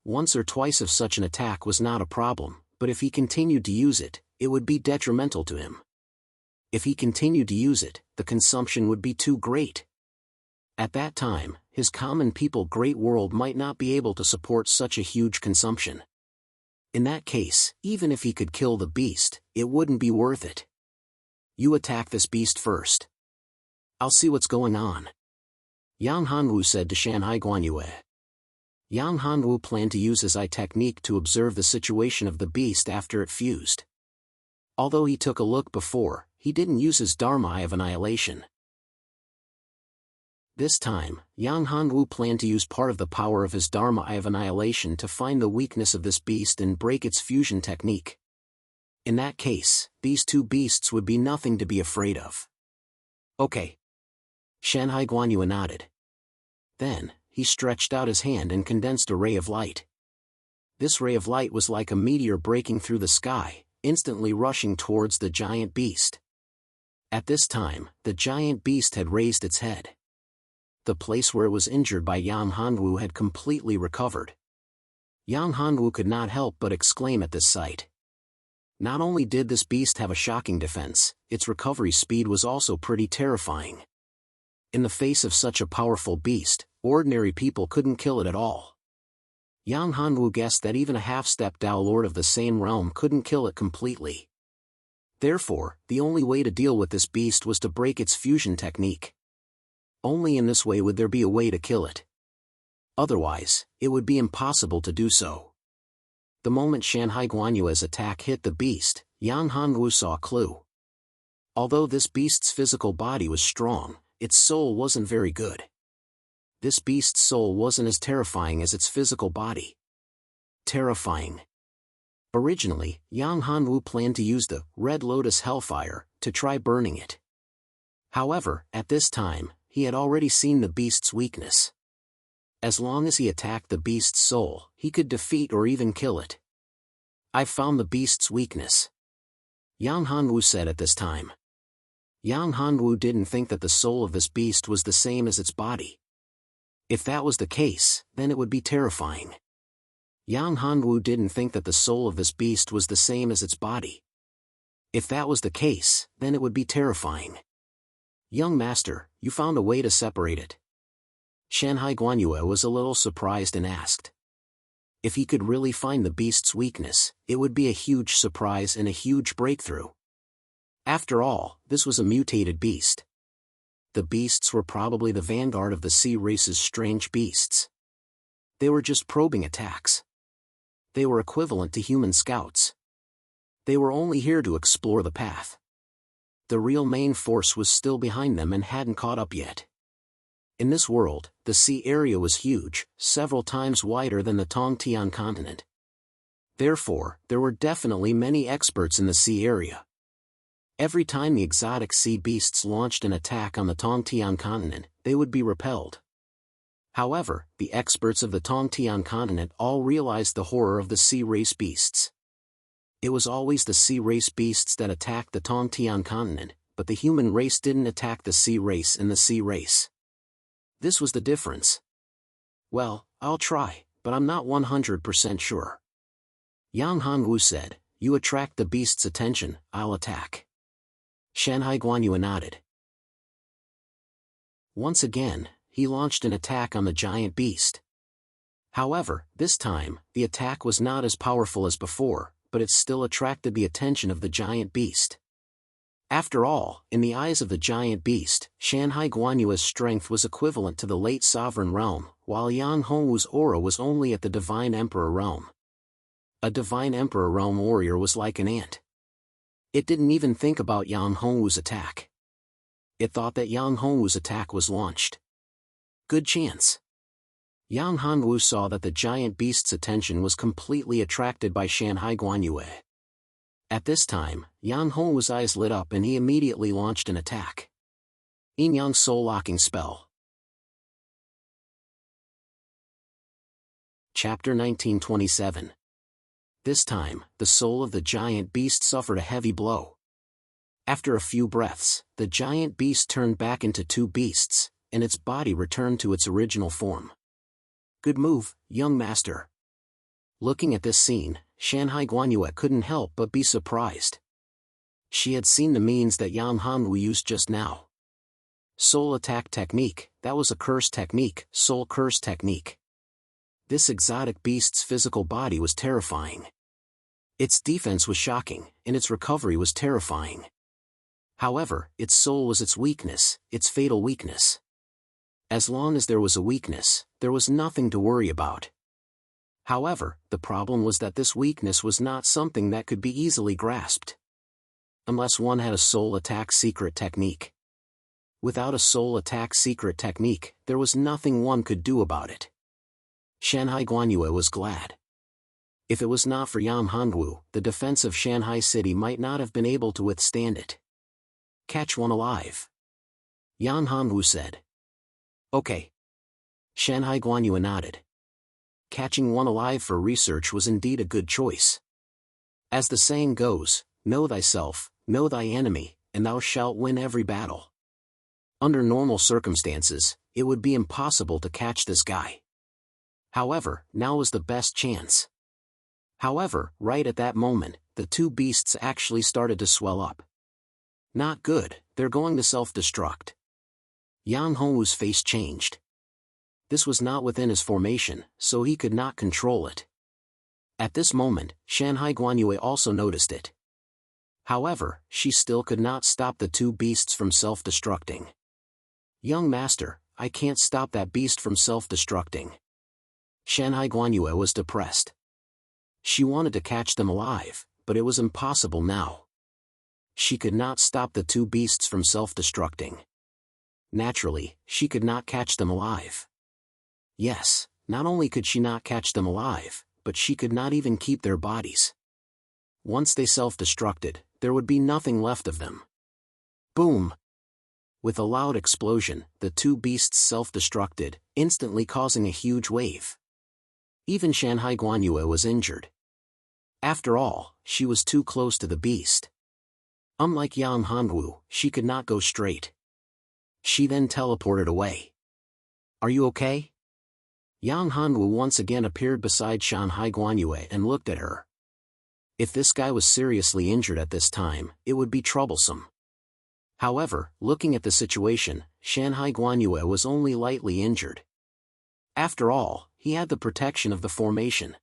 Once or twice of such an attack was not a problem, but if he continued to use it, it would be detrimental to him. If he continued to use it, the consumption would be too great. At that time, his common people great world might not be able to support such a huge consumption. In that case, even if he could kill the beast, it wouldn't be worth it. "You attack this beast first. I'll see what's going on," Yang Hongwu said to Shanhai Guanyue. Yang Hongwu planned to use his eye technique to observe the situation of the beast after it fused. Although he took a look before, he didn't use his Dharma Eye of Annihilation. This time, Yang Hanwu planned to use part of the power of his Dharma Eye of Annihilation to find the weakness of this beast and break its fusion technique. In that case, these two beasts would be nothing to be afraid of. Okay. Shanhai Guanyu nodded. Then, he stretched out his hand and condensed a ray of light. This ray of light was like a meteor breaking through the sky, instantly rushing towards the giant beast. At this time, the giant beast had raised its head. The place where it was injured by Yang Hanwu had completely recovered. Yang Hanwu could not help but exclaim at this sight. Not only did this beast have a shocking defense, its recovery speed was also pretty terrifying. In the face of such a powerful beast, ordinary people couldn't kill it at all. Yang Hanwu guessed that even a half-step Tao Lord of the same realm couldn't kill it completely. Therefore, the only way to deal with this beast was to break its fusion technique. Only in this way would there be a way to kill it. Otherwise, it would be impossible to do so. The moment Shanhai Guanyue's attack hit the beast, Yang Hanwu saw a clue. Although this beast's physical body was strong, its soul wasn't very good. This beast's soul wasn't as terrifying as its physical body. Terrifying. Originally, Yang Hanwu planned to use the Red Lotus Hellfire to try burning it. However, at this time, he had already seen the beast's weakness. As long as he attacked the beast's soul, he could defeat or even kill it. "I've found the beast's weakness," Yang Hanwu said at this time. Yang Hanwu didn't think that the soul of this beast was the same as its body. If that was the case, then it would be terrifying. Yang Hanwu didn't think that the soul of this beast was the same as its body. If that was the case, then it would be terrifying. "Young master, you found a way to separate it?" Shanhai Guanyue was a little surprised and asked. If he could really find the beast's weakness, it would be a huge surprise and a huge breakthrough. After all, this was a mutated beast. The beasts were probably the vanguard of the sea race's strange beasts. They were just probing attacks. They were equivalent to human scouts. They were only here to explore the path. The real main force was still behind them and hadn't caught up yet. In this world, the sea area was huge, several times wider than the Tongtian continent. Therefore, there were definitely many experts in the sea area. Every time the exotic sea beasts launched an attack on the Tongtian continent, they would be repelled. However, the experts of the Tongtian continent all realized the horror of the sea race beasts. It was always the sea race beasts that attacked the Tongtian continent, but the human race didn't attack the sea race and the sea race. This was the difference. "Well, I'll try, but I'm not 100% sure." Yang Hanwu said, "You attract the beast's attention, I'll attack." Shanhai Guanyu nodded. Once again, he launched an attack on the giant beast. However, this time, the attack was not as powerful as before, but it still attracted the attention of the giant beast. After all, in the eyes of the giant beast, Shanhai Guanyue's strength was equivalent to the late sovereign realm, while Yang Hongwu's aura was only at the divine emperor realm. A divine emperor realm warrior was like an ant. It didn't even think about Yang Hongwu's attack. It thought that Yang Hongwu's attack was launched. Good chance. Yang Hanwu saw that the giant beast's attention was completely attracted by Shanhai Guanyue. At this time, Yang Hongwu's eyes lit up and he immediately launched an attack. Yin Yang Soul Locking Spell. Chapter 1927. This time, the soul of the giant beast suffered a heavy blow. After a few breaths, the giant beast turned back into two beasts, and its body returned to its original form. "Good move, young master." Looking at this scene, Shanhai Guanyue couldn't help but be surprised. She had seen the means that Yang Hanwu used just now. Soul attack technique, that was a curse technique, soul curse technique. This exotic beast's physical body was terrifying. Its defense was shocking, and its recovery was terrifying. However, its soul was its weakness, its fatal weakness. As long as there was a weakness, there was nothing to worry about. However, the problem was that this weakness was not something that could be easily grasped. unless one had a soul attack secret technique. Without a soul attack secret technique, there was nothing one could do about it. Shanghai Guanyue was glad. If it was not for Yang Hongwu, the defense of Shanghai City might not have been able to withstand it. Catch one alive. Yang Hongwu said. Okay. Shanghai Guanyue nodded. Catching one alive for research was indeed a good choice. As the saying goes, know thyself, know thy enemy, and thou shalt win every battle. Under normal circumstances, it would be impossible to catch this guy. However, now was the best chance. However, right at that moment, the two beasts actually started to swell up. Not good, they're going to self-destruct. Yang Hongwu's face changed. This was not within his formation, so he could not control it. At this moment, Shanghai Guanyue also noticed it. However, she still could not stop the two beasts from self-destructing. Young master, I can't stop that beast from self-destructing. Shanghai Guanyue was depressed. She wanted to catch them alive, but it was impossible now. She could not stop the two beasts from self-destructing. Naturally, she could not catch them alive. Yes, not only could she not catch them alive, but she could not even keep their bodies. Once they self-destructed, there would be nothing left of them. Boom! With a loud explosion, the two beasts self-destructed, instantly causing a huge wave. Even Shanghai Guanyue was injured. After all, she was too close to the beast. Unlike Yang Hongwu, she could not go straight. She then teleported away. Are you okay? Yang Hongwu once again appeared beside Shanghai Guanyue and looked at her. If this guy was seriously injured at this time, it would be troublesome. However, looking at the situation, Shanghai Guanyue was only lightly injured. After all, he had the protection of the formation.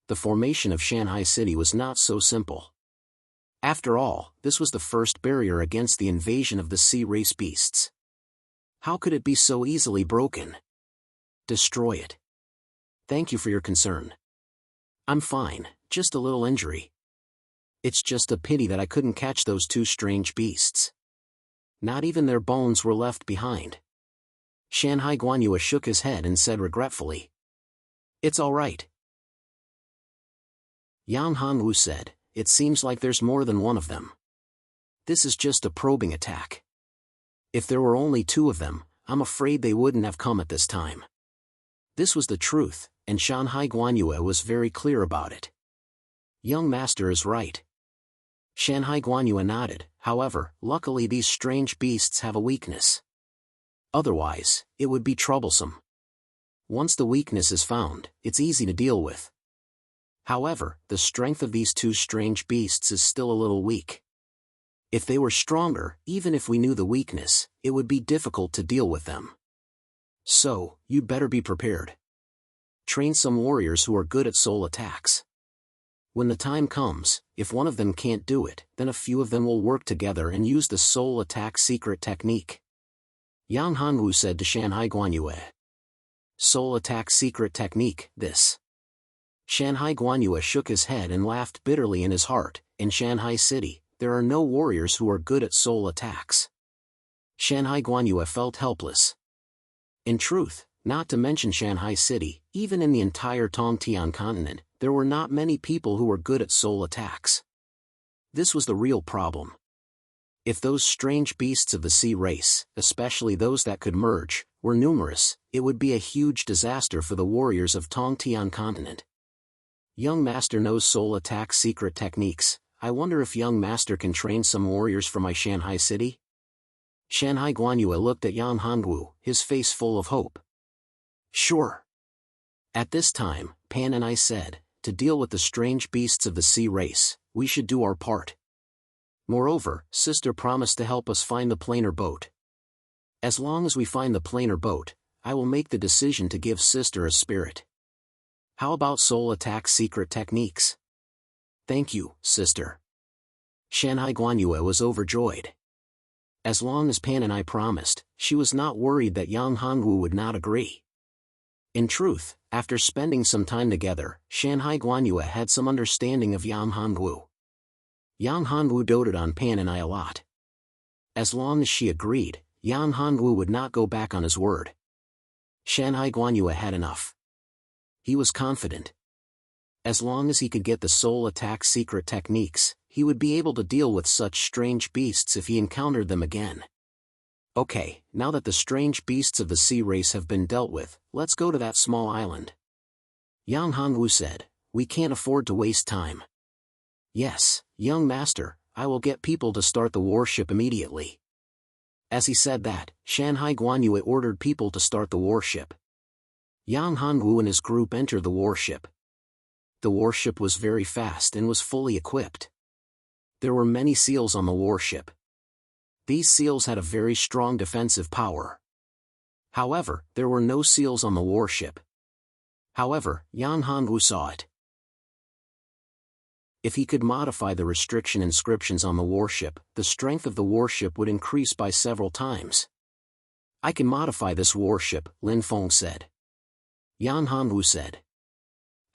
The formation of Shanghai City was not so simple. After all, this was the first barrier against the invasion of the sea race beasts. How could it be so easily broken? Destroy it. Thank you for your concern. I'm fine, just a little injury. It's just a pity that I couldn't catch those two strange beasts. Not even their bones were left behind. Shanghai Guanyue shook his head and said regretfully. It's all right. Yang Hongwu said, it seems like there's more than one of them. This is just a probing attack. If there were only two of them, I'm afraid they wouldn't have come at this time. This was the truth, and Shanghai Guanyue was very clear about it. Young master is right. Shanghai Guanyue nodded. However, luckily these strange beasts have a weakness. Otherwise, it would be troublesome. Once the weakness is found, it's easy to deal with. However, the strength of these two strange beasts is still a little weak. If they were stronger, even if we knew the weakness, it would be difficult to deal with them. So, you'd better be prepared. Train some warriors who are good at soul attacks. When the time comes, if one of them can't do it, then a few of them will work together and use the soul attack secret technique. Yang Hongwu said to Shanghai Guanyue. Soul attack secret technique, this. Shanghai Guanyue shook his head and laughed bitterly in his heart. In Shanghai City, there are no warriors who are good at soul attacks. Shanghai Guanyue felt helpless. In truth, not to mention Shanghai City, even in the entire Tongtian continent, there were not many people who were good at soul attacks. This was the real problem. If those strange beasts of the sea race, especially those that could merge, were numerous, it would be a huge disaster for the warriors of Tongtian continent. Young master knows soul attack secret techniques. I wonder if young master can train some warriors for my Shanghai City? Shanghai Guanyue looked at Yang Hongwu, his face full of hope. Sure. At this time, Pan and I said, to deal with the strange beasts of the sea race, we should do our part. Moreover, sister promised to help us find the planar boat. As long as we find the planar boat, I will make the decision to give sister a spirit. How about soul attack secret techniques? Thank you, sister. Shanghai Guanyue was overjoyed. As long as Pan and I promised, she was not worried that Yang Hongwu would not agree. In truth, after spending some time together, Shanghai Guanyue had some understanding of Yang Hongwu. Yang Hanwu doted on Pan and I a lot. As long as she agreed, Yang Hanwu would not go back on his word. Shanhai Guanyue had enough. He was confident. As long as he could get the soul attack secret techniques, he would be able to deal with such strange beasts if he encountered them again. Okay, now that the strange beasts of the sea race have been dealt with, let's go to that small island. Yang Hanwu said, we can't afford to waste time. Yes, young master, I will get people to start the warship immediately. As he said that, Shanhai Guanyue ordered people to start the warship. Yang Hanwu and his group entered the warship. The warship was very fast and was fully equipped. There were many seals on the warship. These seals had a very strong defensive power. However, there were no seals on the warship. However, Yang Hanwu saw it. If he could modify the restriction inscriptions on the warship, the strength of the warship would increase by several times. I can modify this warship, Lin Feng said. Yang Hanwu said.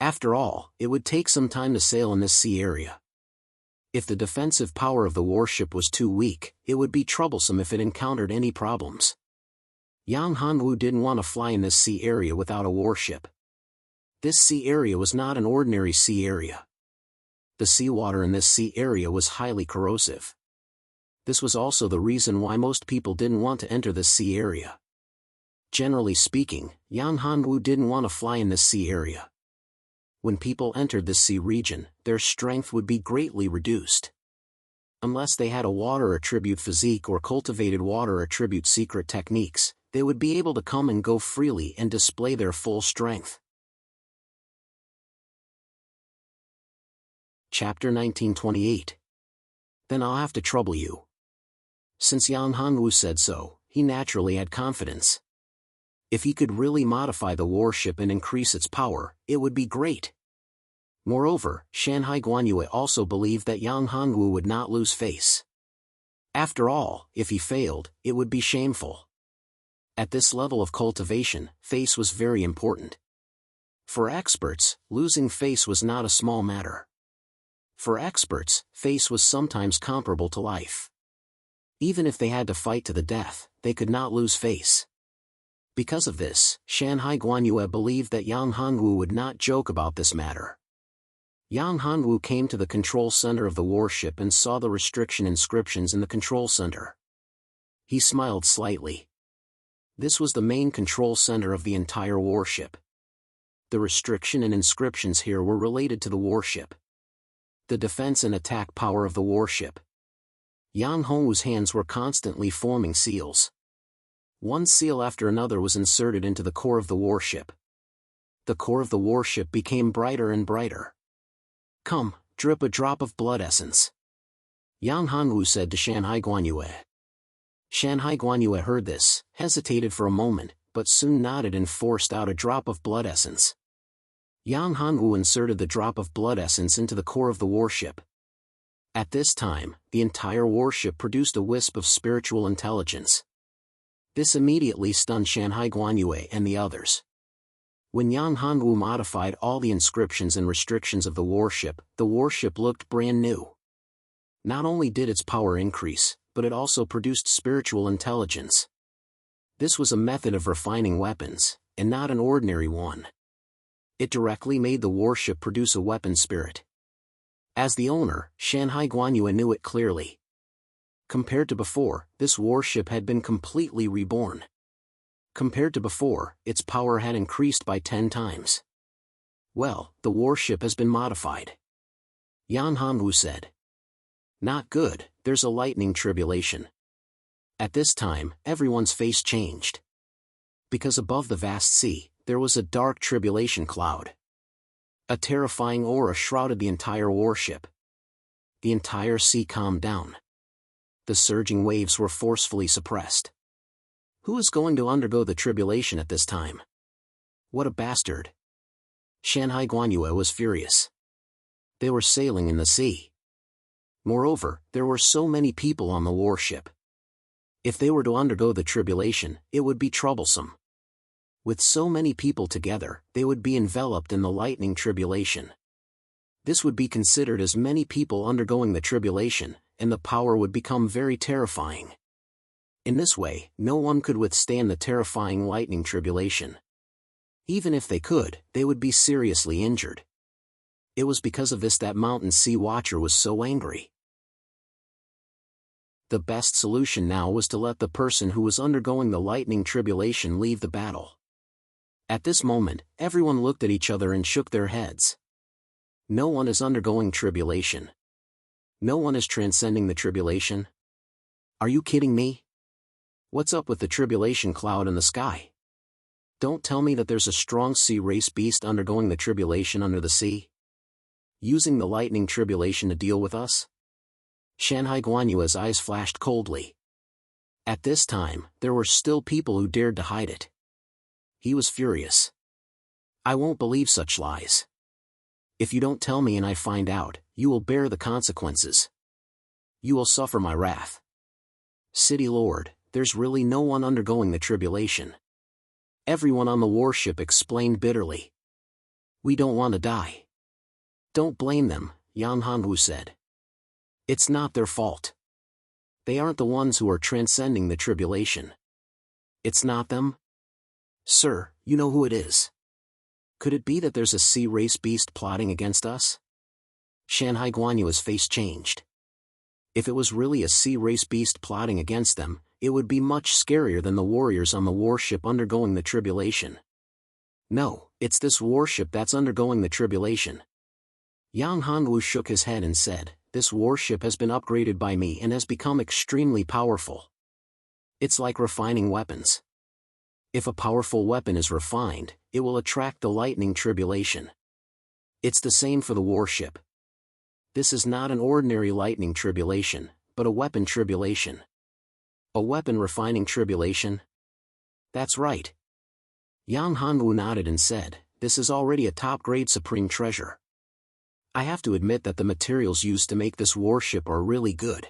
After all, it would take some time to sail in this sea area. If the defensive power of the warship was too weak, it would be troublesome if it encountered any problems. Yang Hanwu didn't want to fly in this sea area without a warship. This sea area was not an ordinary sea area. The seawater in this sea area was highly corrosive. This was also the reason why most people didn't want to enter this sea area. Generally speaking, Yang Hanwu didn't want to fly in this sea area. When people entered this sea region, their strength would be greatly reduced. Unless they had a water attribute physique or cultivated water attribute secret techniques, they would be able to come and go freely and display their full strength. Chapter 1928. Then I'll have to trouble you. Since Yang Hanwu said so, he naturally had confidence. If he could really modify the warship and increase its power, it would be great. Moreover, Shanhai Guanyue also believed that Yang Hanwu would not lose face. After all, if he failed, it would be shameful. At this level of cultivation, face was very important. For experts, losing face was not a small matter. For experts, face was sometimes comparable to life. Even if they had to fight to the death, they could not lose face. Because of this, Shanhai Guanyue believed that Yang Hanwu would not joke about this matter. Yang Hanwu came to the control center of the warship and saw the restriction inscriptions in the control center. He smiled slightly. This was the main control center of the entire warship. The restriction and inscriptions here were related to the warship. The defense and attack power of the warship. Yang Hanwu's hands were constantly forming seals. One seal after another was inserted into the core of the warship. The core of the warship became brighter and brighter. Come, drip a drop of blood essence. Yang Hanwu said to Shanhai Guanyue. Shanhai Guanyue heard this, hesitated for a moment, but soon nodded and forced out a drop of blood essence. Yang Hanwu inserted the drop of blood essence into the core of the warship. At this time, the entire warship produced a wisp of spiritual intelligence. This immediately stunned Shanhai Guanyue and the others. When Yang Hanwu modified all the inscriptions and restrictions of the warship looked brand new. Not only did its power increase, but it also produced spiritual intelligence. This was a method of refining weapons, and not an ordinary one. It directly made the warship produce a weapon spirit. As the owner, Shanhai Guanyue knew it clearly. Compared to before, this warship had been completely reborn. Compared to before, its power had increased by 10 times. Well, the warship has been modified. Yang Hanwu said. Not good, there's a lightning tribulation. At this time, everyone's face changed. Because above the vast sea, there was a dark tribulation cloud. A terrifying aura shrouded the entire warship. The entire sea calmed down. The surging waves were forcefully suppressed. Who is going to undergo the tribulation at this time? What a bastard! Shanhai Guanyue was furious. They were sailing in the sea. Moreover, there were so many people on the warship. If they were to undergo the tribulation, it would be troublesome. With so many people together, they would be enveloped in the lightning tribulation. This would be considered as many people undergoing the tribulation, and the power would become very terrifying. In this way, no one could withstand the terrifying lightning tribulation. Even if they could, they would be seriously injured. It was because of this that Mountain Sea Watcher was so angry. The best solution now was to let the person who was undergoing the lightning tribulation leave the battle. At this moment, everyone looked at each other and shook their heads. No one is undergoing tribulation. No one is transcending the tribulation. Are you kidding me? What's up with the tribulation cloud in the sky? Don't tell me that there's a strong sea race beast undergoing the tribulation under the sea. Using the lightning tribulation to deal with us? Shanhai Guanyue's eyes flashed coldly. At this time, there were still people who dared to hide it. He was furious. I won't believe such lies. If you don't tell me and I find out, you will bear the consequences. You will suffer my wrath. City Lord, there's really no one undergoing the tribulation. Everyone on the warship explained bitterly. We don't want to die. Don't blame them, Yang Hanwu said. It's not their fault. They aren't the ones who are transcending the tribulation. It's not them? Sir, you know who it is. Could it be that there's a sea race beast plotting against us? Shanhai Guanyue's face changed. If it was really a sea race beast plotting against them, it would be much scarier than the warriors on the warship undergoing the tribulation. No, it's this warship that's undergoing the tribulation. Yang Hanwu shook his head and said, this warship has been upgraded by me and has become extremely powerful. It's like refining weapons. If a powerful weapon is refined, it will attract the lightning tribulation. It's the same for the warship. This is not an ordinary lightning tribulation, but a weapon tribulation. A weapon refining tribulation? That's right. Yang Hanwu nodded and said, this is already a top-grade supreme treasure. I have to admit that the materials used to make this warship are really good.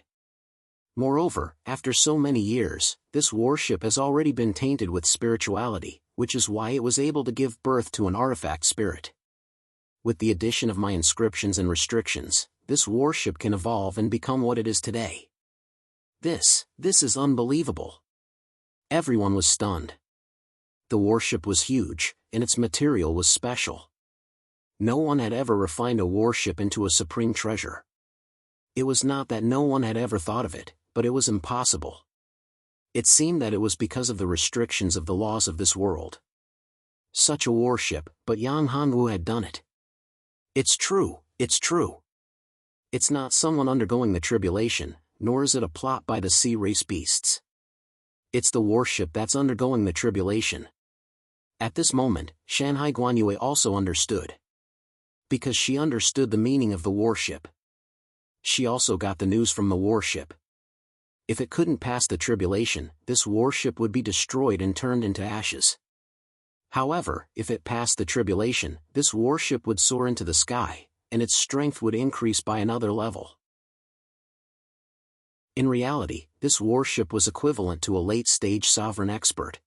Moreover, after so many years, this warship has already been tainted with spirituality, which is why it was able to give birth to an artifact spirit. With the addition of my inscriptions and restrictions, this warship can evolve and become what it is today. This is unbelievable. Everyone was stunned. The warship was huge, and its material was special. No one had ever refined a warship into a supreme treasure. It was not that no one had ever thought of it, but it was impossible. It seemed that it was because of the restrictions of the laws of this world. Such a warship, but Yang Hanwu had done it. It's true, it's true. It's not someone undergoing the tribulation, nor is it a plot by the sea race beasts. It's the warship that's undergoing the tribulation. At this moment, Shanhai Guanyue also understood. Because she understood the meaning of the warship. She also got the news from the warship. If it couldn't pass the tribulation, this warship would be destroyed and turned into ashes. However, if it passed the tribulation, this warship would soar into the sky, and its strength would increase by another level. In reality, this warship was equivalent to a late-stage sovereign expert.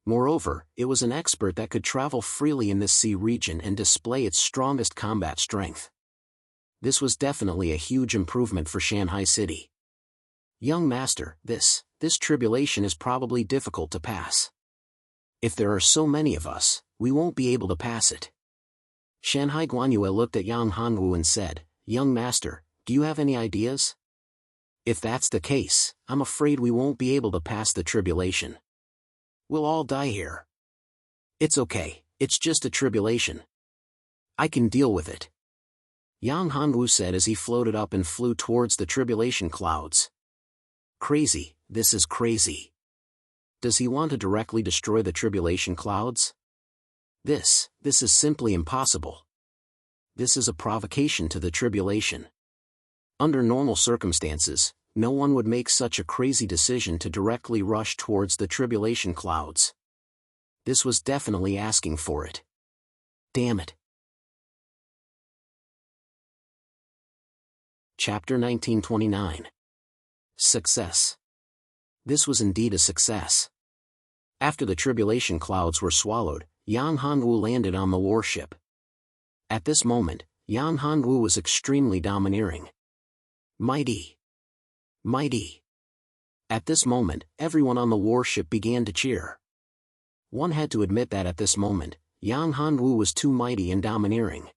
Moreover, it was an expert that could travel freely in this sea region and display its strongest combat strength. This was definitely a huge improvement for Shanhai City. Young master, this tribulation is probably difficult to pass. If there are so many of us, we won't be able to pass it. Shanhai Guanyue looked at Yang Hanwu and said, young master, do you have any ideas? If that's the case, I'm afraid we won't be able to pass the tribulation. We'll all die here. It's okay, it's just a tribulation. I can deal with it. Yang Hanwu said as he floated up and flew towards the tribulation clouds. Crazy, this is crazy. Does he want to directly destroy the tribulation clouds? This is simply impossible. This is a provocation to the tribulation. Under normal circumstances, no one would make such a crazy decision to directly rush towards the tribulation clouds. This was definitely asking for it. Damn it. Chapter 1929. Success. This was indeed a success. After the tribulation clouds were swallowed, Yang Hanwu landed on the warship. At this moment, Yan Hanwu was extremely domineering. Mighty. Mighty. At this moment, everyone on the warship began to cheer. One had to admit that at this moment, Yan Hanwu was too mighty and domineering.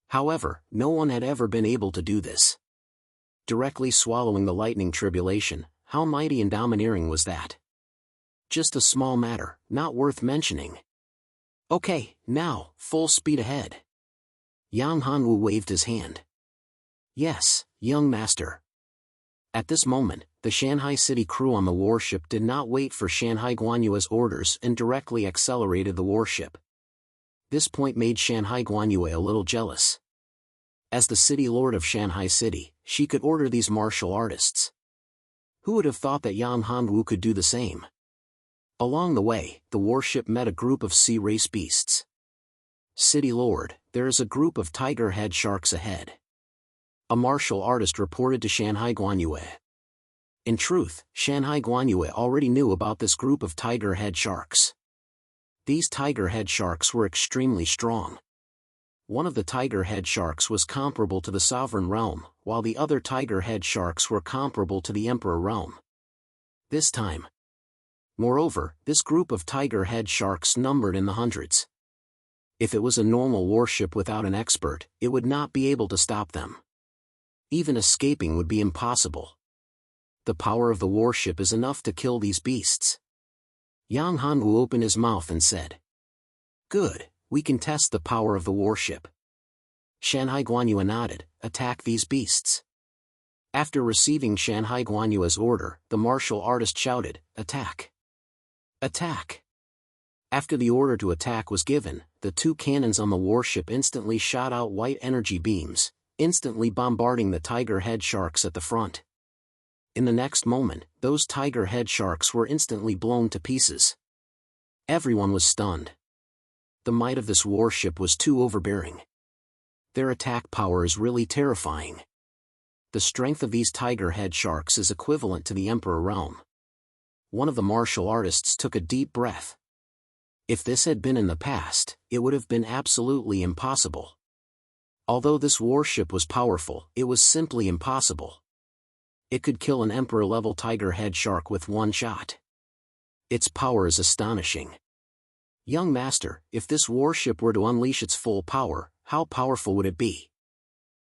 However, no one had ever been able to do this. Directly swallowing the lightning tribulation, how mighty and domineering was that? Just a small matter, not worth mentioning. Okay, now, full speed ahead. Yang Hanwu waved his hand. Yes, young master. At this moment, the Shanghai City crew on the warship did not wait for Shanghai Guanyue's orders and directly accelerated the warship. This point made Shanghai Guanyue a little jealous. As the city lord of Shanghai City, she could order these martial artists. Who would have thought that Yang Hanwu could do the same? Along the way, the warship met a group of sea race beasts. City Lord, there is a group of tiger head sharks ahead. A martial artist reported to Shanghai Guanyue. In truth, Shanghai Guanyue already knew about this group of tiger head sharks. These tiger head sharks were extremely strong. One of the tiger head sharks was comparable to the sovereign realm, while the other tiger head sharks were comparable to the emperor realm. This time. Moreover, this group of tiger head sharks numbered in the hundreds. If it was a normal warship without an expert, it would not be able to stop them. Even escaping would be impossible. The power of the warship is enough to kill these beasts. Yang Hanwu opened his mouth and said, "Good, we can test the power of the warship." Shanghai Guanyue nodded, "Attack these beasts." After receiving Shanghai Guanyue's order, the martial artist shouted, "Attack! Attack!" After the order to attack was given, the two cannons on the warship instantly shot out white energy beams, instantly bombarding the tiger head sharks at the front. In the next moment, those tiger head sharks were instantly blown to pieces. Everyone was stunned. The might of this warship was too overbearing. Their attack power is really terrifying. The strength of these tiger head sharks is equivalent to the Emperor realm. One of the martial artists took a deep breath. If this had been in the past, it would have been absolutely impossible. Although this warship was powerful, it was simply impossible. It could kill an Emperor-level tiger head shark with one shot. Its power is astonishing. Young master, if this warship were to unleash its full power, how powerful would it be?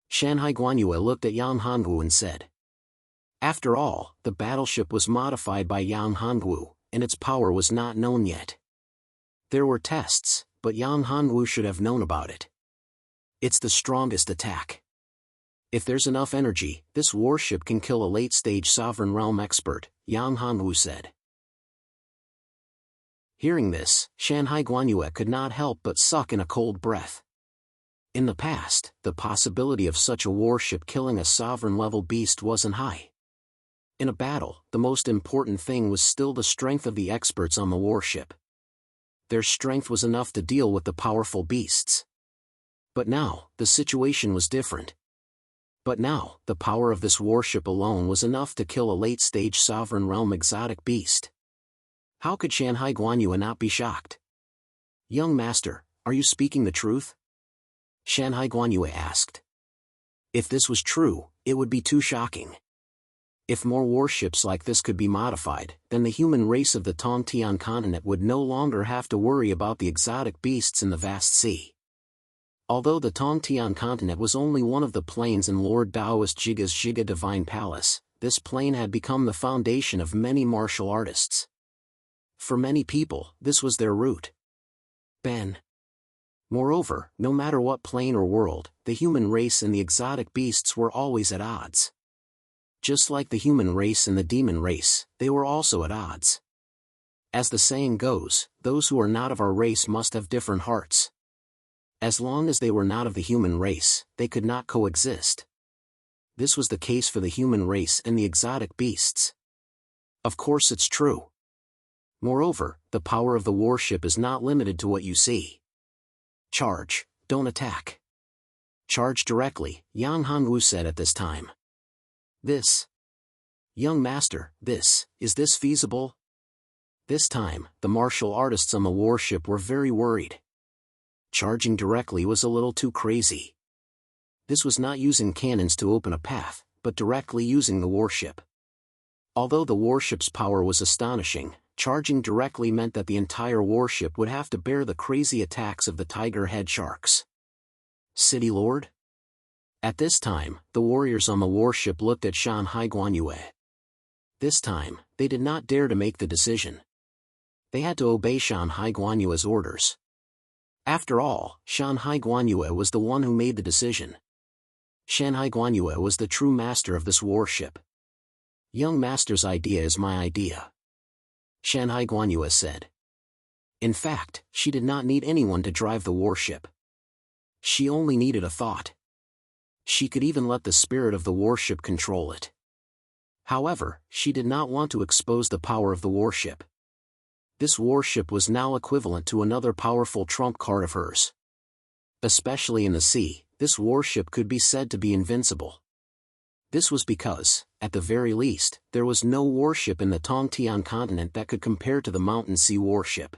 Shanghai Guanyue looked at Yang Hanwu and said. After all, the battleship was modified by Yang Hanwu, and its power was not known yet. There were tests, but Yang Hanwu should have known about it. It's the strongest attack. If there's enough energy, this warship can kill a late-stage sovereign realm expert, Yang Hanwu said. Hearing this, Shanghai Guanyue could not help but suck in a cold breath. In the past, the possibility of such a warship killing a sovereign-level beast wasn't high. In a battle, the most important thing was still the strength of the experts on the warship. Their strength was enough to deal with the powerful beasts. But now, the situation was different. But now, the power of this warship alone was enough to kill a late-stage sovereign realm exotic beast. How could Shanghai Guanyue not be shocked? Young master, are you speaking the truth? Shanghai Guanyue asked. If this was true, it would be too shocking. If more warships like this could be modified, then the human race of the Tongtian continent would no longer have to worry about the exotic beasts in the vast sea. Although the Tongtian continent was only one of the planes in Lord Taoist Jiga's Jiga Divine Palace, this plane had become the foundation of many martial artists. For many people, this was their root. Ben. Moreover, no matter what plane or world, the human race and the exotic beasts were always at odds. Just like the human race and the demon race, they were also at odds. As the saying goes, those who are not of our race must have different hearts. As long as they were not of the human race, they could not coexist. This was the case for the human race and the exotic beasts. Of course it's true. Moreover, the power of the warship is not limited to what you see. Charge, don't attack. Charge directly, Yang Hanwu said at this time. This. Young master, is this feasible? This time, the martial artists on the warship were very worried. Charging directly was a little too crazy. This was not using cannons to open a path, but directly using the warship. Although the warship's power was astonishing, charging directly meant that the entire warship would have to bear the crazy attacks of the tiger head sharks. City Lord? At this time, the warriors on the warship looked at Shanhai Guanyue. This time, they did not dare to make the decision. They had to obey Shanhai Guanyue's orders. After all, Shanhai Guanyue was the one who made the decision. Shanhai Guanyue was the true master of this warship. Young master's idea is my idea, Shanhai Guanyue said. In fact, she did not need anyone to drive the warship. She only needed a thought. She could even let the spirit of the warship control it. However, she did not want to expose the power of the warship. This warship was now equivalent to another powerful trump card of hers. Especially in the sea, this warship could be said to be invincible. This was because, at the very least, there was no warship in the Tongtian continent that could compare to the Mountain Sea warship.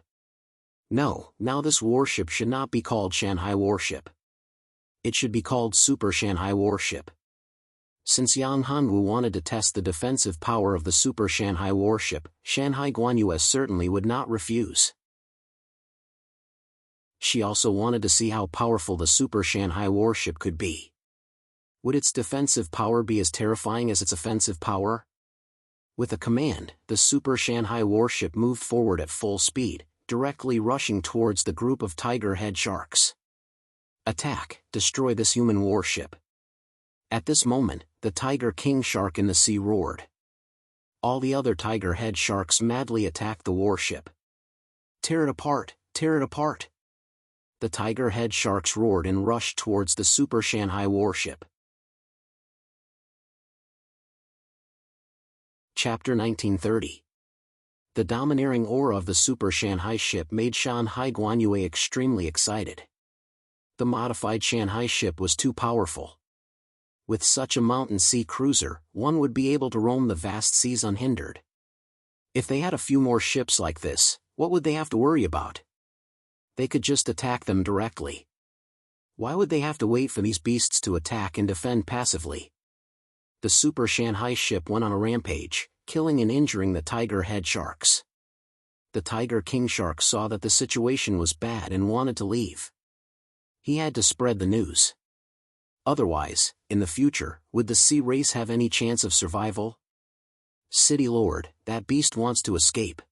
No, now this warship should not be called Shanhai Warship. It should be called Super Shanhai Warship. Since Yang Hanwu wanted to test the defensive power of the Super Shanhai Warship, Shanhai Guanyue certainly would not refuse. She also wanted to see how powerful the Super Shanhai Warship could be. Would its defensive power be as terrifying as its offensive power? With a command, the Super Shanhai Warship moved forward at full speed, directly rushing towards the group of tiger head sharks. Attack, destroy this human warship. At this moment, the tiger king shark in the sea roared. All the other tiger head sharks madly attacked the warship. Tear it apart, tear it apart. The tiger head sharks roared and rushed towards the Super Shanhai Warship. Chapter 1930. The domineering aura of the Super Shanhai ship made Shanhai Guanyue extremely excited. The modified Shanhai ship was too powerful. With such a mountain sea cruiser, one would be able to roam the vast seas unhindered. If they had a few more ships like this, what would they have to worry about? They could just attack them directly. Why would they have to wait for these beasts to attack and defend passively? The Super Shanhai ship went on a rampage, killing and injuring the tiger head sharks. The tiger king shark saw that the situation was bad and wanted to leave. He had to spread the news. Otherwise, in the future, would the sea race have any chance of survival? City Lord, that beast wants to escape.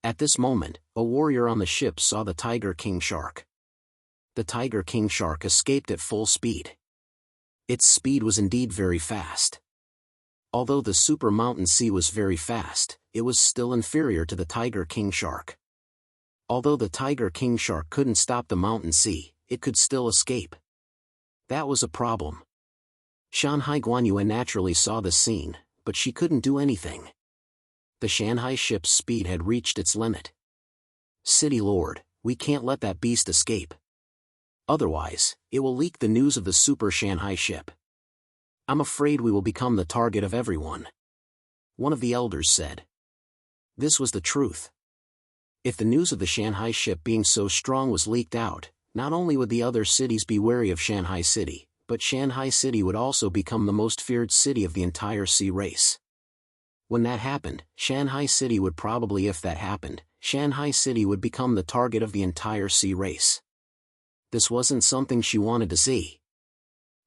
At this moment, a warrior on the ship saw the tiger king shark. The tiger king shark escaped at full speed. Its speed was indeed very fast. Although the super mountain sea was very fast, it was still inferior to the tiger king shark. Although the tiger king shark couldn't stop the mountain sea, it could still escape. That was a problem. Shanhai Guanyue naturally saw the scene, but she couldn't do anything. The Shanhai ship's speed had reached its limit. City Lord, we can't let that beast escape. Otherwise, it will leak the news of the Super Shanhai ship. I'm afraid we will become the target of everyone. One of the elders said. This was the truth. If the news of the Shanhai ship being so strong was leaked out, not only would the other cities be wary of Shanhai City, but Shanhai City would also become the most feared city of the entire sea race. When that happened, Shanhai City would probably if that happened, Shanhai City would become the target of the entire sea race. This wasn't something she wanted to see.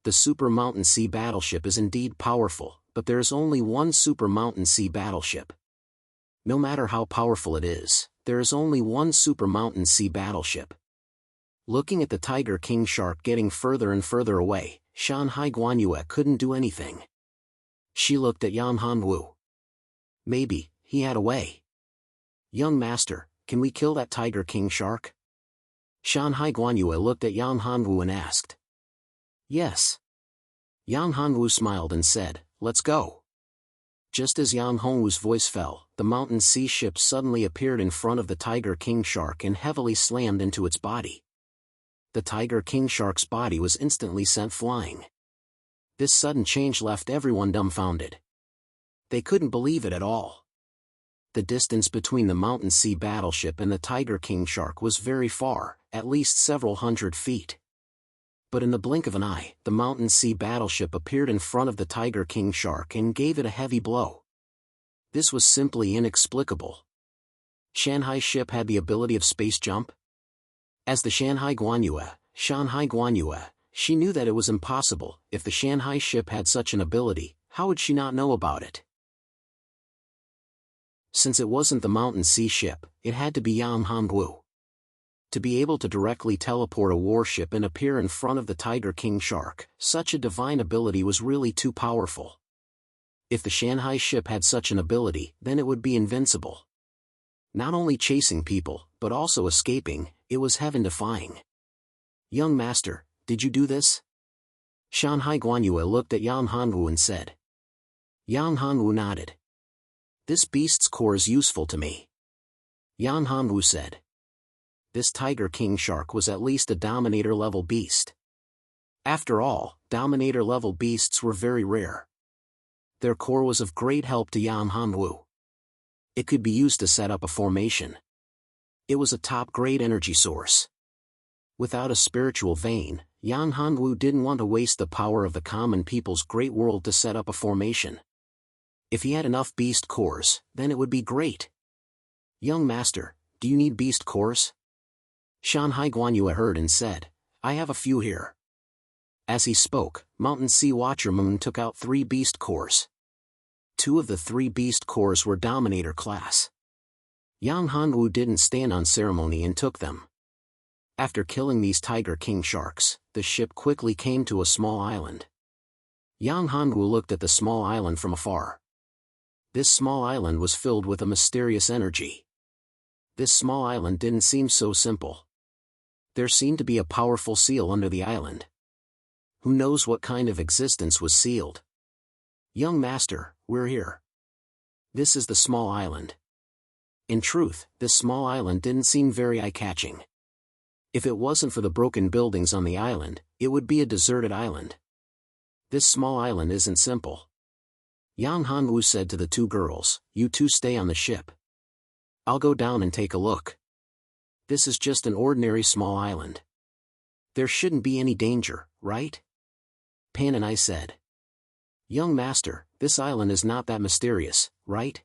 The Super Mountain Sea battleship is indeed powerful, but there is only one Super Mountain Sea battleship. No matter how powerful it is, there is only one Super Mountain Sea battleship. Looking at the tiger king shark getting further and further away, Shanhai Guanyue couldn't do anything. She looked at Yang Hanwu. Maybe he had a way. Young master, can we kill that tiger king shark? Shanhai Guanyue looked at Yang Hanwu and asked. Yes. Yang Hanwu smiled and said, let's go. Just as Yang Hanwu's voice fell, the mountain sea ship suddenly appeared in front of the tiger king shark and heavily slammed into its body. The tiger king shark's body was instantly sent flying. This sudden change left everyone dumbfounded. They couldn't believe it at all. The distance between the mountain sea battleship and the tiger king shark was very far, at least several hundred feet. But in the blink of an eye, the Mountain Sea battleship appeared in front of the Tiger King shark and gave it a heavy blow. This was simply inexplicable. Shanghai's ship had the ability of space jump? As the Shanghai Guanyue, she knew that it was impossible. If the Shanghai ship had such an ability, how would she not know about it? Since it wasn't the Mountain Sea ship, it had to be Yang Hongwu. To be able to directly teleport a warship and appear in front of the Tiger King shark, such a divine ability was really too powerful. If the Shanghai ship had such an ability, then it would be invincible. Not only chasing people, but also escaping, it was heaven-defying. Young master, did you do this? Shanghai Guanyue looked at Yang Hongwu and said. Yang Hongwu nodded. This beast's core is useful to me. Yang Hongwu said. This Tiger King shark was at least a Dominator-level beast. After all, Dominator-level beasts were very rare. Their core was of great help to Yang Hongwu. It could be used to set up a formation. It was a top-grade energy source. Without a spiritual vein, Yang Hongwu didn't want to waste the power of the common people's great world to set up a formation. If he had enough beast cores, then it would be great. Young master, do you need beast cores? Shanghai Guanyue heard and said, I have a few here. As he spoke, Mountain Sea Watcher Moon took out 3 beast cores. 2 of the 3 beast cores were Dominator class. Yang Hongwu didn't stand on ceremony and took them. After killing these Tiger King sharks, the ship quickly came to a small island. Yang Hongwu looked at the small island from afar. This small island was filled with a mysterious energy. This small island didn't seem so simple. There seemed to be a powerful seal under the island. Who knows what kind of existence was sealed? Young master, we're here. This is the small island. In truth, this small island didn't seem very eye-catching. If it wasn't for the broken buildings on the island, it would be a deserted island. This small island isn't simple. Yang Hongwu said to the 2 girls, you 2 stay on the ship. I'll go down and take a look. This is just an ordinary small island. There shouldn't be any danger, right? Pan and I said. Young master, this island is not that mysterious, right?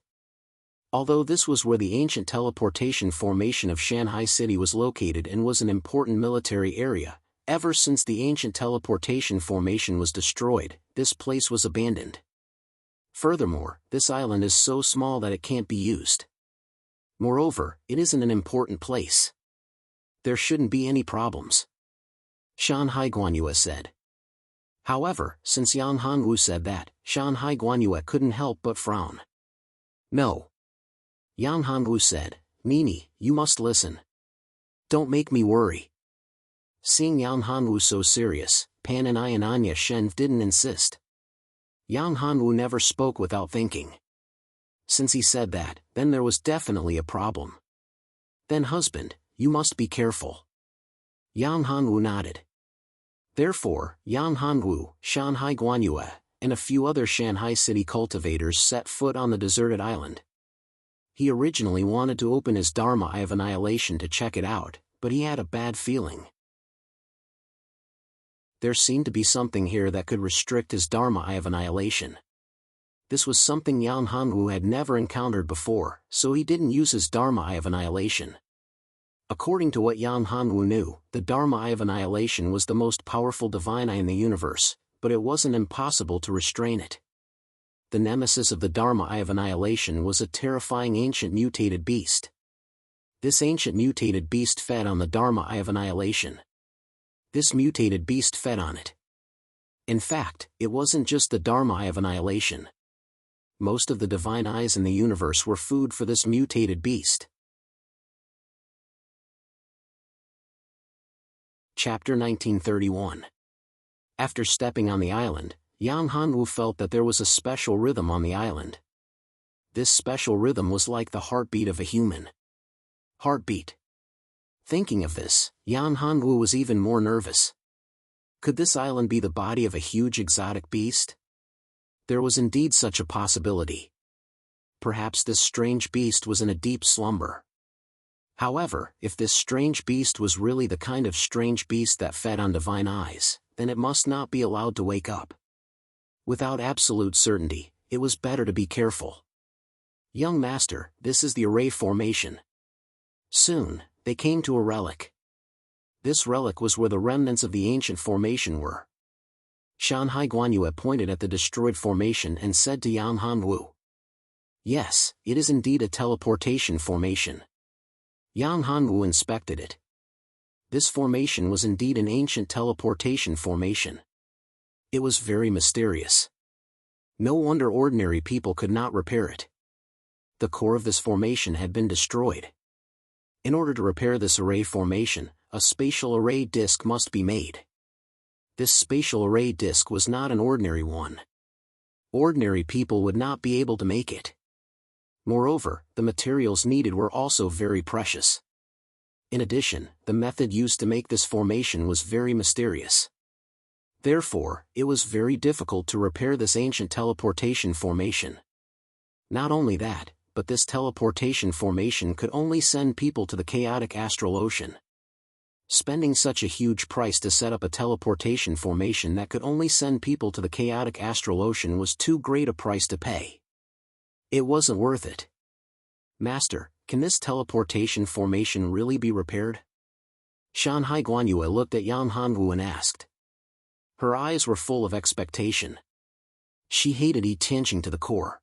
Although this was where the ancient teleportation formation of Shanghai City was located and was an important military area, ever since the ancient teleportation formation was destroyed, this place was abandoned. Furthermore, this island is so small that it can't be used. Moreover, it isn't an important place. There shouldn't be any problems. Shanghai Guanyue said. However, since Yang Hongwu said that, Shanghai Guanyue couldn't help but frown. No. Yang Hongwu said, Nini, you must listen. Don't make me worry. Seeing Yang Hongwu so serious, Pan and I and Anya Shen didn't insist. Yang Hongwu never spoke without thinking. Since he said that, then there was definitely a problem. Then husband, you must be careful. Yang Hongwu nodded. Therefore, Yang Hongwu, Shanghai Guanyue, and a few other Shanghai City cultivators set foot on the deserted island. He originally wanted to open his Dharma Eye of Annihilation to check it out, but he had a bad feeling. There seemed to be something here that could restrict his Dharma Eye of Annihilation. This was something Yang Hongwu had never encountered before, so he didn't use his Dharma Eye of Annihilation. According to what Yang Hongwu knew, the Dharma Eye of Annihilation was the most powerful divine eye in the universe, but it wasn't impossible to restrain it. The nemesis of the Dharma Eye of Annihilation was a terrifying ancient mutated beast. This ancient mutated beast fed on the Dharma Eye of Annihilation. This mutated beast fed on it. In fact, it wasn't just the Dharma Eye of Annihilation. Most of the divine eyes in the universe were food for this mutated beast. Chapter 1931. After stepping on the island, Yang Hongwu felt that there was a special rhythm on the island. This special rhythm was like the heartbeat of a human. Heartbeat. Thinking of this, Yang Hongwu was even more nervous. Could this island be the body of a huge exotic beast? There was indeed such a possibility. Perhaps this strange beast was in a deep slumber. However, if this strange beast was really the kind of strange beast that fed on divine eyes, then it must not be allowed to wake up. Without absolute certainty, it was better to be careful. Young master, this is the array formation. Soon, they came to a relic. This relic was where the remnants of the ancient formation were. Shanhai Guanyue pointed at the destroyed formation and said to Yang Hanwu, "Yes, it is indeed a teleportation formation." Yang Hanwu inspected it. This formation was indeed an ancient teleportation formation. It was very mysterious. No wonder ordinary people could not repair it. The core of this formation had been destroyed. In order to repair this array formation, a spatial array disk must be made. This spatial array disk was not an ordinary one. Ordinary people would not be able to make it. Moreover, the materials needed were also very precious. In addition, the method used to make this formation was very mysterious. Therefore, it was very difficult to repair this ancient teleportation formation. Not only that, but this teleportation formation could only send people to the chaotic astral ocean. Spending such a huge price to set up a teleportation formation that could only send people to the chaotic astral ocean was too great a price to pay. It wasn't worth it. Master, can this teleportation formation really be repaired? Shanhai Guanyue looked at Yang Hanwu and asked. Her eyes were full of expectation. She hated attaching to the core.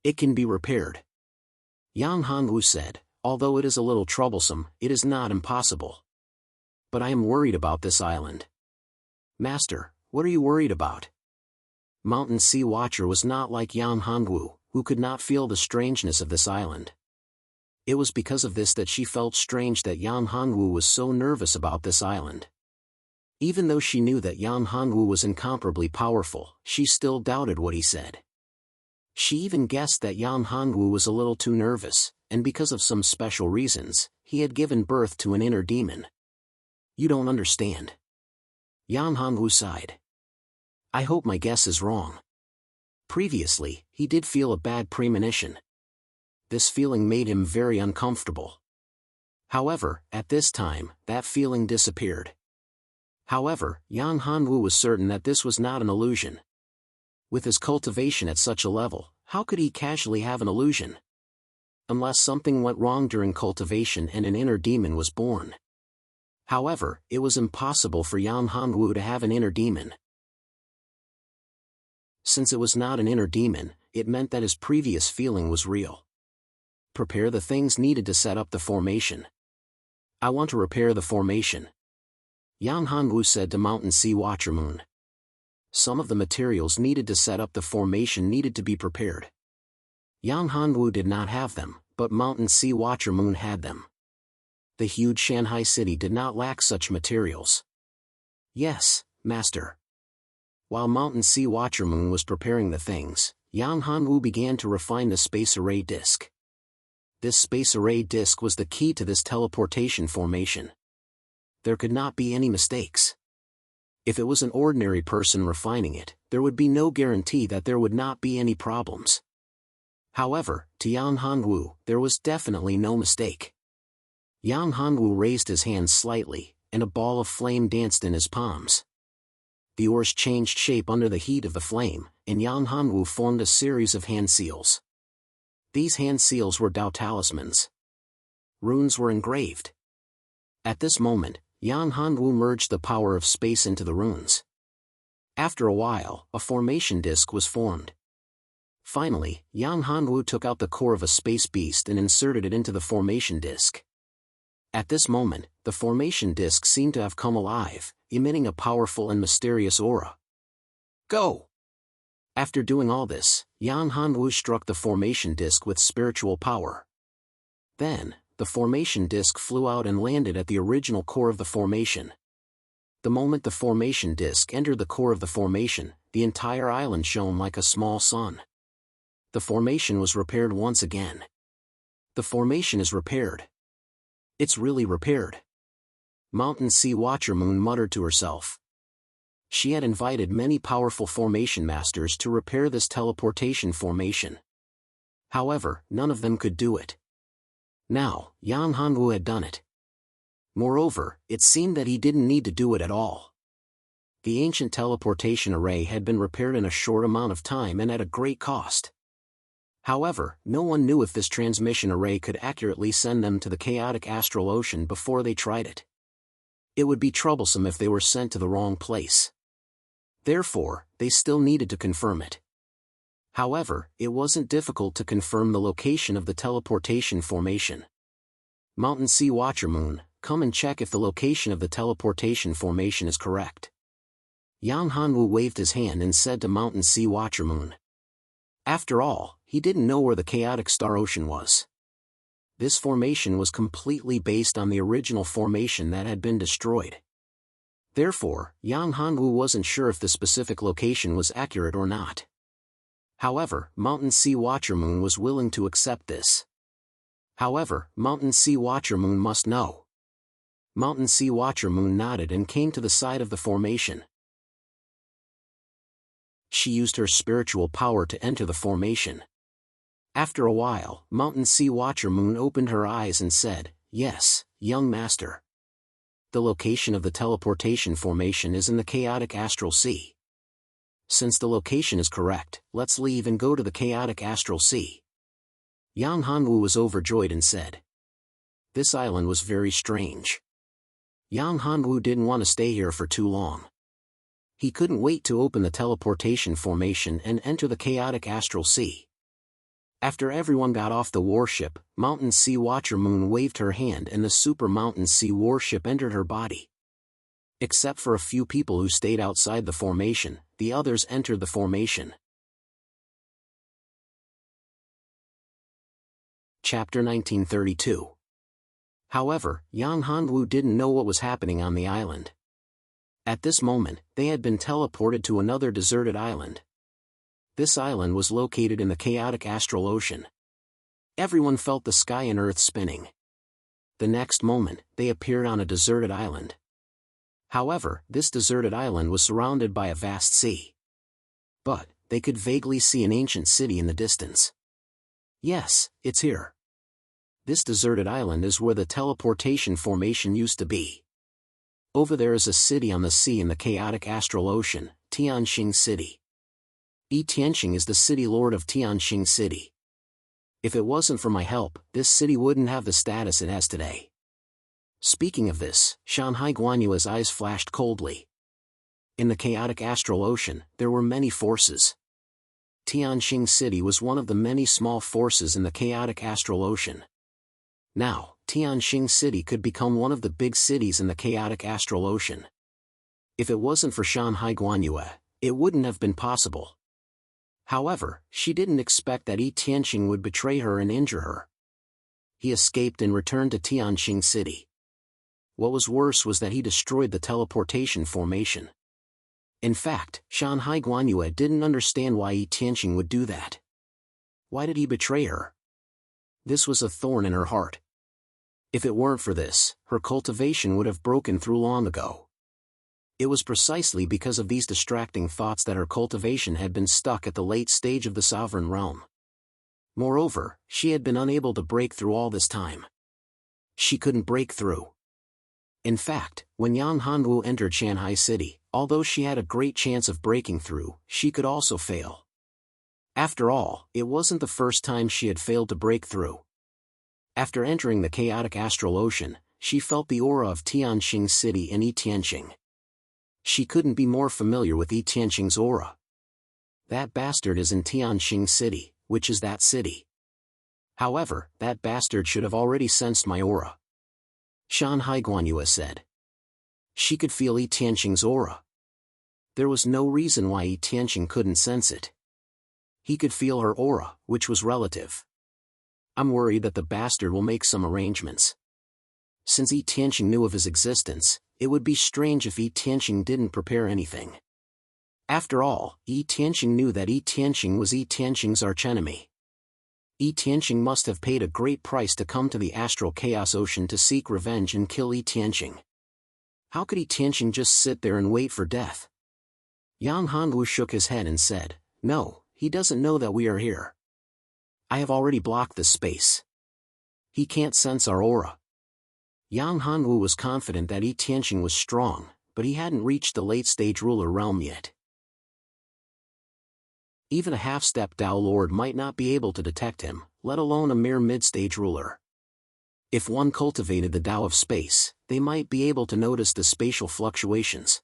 It can be repaired. Yang Hanwu said, although it is a little troublesome, it is not impossible. But I am worried about this island. Master, what are you worried about? Mountain Sea Watcher was not like Yang Hanwu, who could not feel the strangeness of this island. It was because of this that she felt strange that Yang Hanwu was so nervous about this island. Even though she knew that Yang Hanwu was incomparably powerful, she still doubted what he said. She even guessed that Yang Hanwu was a little too nervous, and because of some special reasons, he had given birth to an inner demon. You don't understand. Yang Hanwu sighed. I hope my guess is wrong. Previously, he did feel a bad premonition. This feeling made him very uncomfortable. However, at this time, that feeling disappeared. However, Yang Hanwu was certain that this was not an illusion. With his cultivation at such a level, how could he casually have an illusion? Unless something went wrong during cultivation and an inner demon was born. However, it was impossible for Yang Hanwu to have an inner demon. Since it was not an inner demon, it meant that his previous feeling was real. Prepare the things needed to set up the formation. I want to repair the formation. Yang Hanwu said to Mountain Sea Watcher Moon. Some of the materials needed to set up the formation needed to be prepared. Yang Hanwu did not have them, but Mountain Sea Watcher Moon had them. The huge Shanghai city did not lack such materials. Yes, Master. While Mountain Sea Watcher Moon was preparing the things, Yang Hanwu began to refine the space array disk. This space array disk was the key to this teleportation formation. There could not be any mistakes. If it was an ordinary person refining it, there would be no guarantee that there would not be any problems. However, to Yang Hanwu, there was definitely no mistake. Yang Hanwu raised his hands slightly, and a ball of flame danced in his palms. The ores changed shape under the heat of the flame, and Yang Hanwu formed a series of hand seals. These hand seals were Dao talismans. Runes were engraved. At this moment, Yang Hanwu merged the power of space into the runes. After a while, a formation disk was formed. Finally, Yang Hanwu took out the core of a space beast and inserted it into the formation disk. At this moment, the formation disk seemed to have come alive, emitting a powerful and mysterious aura. Go! After doing all this, Yang Hanwu struck the formation disk with spiritual power. Then, the formation disk flew out and landed at the original core of the formation. The moment the formation disk entered the core of the formation, the entire island shone like a small sun. The formation was repaired once again. The formation is repaired. It's really repaired. Mountain Sea Watcher Moon muttered to herself. She had invited many powerful formation masters to repair this teleportation formation. However, none of them could do it. Now, Yang Hanwu had done it. Moreover, it seemed that he didn't need to do it at all. The ancient teleportation array had been repaired in a short amount of time and at a great cost. However, no one knew if this transmission array could accurately send them to the chaotic astral ocean before they tried it. It would be troublesome if they were sent to the wrong place. Therefore, they still needed to confirm it. However, it wasn't difficult to confirm the location of the teleportation formation. Mountain Sea Watcher Moon, come and check if the location of the teleportation formation is correct. Yang Hanwu waved his hand and said to Mountain Sea Watcher Moon. After all, he didn't know where the chaotic star ocean was. This formation was completely based on the original formation that had been destroyed. Therefore, Yang Hanwu wasn't sure if the specific location was accurate or not. However, Mountain Sea Watcher Moon was willing to accept this. However, Mountain Sea Watcher Moon must know. Mountain Sea Watcher Moon nodded and came to the side of the formation. She used her spiritual power to enter the formation. After a while, Mountain Sea Watcher Moon opened her eyes and said, "Yes, young master. The location of the teleportation formation is in the chaotic astral sea. Since the location is correct, let's leave and go to the chaotic astral sea." Yang Hanwu was overjoyed and said. This island was very strange. Yang Hanwu didn't want to stay here for too long. He couldn't wait to open the teleportation formation and enter the chaotic astral sea. After everyone got off the warship, Mountain Sea Watcher Moon waved her hand and the Super Mountain Sea warship entered her body. Except for a few people who stayed outside the formation, the others entered the formation. Chapter 1932. However, Yang Hanwu didn't know what was happening on the island. At this moment, they had been teleported to another deserted island. This island was located in the chaotic astral ocean. Everyone felt the sky and earth spinning. The next moment, they appeared on a deserted island. However, this deserted island was surrounded by a vast sea. But, they could vaguely see an ancient city in the distance. Yes, it's here. This deserted island is where the teleportation formation used to be. Over there is a city on the sea in the chaotic astral ocean, Tianxing City. Yi Tianxing is the city lord of Tianxing City. If it wasn't for my help, this city wouldn't have the status it has today. Speaking of this, Shanhai Guanyua's eyes flashed coldly. In the chaotic astral ocean, there were many forces. Tianxing City was one of the many small forces in the chaotic astral ocean. Now, Tianxing City could become one of the big cities in the chaotic astral ocean. If it wasn't for Shanhai Guanyua, it wouldn't have been possible. However, she didn't expect that Yi Tianxing would betray her and injure her. He escaped and returned to Tianxing City. What was worse was that he destroyed the teleportation formation. In fact, Shanhai Guanyua didn't understand why Yi Tianxing would do that. Why did he betray her? This was a thorn in her heart. If it weren't for this, her cultivation would have broken through long ago. It was precisely because of these distracting thoughts that her cultivation had been stuck at the late stage of the sovereign realm. Moreover, she had been unable to break through all this time. She couldn't break through. In fact, when Yang Hanwu entered Shanghai City, although she had a great chance of breaking through, she could also fail. After all, it wasn't the first time she had failed to break through. After entering the chaotic astral ocean, she felt the aura of Tianxing City and Yi Tianxing. She couldn't be more familiar with Yi Tianxing's aura. That bastard is in Tianxing City, which is that city. However, that bastard should have already sensed my aura. Shanhai Guanyua said. She could feel Yi Tianxing's aura. There was no reason why Yi Tianxing couldn't sense it. He could feel her aura, which was relative. I'm worried that the bastard will make some arrangements. Since Yi Tianxing knew of his existence, it would be strange if Yi Tianxing didn't prepare anything. After all, Yi Tianxing knew that Yi Tianxing was Yi Tianxing's archenemy. Yi Tianxing must have paid a great price to come to the astral chaos ocean to seek revenge and kill Yi Tianxing. How could Yi Tianxing just sit there and wait for death? Yang Hanwu shook his head and said, "No, he doesn't know that we are here. I have already blocked this space." He can't sense our aura. Yang Hanwu was confident that Yi Tianqing was strong, but he hadn't reached the late-stage ruler realm yet. Even a half-step Dao Lord might not be able to detect him, let alone a mere mid-stage ruler. If one cultivated the Dao of space, they might be able to notice the spatial fluctuations.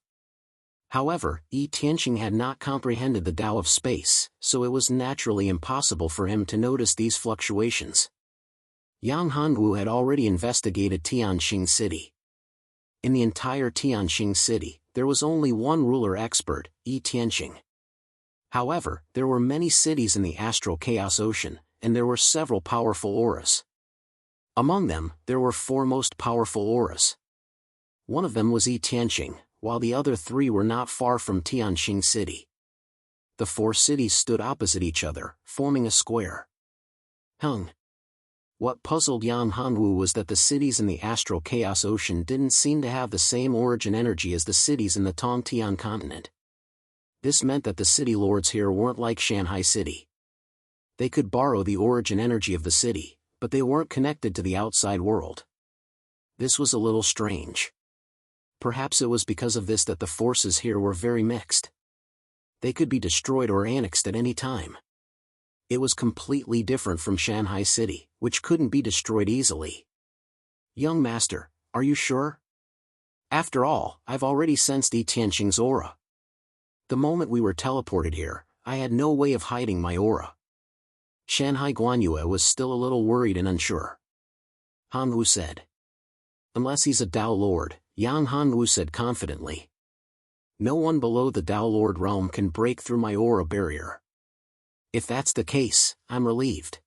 However, Yi Tianqing had not comprehended the Dao of space, so it was naturally impossible for him to notice these fluctuations. Yang Hanwu had already investigated Tianxing City. In the entire Tianxing City, there was only one ruler expert, Yi Tianqing. However, there were many cities in the astral chaos ocean, and there were several powerful auras. Among them, there were 4 most powerful auras. One of them was Yi Tianqing, while the other 3 were not far from Tianxing City. The 4 cities stood opposite each other, forming a square. What puzzled Yang Hanwu was that the cities in the astral chaos ocean didn't seem to have the same origin energy as the cities in the Tongtian continent. This meant that the city lords here weren't like Shanghai City. They could borrow the origin energy of the city, but they weren't connected to the outside world. This was a little strange. Perhaps it was because of this that the forces here were very mixed. They could be destroyed or annexed at any time. It was completely different from Shanghai City, which couldn't be destroyed easily. Young master, are you sure? After all, I've already sensed Yi Tianqing's aura. The moment we were teleported here, I had no way of hiding my aura. Shanhai Guanyue was still a little worried and unsure. Hanwu said. Unless he's a Dao Lord, Yang Hanwu said confidently. No one below the Dao Lord realm can break through my aura barrier. If that's the case, I'm relieved.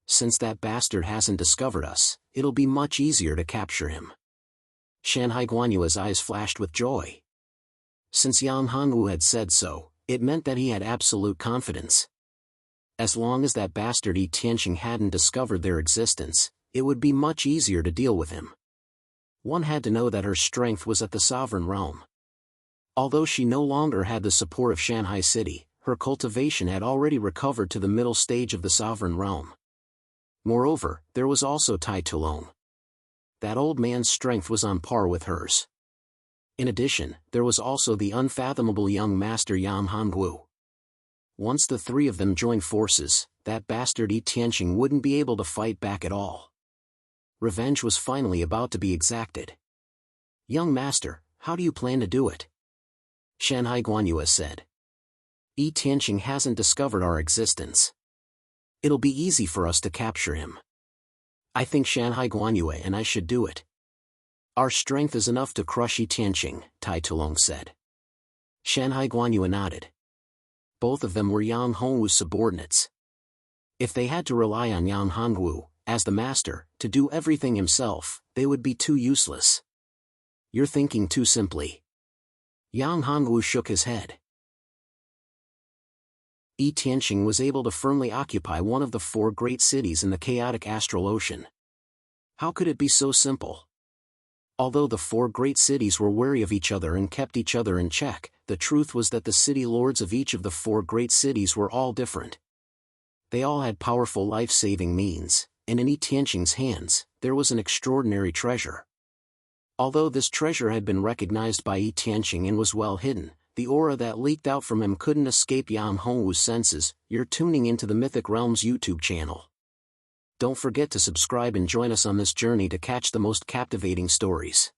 Since that bastard hasn't discovered us, it'll be much easier to capture him. Shanhai Guanyue's eyes flashed with joy. Since Yang Hanwu had said so, it meant that he had absolute confidence. As long as that bastard Yi Tianqing hadn't discovered their existence, it would be much easier to deal with him. One had to know that her strength was at the sovereign realm. Although she no longer had the support of Shanghai City, her cultivation had already recovered to the middle stage of the sovereign realm. Moreover, there was also Tai Tulong. That old man's strength was on par with hers. In addition, there was also the unfathomable young master Yang Hanwu. Once the 3 of them joined forces, that bastard Yi Tianqing wouldn't be able to fight back at all. Revenge was finally about to be exacted. Young master, how do you plan to do it? Shanhai Guanyue said. Yi Tianqing hasn't discovered our existence. It'll be easy for us to capture him. I think Shanhai Guanyue and I should do it. Our strength is enough to crush Yi Tianqing, Tai Tulong said. Shanhai Guanyue nodded. Both of them were Yang Hanwu's subordinates. If they had to rely on Yang Hanwu, as the master, to do everything himself, they would be too useless. You're thinking too simply. Yang Hanwu shook his head. Yi Tianqing was able to firmly occupy one of the 4 great cities in the chaotic astral ocean. How could it be so simple? Although the 4 great cities were wary of each other and kept each other in check, the truth was that the city lords of each of the 4 great cities were all different. They all had powerful life-saving means, and in Yi Tianqing's hands, there was an extraordinary treasure. Although this treasure had been recognized by Yi Tianqing and was well hidden, the aura that leaked out from him couldn't escape Yang Hongwu's senses. You're tuning into the Mythic Realms YouTube channel. Don't forget to subscribe and join us on this journey to catch the most captivating stories.